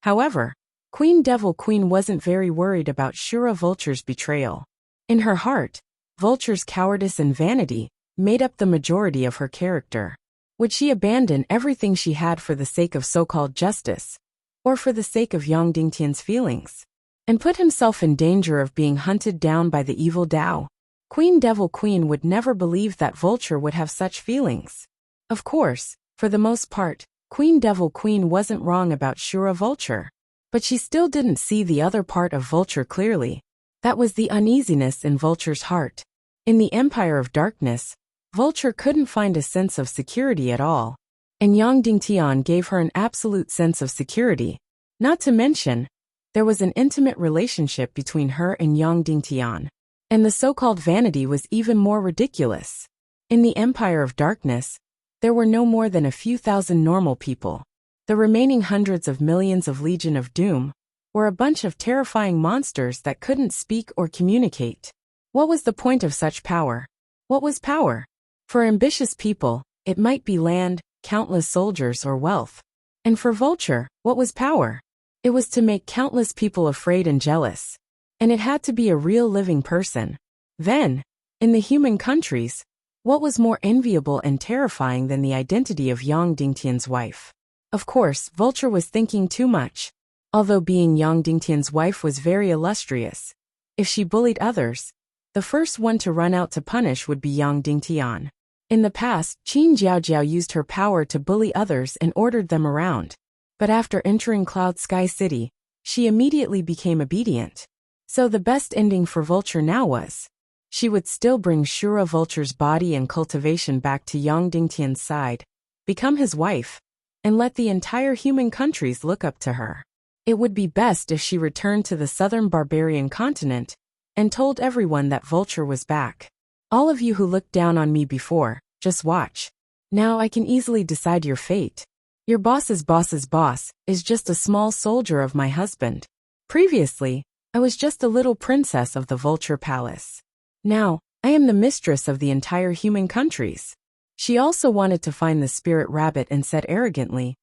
However, Queen Devil Queen wasn't very worried about Shura Vulture's betrayal. In her heart, Vulture's cowardice and vanity made up the majority of her character. Would she abandon everything she had for the sake of so-called justice, or for the sake of Yang Dingtian's feelings, and put himself in danger of being hunted down by the evil Dao? Queen Devil Queen would never believe that Vulture would have such feelings. Of course, for the most part, Queen Devil Queen wasn't wrong about Shura Vulture, but she still didn't see the other part of Vulture clearly. That was the uneasiness in Vulture's heart. In the Empire of Darkness, Vulture couldn't find a sense of security at all, and Yang Dingtian gave her an absolute sense of security. Not to mention, there was an intimate relationship between her and Yang Dingtian, and the so-called vanity was even more ridiculous. In the Empire of Darkness, there were no more than a few thousand normal people. The remaining hundreds of millions of Legion of Doom were a bunch of terrifying monsters that couldn't speak or communicate. What was the point of such power? What was power? For ambitious people, it might be land, countless soldiers, or wealth. And for Vulture, what was power? It was to make countless people afraid and jealous. And it had to be a real living person. Then, in the human countries, what was more enviable and terrifying than the identity of Yang Dingtian's wife? Of course, Vulture was thinking too much. Although being Yang Dingtian's wife was very illustrious, if she bullied others, the first one to run out to punish would be Yang Dingtian. In the past, Qin Jiaojiao used her power to bully others and ordered them around. But after entering Cloud Sky City, she immediately became obedient. So the best ending for Vulture now was, she would still bring Shura Vulture's body and cultivation back to Yang Dingtian's side, become his wife, and let the entire human countries look up to her. It would be best if she returned to the southern barbarian continent and told everyone that Vulture was back. All of you who looked down on me before, just watch. Now I can easily decide your fate. Your boss's boss is just a small soldier of my husband. Previously, I was just a little princess of the Vulture Palace. Now, I am the mistress of the entire human countries. She also wanted to find the spirit rabbit and said arrogantly,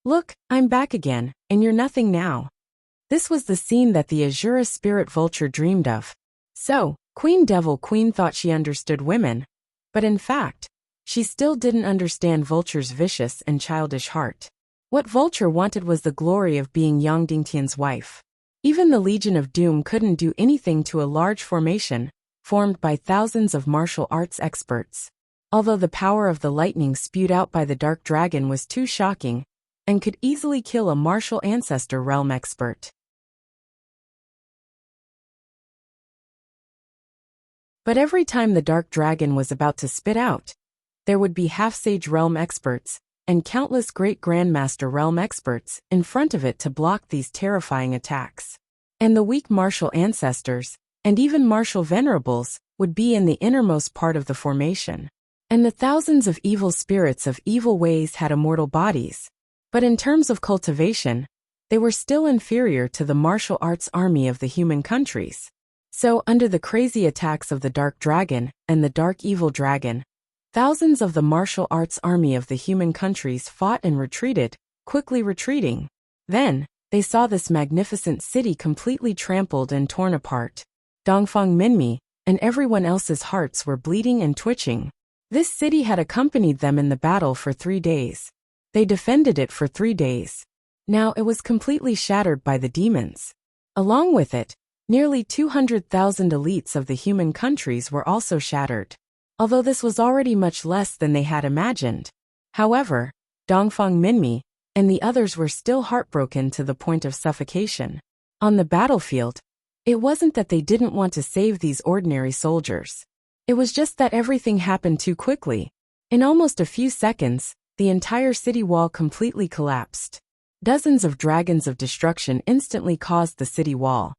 "Look, I'm back again, and you're nothing now." This was the scene that the Azura spirit vulture dreamed of. So, Queen Devil Queen thought she understood women, but in fact, she still didn't understand Vulture's vicious and childish heart. What Vulture wanted was the glory of being Yang Dingtian's wife. Even the Legion of Doom couldn't do anything to a large formation, formed by thousands of martial arts experts. Although the power of the lightning spewed out by the Dark Dragon was too shocking, and could easily kill a martial ancestor realm expert. But every time the Dark Dragon was about to spit out, there would be half-sage realm experts, and countless great grandmaster realm experts in front of it to block these terrifying attacks. And the weak martial ancestors, and even martial venerables, would be in the innermost part of the formation. And the thousands of evil spirits of evil ways had immortal bodies. But in terms of cultivation, they were still inferior to the martial arts army of the human countries. So, under the crazy attacks of the Dark Dragon and the Dark Evil Dragon, thousands of the martial arts army of the human countries fought and retreated, quickly retreating. Then, they saw this magnificent city completely trampled and torn apart. Dongfang Minmi and everyone else's hearts were bleeding and twitching. This city had accompanied them in the battle for 3 days. They defended it for 3 days. Now it was completely shattered by the demons. Along with it, nearly 200,000 elites of the human countries were also shattered. Although this was already much less than they had imagined. However, Dongfang Minmi and the others were still heartbroken to the point of suffocation. On the battlefield, it wasn't that they didn't want to save these ordinary soldiers. It was just that everything happened too quickly. In almost a few seconds, the entire city wall completely collapsed. Dozens of dragons of destruction instantly caused the city wall,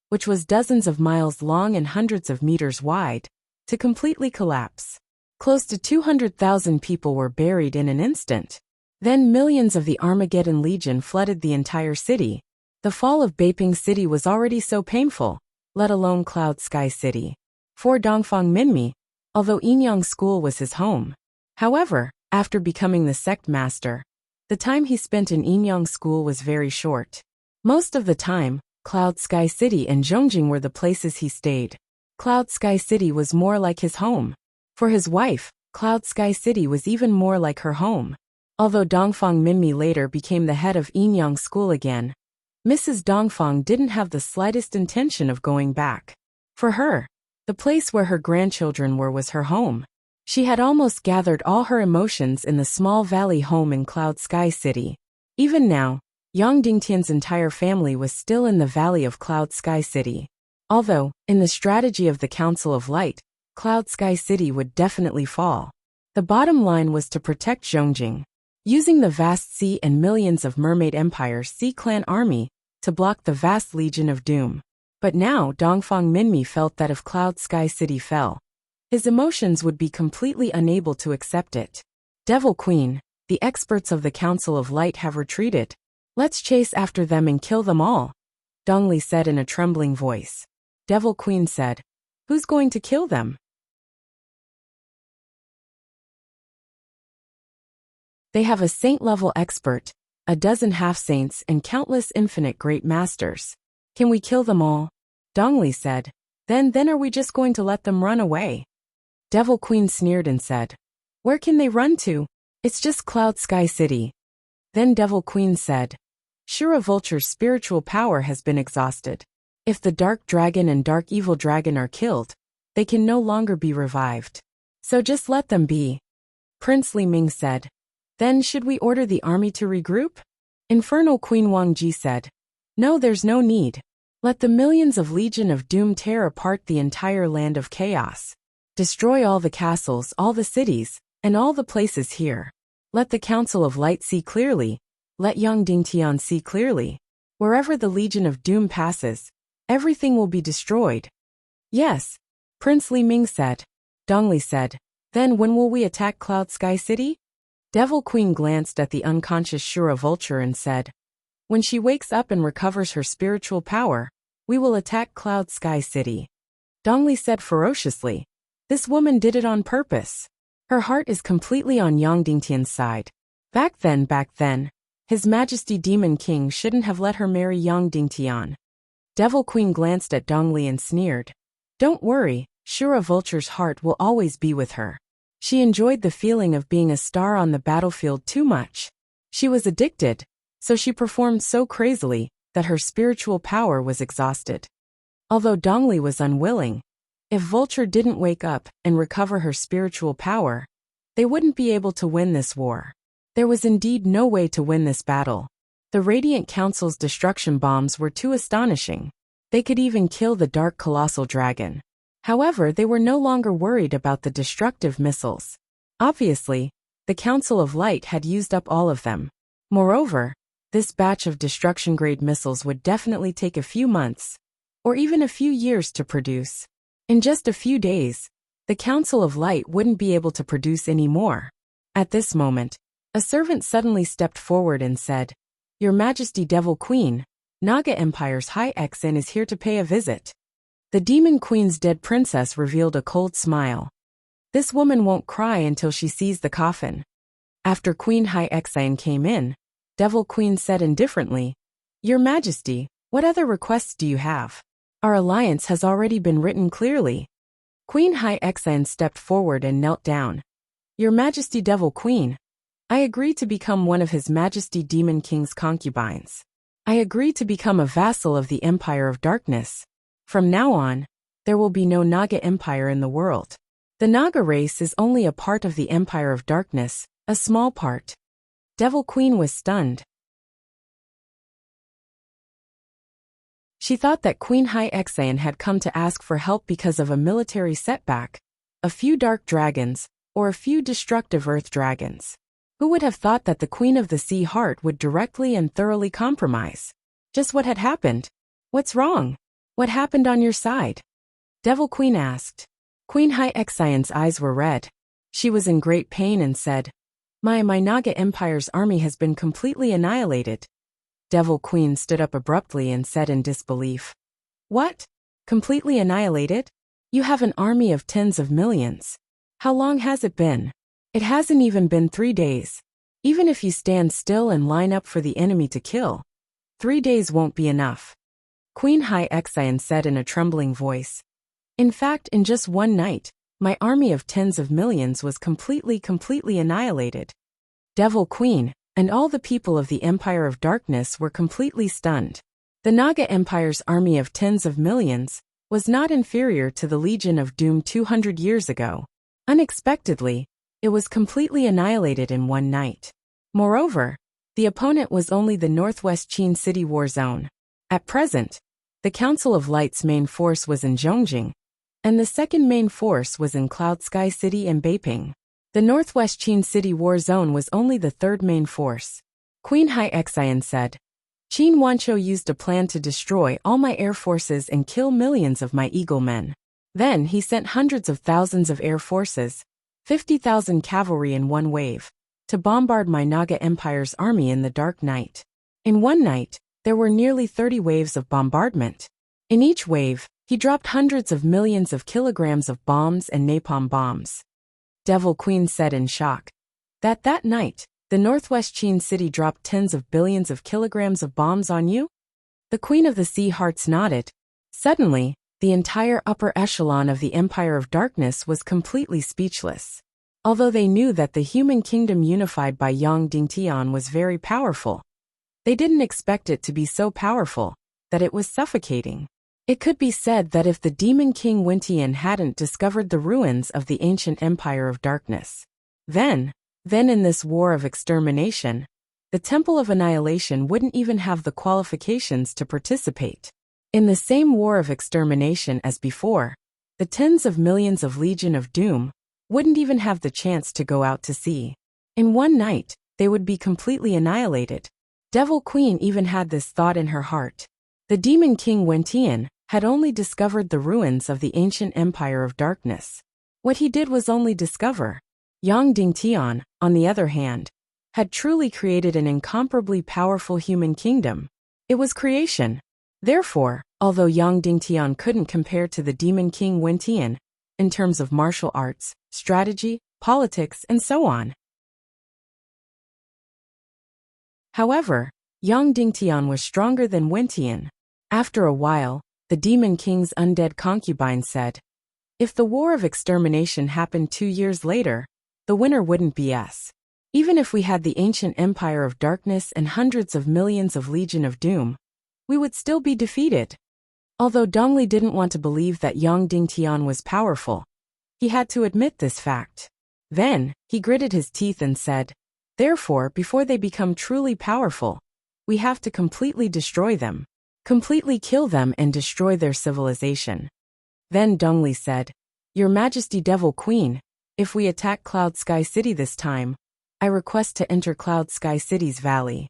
which was dozens of miles long and hundreds of meters wide, to completely collapse. Close to 200,000 people were buried in an instant. Then millions of the Armageddon Legion flooded the entire city. The fall of Beiping City was already so painful, let alone Cloud Sky City. For Dongfang Minmi, although Yinyang School was his home. However, after becoming the sect master, the time he spent in Yinyang School was very short. Most of the time, Cloud Sky City and Zhongjing were the places he stayed. Cloud Sky City was more like his home. For his wife, Cloud Sky City was even more like her home. Although Dongfang Minmi later became the head of Yinyang School again, Mrs. Dongfang didn't have the slightest intention of going back. For her, the place where her grandchildren were was her home. She had almost gathered all her emotions in the small valley home in Cloud Sky City. Even now, Yang Dingtian's entire family was still in the valley of Cloud Sky City. Although, in the strategy of the Council of Light, Cloud Sky City would definitely fall. The bottom line was to protect Zhongjing, using the vast sea and millions of Mermaid Empire's Sea Clan army to block the vast Legion of Doom. But now Dongfang Minmi felt that if Cloud Sky City fell, his emotions would be completely unable to accept it. Devil Queen, the experts of the Council of Light have retreated. Let's chase after them and kill them all, Dongli said in a trembling voice. Devil Queen said, "Who's going to kill them?" They have a saint-level expert, a dozen half-saints and countless infinite great masters. Can we kill them all? Dongli said. Then are we just going to let them run away? Devil Queen sneered and said, "Where can they run to? It's just Cloud Sky City." Then Devil Queen said, "Shura Vulture's spiritual power has been exhausted. If the Dark Dragon and Dark Evil Dragon are killed, they can no longer be revived. So just let them be." Prince Li Ming said, "Then should we order the army to regroup?" Infernal Queen Wang Ji said, "No, there's no need. Let the millions of Legion of Doom tear apart the entire land of chaos. Destroy all the castles, all the cities, and all the places here. Let the Council of Light see clearly. Let Yang Dingtian see clearly. Wherever the Legion of Doom passes, everything will be destroyed. Yes, Prince Li Ming said. Dongli said, then when will we attack Cloud Sky City? Devil Queen glanced at the unconscious Shura Vulture and said, when she wakes up and recovers her spiritual power, we will attack Cloud Sky City. Dongli said ferociously, this woman did it on purpose. Her heart is completely on Yang Dingtian's side. Back then, His Majesty Demon King shouldn't have let her marry Yang Dingtian. Devil Queen glanced at Dongli and sneered. Don't worry, Shura Vulture's heart will always be with her. She enjoyed the feeling of being a star on the battlefield too much. She was addicted, so she performed so crazily that her spiritual power was exhausted. Although Dongli was unwilling, if Vulture didn't wake up and recover her spiritual power, they wouldn't be able to win this war. There was indeed no way to win this battle. The Radiant Council's destruction bombs were too astonishing. They could even kill the Dark Colossal Dragon. However, they were no longer worried about the destructive missiles. Obviously, the Council of Light had used up all of them. Moreover, this batch of destruction-grade missiles would definitely take a few months, or even a few years to produce. In just a few days, the Council of Light wouldn't be able to produce any more. At this moment, a servant suddenly stepped forward and said, Your Majesty Devil Queen, Naga Empire's High Exan is here to pay a visit. The Demon Queen's dead princess revealed a cold smile. This woman won't cry until she sees the coffin. After Queen High Exan came in, Devil Queen said indifferently, Your Majesty, what other requests do you have? Our alliance has already been written clearly. Queen High Exan stepped forward and knelt down. Your Majesty Devil Queen, I agree to become one of His Majesty Demon King's concubines. I agree to become a vassal of the Empire of Darkness. From now on, there will be no Naga Empire in the world. The Naga race is only a part of the Empire of Darkness, a small part. Devil Queen was stunned. She thought that Queen High Exan had come to ask for help because of a military setback, a few dark dragons, or a few destructive earth dragons. Who would have thought that the Queen of the Sea Heart would directly and thoroughly compromise? Just what had happened? What's wrong? What happened on your side? Devil Queen asked. Queen High Exan's eyes were red. She was in great pain and said, My Naga Empire's army has been completely annihilated. Devil Queen stood up abruptly and said in disbelief, What? Completely annihilated? You have an army of tens of millions. How long has it been? It hasn't even been 3 days. Even if you stand still and line up for the enemy to kill, 3 days won't be enough. Queen High Exan said in a trembling voice. In fact, in just one night, my army of tens of millions was completely annihilated. Devil Queen, and all the people of the Empire of Darkness were completely stunned. The Naga Empire's army of tens of millions was not inferior to the Legion of Doom 200 years ago. Unexpectedly, it was completely annihilated in one night. Moreover, the opponent was only the Northwest Qin City war zone. At present, the Council of Light's main force was in Zhongjing, and the second main force was in Cloud Sky City and Beiping. The Northwest Qin City war zone was only the third main force. Queen High Exan said, Qin Wancho used a plan to destroy all my air forces and kill millions of my eagle men. Then he sent hundreds of thousands of air forces, 50,000 cavalry in one wave, to bombard my Naga Empire's army in the dark night. In one night, there were nearly 30 waves of bombardment. In each wave, he dropped hundreds of millions of kilograms of bombs and napalm bombs. Devil Queen said in shock. That night, the Northwest Qin City dropped tens of billions of kilograms of bombs on you? The Queen of the Sea Hearts nodded. Suddenly, the entire upper echelon of the Empire of Darkness was completely speechless. Although they knew that the human kingdom unified by Yang Dingtian was very powerful, they didn't expect it to be so powerful that it was suffocating. It could be said that if the Demon King Wintian hadn't discovered the ruins of the ancient Empire of Darkness, then in this war of extermination, the Temple of Annihilation wouldn't even have the qualifications to participate. In the same war of extermination as before, the tens of millions of Legion of Doom wouldn't even have the chance to go out to sea. In one night, they would be completely annihilated. Devil Queen even had this thought in her heart. The demon king Wentian had only discovered the ruins of the ancient empire of darkness. What he did was only discover. Yang Dingtian, on the other hand, had truly created an incomparably powerful human kingdom. It was creation. Therefore, although Yang Dingtian couldn't compare to the demon king Wentian in terms of martial arts, strategy, politics, and so on. However, Yang Dingtian was stronger than Wentian. After a while, the demon king's undead concubine said, "If the war of extermination happened 2 years later, the winner wouldn't be us. Even if we had the ancient empire of darkness and hundreds of millions of Legion of Doom, we would still be defeated." Although Dongli didn't want to believe that Yang Dingtian was powerful, he had to admit this fact. Then, he gritted his teeth and said, "Therefore, before they become truly powerful, we have to completely destroy them. Completely kill them and destroy their civilization." Then Dongli said, "Your Majesty Devil Queen, if we attack Cloud Sky City this time, I request to enter Cloud Sky City's valley."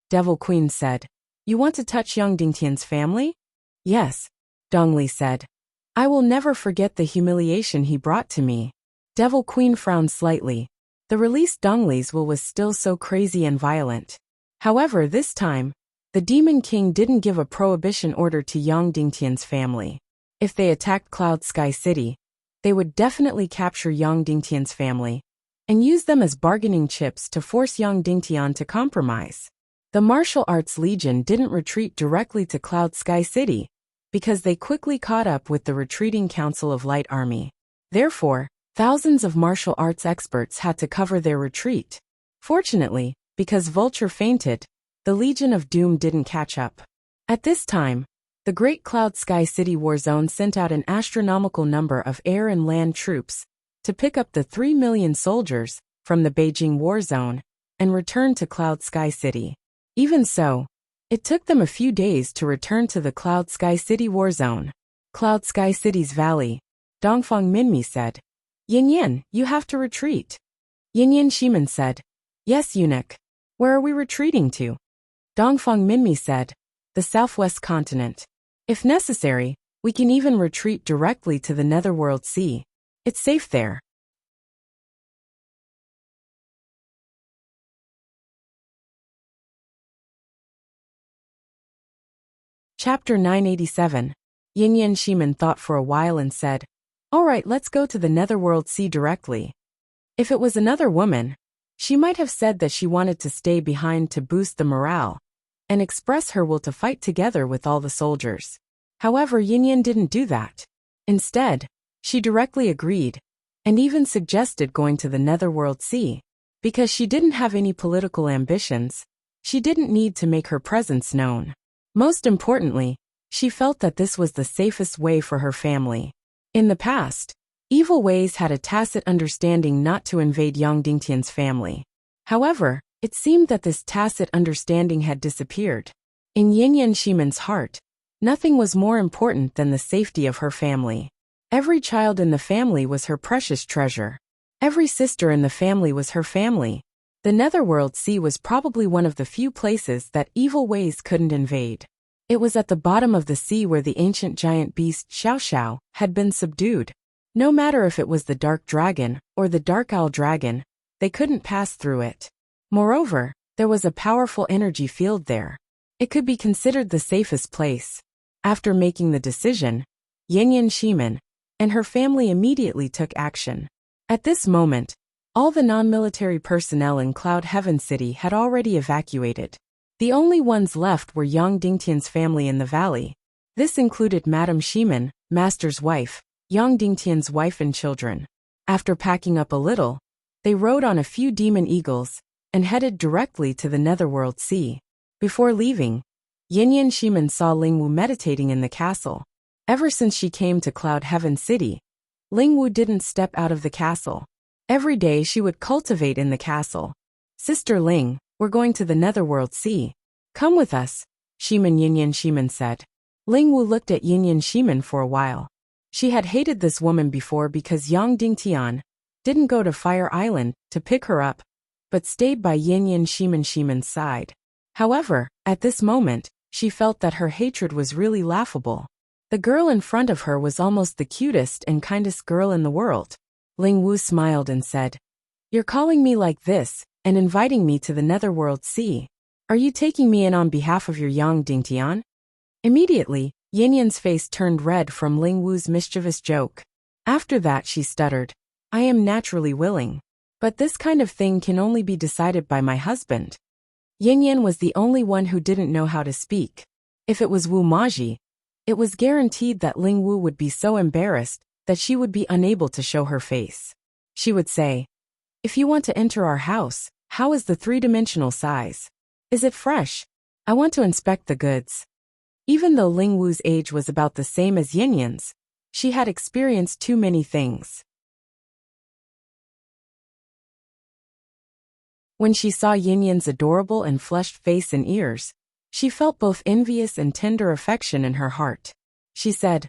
Devil Queen said, "You want to touch Yang Dingtian's family?" "Yes," Dongli said. "I will never forget the humiliation he brought to me." Devil Queen frowned slightly. The released Dongli's will was still so crazy and violent. However, this time, the Demon King didn't give a prohibition order to Yang Dingtian's family. If they attacked Cloud Sky City, they would definitely capture Yang Dingtian's family and use them as bargaining chips to force Yang Dingtian to compromise. The Martial Arts Legion didn't retreat directly to Cloud Sky City because they quickly caught up with the retreating Council of Light Army. Therefore, thousands of martial arts experts had to cover their retreat. Fortunately, because Vulture fainted, the Legion of Doom didn't catch up. At this time, the Great Cloud Sky City War Zone sent out an astronomical number of air and land troops to pick up the 3 million soldiers from the Beijing War Zone and return to Cloud Sky City. Even so, it took them a few days to return to the Cloud Sky City War Zone. Cloud Sky City's valley, Dongfang Minmi said, "Yin Yin, you have to retreat." Yin Yin Shiman said, "Yes, eunuch. Where are we retreating to?" Dongfang Minmi said, "The southwest continent. If necessary, we can even retreat directly to the Netherworld Sea. It's safe there." Chapter 987. Yin Yin Shiman thought for a while and said, "All right, let's go to the Netherworld Sea directly." If it was another woman, she might have said that she wanted to stay behind to boost the morale and express her will to fight together with all the soldiers. However, Yin Yin didn't do that. Instead, she directly agreed and even suggested going to the Netherworld Sea. Because she didn't have any political ambitions, she didn't need to make her presence known. Most importantly, she felt that this was the safest way for her family. In the past, Evil Ways had a tacit understanding not to invade Yang Dingtian's family. However, it seemed that this tacit understanding had disappeared. In Yin Yin Shiman's heart, nothing was more important than the safety of her family. Every child in the family was her precious treasure. Every sister in the family was her family. The Netherworld Sea was probably one of the few places that Evil Ways couldn't invade. It was at the bottom of the sea where the ancient giant beast Xiao Xiao had been subdued. No matter if it was the Dark Dragon or the Dark Owl Dragon, they couldn't pass through it. Moreover, there was a powerful energy field there. It could be considered the safest place. After making the decision, Yin Yin Shiman and her family immediately took action. At this moment, all the non-military personnel in Cloud Heaven City had already evacuated. The only ones left were Yang Dingtian's family in the valley. This included Madame Shiman, Master's wife, Yang Dingtian's wife and children. After packing up a little, they rode on a few demon eagles and headed directly to the Netherworld Sea. Before leaving, Yin Yin Shiman saw Lingwu meditating in the castle. Ever since she came to Cloud Heaven City, Lingwu didn't step out of the castle. Every day she would cultivate in the castle. "Sister Ling, we're going to the Netherworld Sea. Come with us," Shiman Yin Yin Shiman said. Lingwu looked at Yin Yin Shiman for a while. She had hated this woman before because Yang Dingtian didn't go to Fire Island to pick her up but stayed by Yin Shiman's side. However, at this moment, she felt that her hatred was really laughable. The girl in front of her was almost the cutest and kindest girl in the world. Ling Wu smiled and said, "You're calling me like this, and inviting me to the Netherworld Sea. Are you taking me in on behalf of your Yang Dingtian?" Immediately, Yan's face turned red from Ling Wu's mischievous joke. After that she stuttered, "I am naturally willing. But this kind of thing can only be decided by my husband." Yan was the only one who didn't know how to speak. If it was Wu Maji, it was guaranteed that Ling Wu would be so embarrassed that she would be unable to show her face. She would say, "If you want to enter our house, how is the three-dimensional size? Is it fresh? I want to inspect the goods." Even though Ling Wu's age was about the same as Yan's, she had experienced too many things. When she saw Yan's adorable and flushed face and ears, she felt both envious and tender affection in her heart. She said,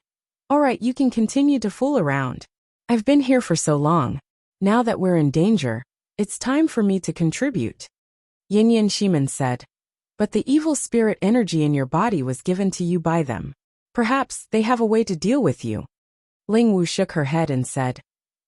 "All right, you can continue to fool around. I've been here for so long. Now that we're in danger, it's time for me to contribute." Yin Shiman said, "But the evil spirit energy in your body was given to you by them. Perhaps they have a way to deal with you." Ling Wu shook her head and said,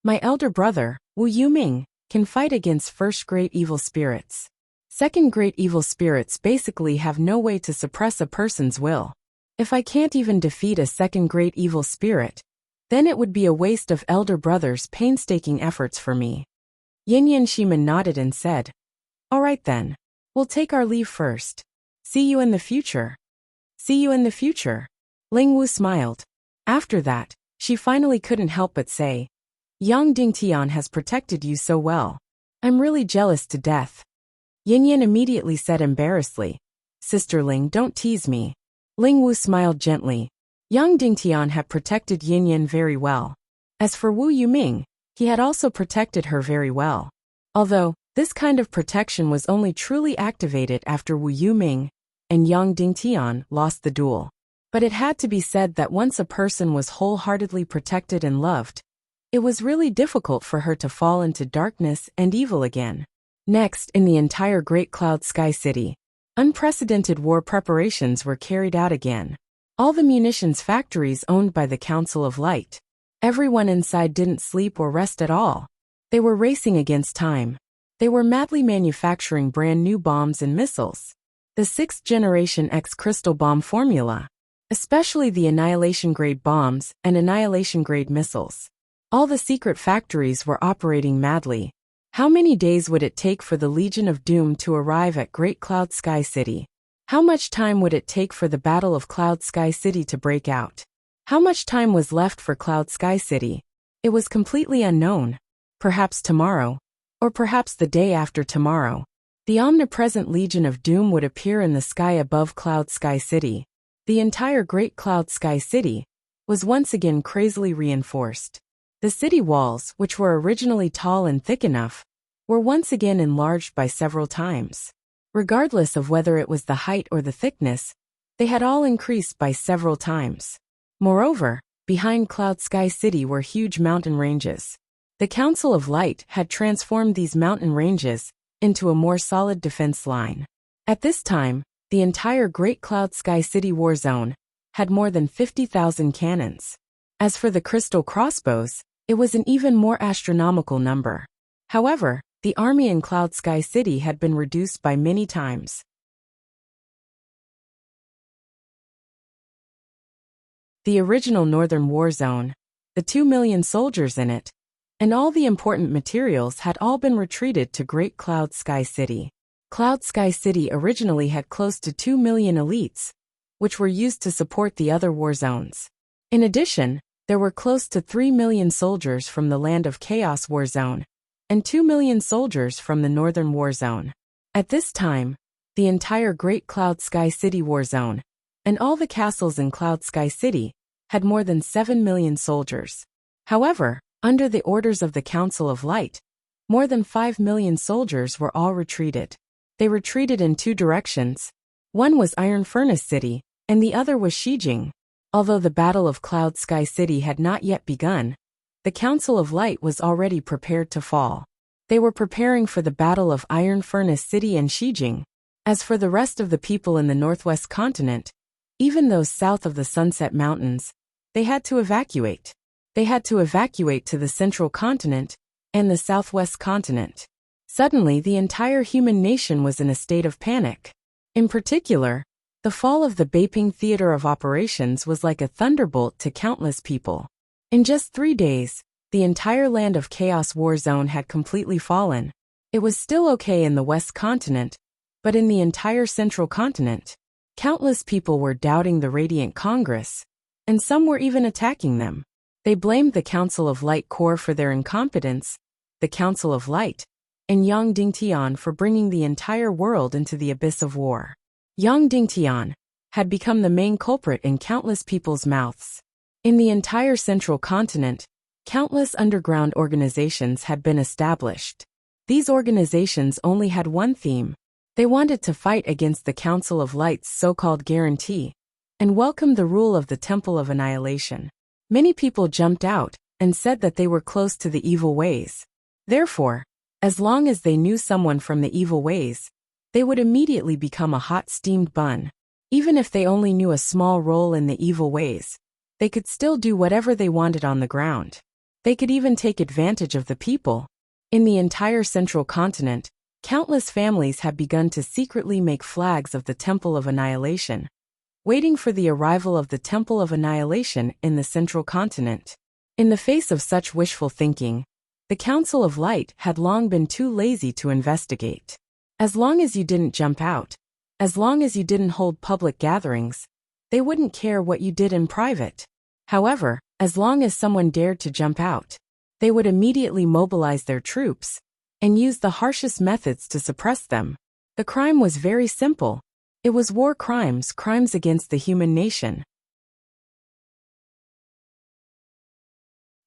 "My elder brother, Wu Yuming, can fight against first-grade evil spirits. Second-grade evil spirits basically have no way to suppress a person's will. If I can't even defeat a second-grade evil spirit, then it would be a waste of elder brother's painstaking efforts for me." Yin Shiman nodded and said, "All right then. We'll take our leave first. See you in the future." "See you in the future." Ling Wu smiled. After that, she finally couldn't help but say, "Yang Dingtian has protected you so well. I'm really jealous to death." Yin immediately said embarrassedly, "Sister Ling, don't tease me." Ling Wu smiled gently. Yang Dingtian had protected Yin very well. As for Wu Yuming, he had also protected her very well. Although, this kind of protection was only truly activated after Wu Yuming and Yang Dingtian lost the duel. But it had to be said that once a person was wholeheartedly protected and loved, it was really difficult for her to fall into darkness and evil again. Next, in the entire Great Cloud Sky City, unprecedented war preparations were carried out again. All the munitions factories owned by the Council of Light. Everyone inside didn't sleep or rest at all. They were racing against time. They were madly manufacturing brand new bombs and missiles. The 6th generation X crystal bomb formula, especially the annihilation-grade bombs and annihilation-grade missiles. All the secret factories were operating madly. How many days would it take for the Legion of Doom to arrive at Great Cloud Sky City? How much time would it take for the Battle of Cloud Sky City to break out? How much time was left for Cloud Sky City? It was completely unknown. Perhaps tomorrow, or perhaps the day after tomorrow, the omnipresent Legion of Doom would appear in the sky above Cloud Sky City. The entire Great Cloud Sky City was once again crazily reinforced. The city walls, which were originally tall and thick enough, were once again enlarged by several times. Regardless of whether it was the height or the thickness, they had all increased by several times. Moreover, behind Cloud Sky City were huge mountain ranges. The Council of Light had transformed these mountain ranges into a more solid defense line. At this time, the entire Great Cloud Sky City war zone had more than 50,000 cannons. As for the crystal crossbows, it was an even more astronomical number. However, the army in Cloud Sky City had been reduced by many times. The original Northern War Zone, the 2 million soldiers in it, and all the important materials had all been retreated to Great Cloud Sky City. Cloud Sky City originally had close to 2 million elites, which were used to support the other war zones. In addition, there were close to 3 million soldiers from the Land of Chaos War Zone, and 2 million soldiers from the Northern War Zone. At this time, the entire Great Cloud Sky City War Zone, and all the castles in Cloud Sky City, had more than 7 million soldiers. However, under the orders of the Council of Light, more than 5 million soldiers were all retreated. They retreated in 2 directions. One was Iron Furnace City, and the other was Shijing. Although the Battle of Cloud Sky City had not yet begun, the Council of Light was already prepared to fall. They were preparing for the Battle of Iron Furnace City and Xijing. As for the rest of the people in the northwest continent, even those south of the Sunset Mountains, they had to evacuate. They had to evacuate to the central continent and the southwest continent. Suddenly, the entire human nation was in a state of panic. In particular, the fall of the Beiping Theater of Operations was like a thunderbolt to countless people. In just 3 days, the entire land of Chaos War Zone had completely fallen. It was still okay in the West Continent, but in the entire Central Continent, countless people were doubting the Radiant Congress, and some were even attacking them. They blamed the Council of Light Corps for their incompetence, the Council of Light, and Yang Dingtian for bringing the entire world into the abyss of war. Yang Dingtian had become the main culprit in countless people's mouths. In the entire Central Continent, countless underground organizations had been established. These organizations only had one theme. They wanted to fight against the Council of Light's so-called guarantee and welcome the rule of the Temple of Annihilation. Many people jumped out and said that they were close to the evil ways. Therefore, as long as they knew someone from the evil ways, they would immediately become a hot steamed bun. Even if they only knew a small role in the evil ways, they could still do whatever they wanted on the ground. They could even take advantage of the people. In the entire Central Continent, countless families had begun to secretly make flags of the Temple of Annihilation, waiting for the arrival of the Temple of Annihilation in the Central Continent. In the face of such wishful thinking, the Council of Light had long been too lazy to investigate. As long as you didn't jump out, as long as you didn't hold public gatherings, they wouldn't care what you did in private. However, as long as someone dared to jump out, they would immediately mobilize their troops and use the harshest methods to suppress them. The crime was very simple. It was war crimes, crimes against the human nation.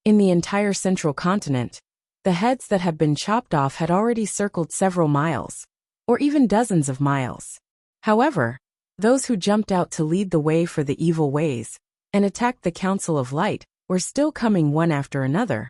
In the entire Central Continent, the heads that had been chopped off had already circled several miles, or even dozens of miles. However, those who jumped out to lead the way for the evil ways and attacked the Council of Light were still coming one after another,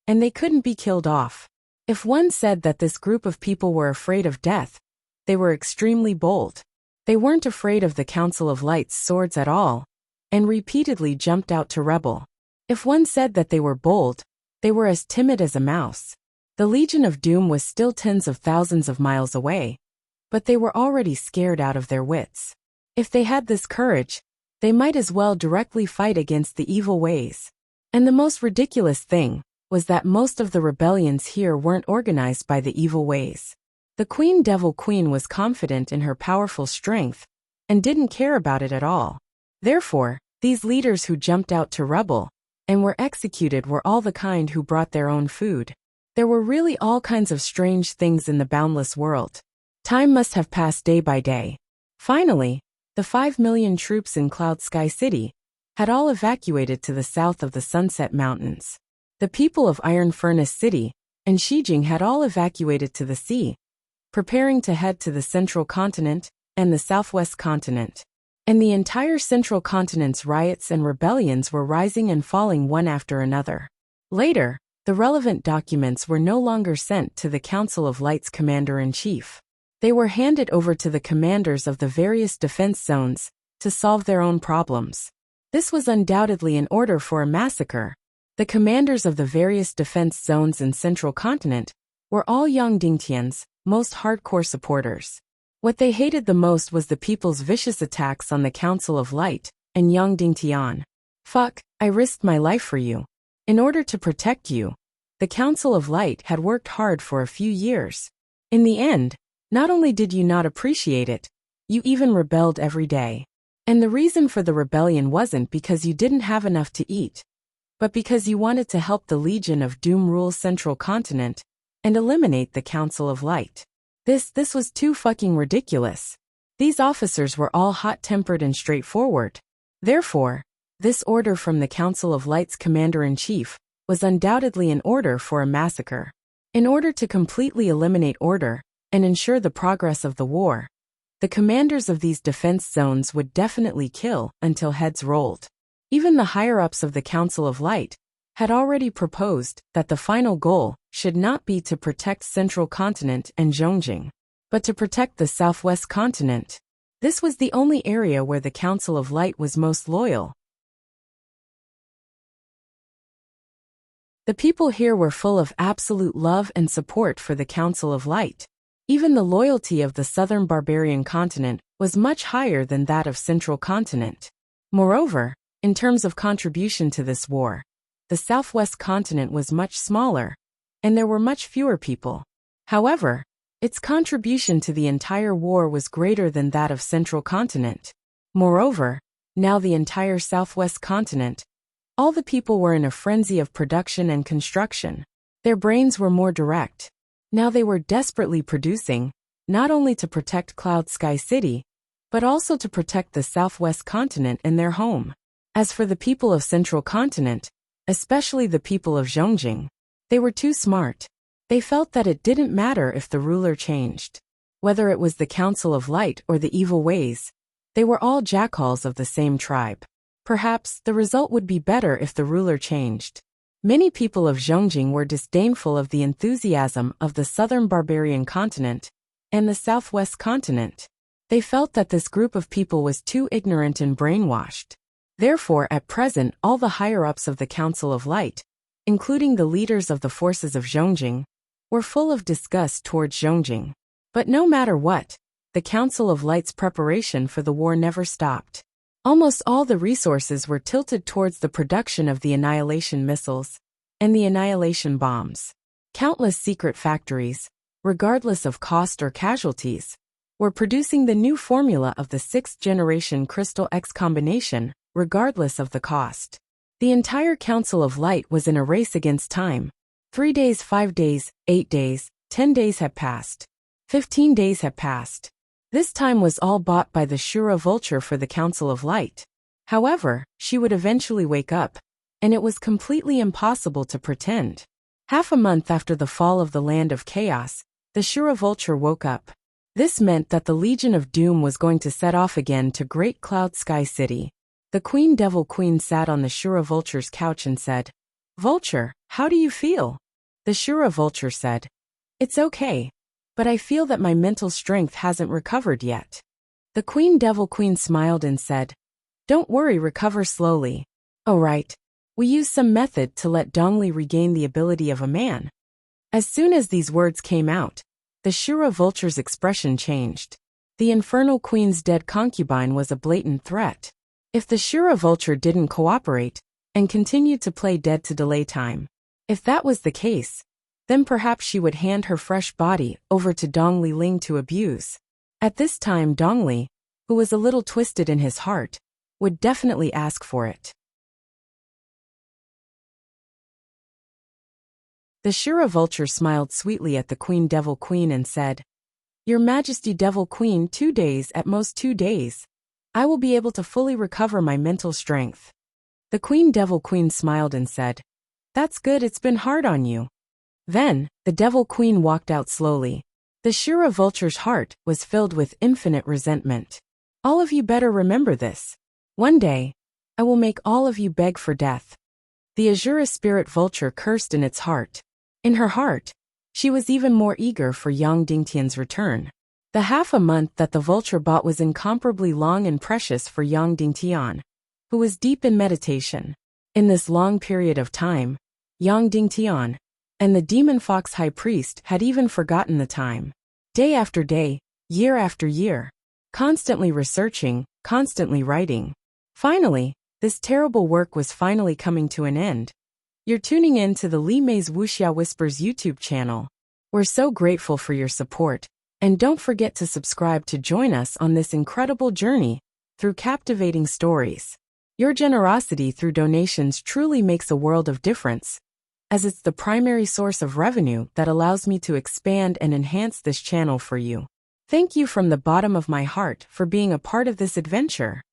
and they couldn't be killed off. If one said that this group of people were afraid of death, they were extremely bold. They weren't afraid of the Council of Light's swords at all, and repeatedly jumped out to rebel. If one said that they were bold, they were as timid as a mouse. The Legion of Doom was still tens of thousands of miles away, but they were already scared out of their wits. If they had this courage, they might as well directly fight against the evil ways. And the most ridiculous thing was that most of the rebellions here weren't organized by the evil ways. The Queen Devil Queen was confident in her powerful strength and didn't care about it at all. Therefore, these leaders who jumped out to rebel and were executed were all the kind who brought their own food. There were really all kinds of strange things in the boundless world. Time must have passed day by day. Finally, the 5 million troops in Cloud Sky City had all evacuated to the south of the Sunset Mountains. The people of Iron Furnace City and Xijing had all evacuated to the sea, preparing to head to the Central Continent and the Southwest Continent. And the entire Central Continent's riots and rebellions were rising and falling one after another. Later, the relevant documents were no longer sent to the Council of Light's commander-in-chief. They were handed over to the commanders of the various defense zones to solve their own problems. This was undoubtedly an order for a massacre. The commanders of the various defense zones in Central Continent were all Yang Dingtian's most hardcore supporters. What they hated the most was the people's vicious attacks on the Council of Light and Yang Dingtian. Fuck, I risked my life for you. In order to protect you, the Council of Light had worked hard for a few years. In the end, not only did you not appreciate it, you even rebelled every day. And the reason for the rebellion wasn't because you didn't have enough to eat, but because you wanted to help the Legion of Doom rule Central Continent and eliminate the Council of Light. This was too fucking ridiculous. These officers were all hot-tempered and straightforward. Therefore, this order from the Council of Light's commander-in-chief was undoubtedly an order for a massacre. In order to completely eliminate order and ensure the progress of the war, the commanders of these defense zones would definitely kill until heads rolled. Even the higher-ups of the Council of Light had already proposed that the final goal should not be to protect Central Continent and Zhongjing, but to protect the Southwest Continent. This was the only area where the Council of Light was most loyal. The people here were full of absolute love and support for the Council of Light. Even the loyalty of the Southern Barbarian Continent was much higher than that of Central Continent. Moreover, in terms of contribution to this war, the Southwest Continent was much smaller, and there were much fewer people. However, its contribution to the entire war was greater than that of Central Continent. Moreover, now the entire Southwest Continent, all the people were in a frenzy of production and construction. Their brains were more direct. Now they were desperately producing, not only to protect Cloud Sky City, but also to protect the Southwest Continent and their home. As for the people of Central Continent, especially the people of Zhongjing, they were too smart. They felt that it didn't matter if the ruler changed. Whether it was the Council of Light or the evil ways, they were all jackals of the same tribe. Perhaps the result would be better if the ruler changed. Many people of Zhongjing were disdainful of the enthusiasm of the Southern Barbarian Continent and the Southwest Continent. They felt that this group of people was too ignorant and brainwashed. Therefore, at present, all the higher-ups of the Council of Light, including the leaders of the forces of Zhongjing, were full of disgust towards Zhongjing. But no matter what, the Council of Light's preparation for the war never stopped. Almost all the resources were tilted towards the production of the annihilation missiles and the annihilation bombs. Countless secret factories, regardless of cost or casualties, were producing the new formula of the 6th-generation Crystal X combination, regardless of the cost. The entire Council of Light was in a race against time. 3 days, 5 days, 8 days, 10 days had passed. 15 days had passed. This time was all bought by the Shura Vulture for the Council of Light. However, she would eventually wake up, and it was completely impossible to pretend. Half a month after the fall of the Land of Chaos, the Shura Vulture woke up. This meant that the Legion of Doom was going to set off again to Great Cloud Sky City. The Queen Devil Queen sat on the Shura Vulture's couch and said, "Vulture, how do you feel?" The Shura Vulture said, "It's okay, but I feel that my mental strength hasn't recovered yet." The Queen Devil Queen smiled and said, "Don't worry, recover slowly. Oh right, we use some method to let Dongli regain the ability of a man." As soon as these words came out, the Shura Vulture's expression changed. The Infernal Queen's dead concubine was a blatant threat. If the Shura Vulture didn't cooperate and continued to play dead to delay time, if that was the case, then perhaps she would hand her fresh body over to Dongli Ling to abuse. At this time Dongli, who was a little twisted in his heart, would definitely ask for it. The Shura Vulture smiled sweetly at the Queen Devil Queen and said, "Your Majesty Devil Queen, 2 days, at most 2 days. I will be able to fully recover my mental strength." The Queen Devil Queen smiled and said, "That's good, it's been hard on you." Then, the Devil Queen walked out slowly. The Shura Vulture's heart was filled with infinite resentment. "All of you better remember this. One day, I will make all of you beg for death." The Azura Spirit Vulture cursed in its heart. In her heart, she was even more eager for Yang Dingtian's return. The half a month that the Vulture bought was incomparably long and precious for Yang Dingtian, who was deep in meditation. In this long period of time, Yang Dingtian and the Demon Fox High Priest had even forgotten the time. Day after day, year after year, constantly researching, constantly writing. Finally, this terrible work was finally coming to an end. You're tuning in to the Li Mei's Wuxia Whispers YouTube channel. We're so grateful for your support, and don't forget to subscribe to join us on this incredible journey through captivating stories. Your generosity through donations truly makes a world of difference, as it's the primary source of revenue that allows me to expand and enhance this channel for you. Thank you from the bottom of my heart for being a part of this adventure.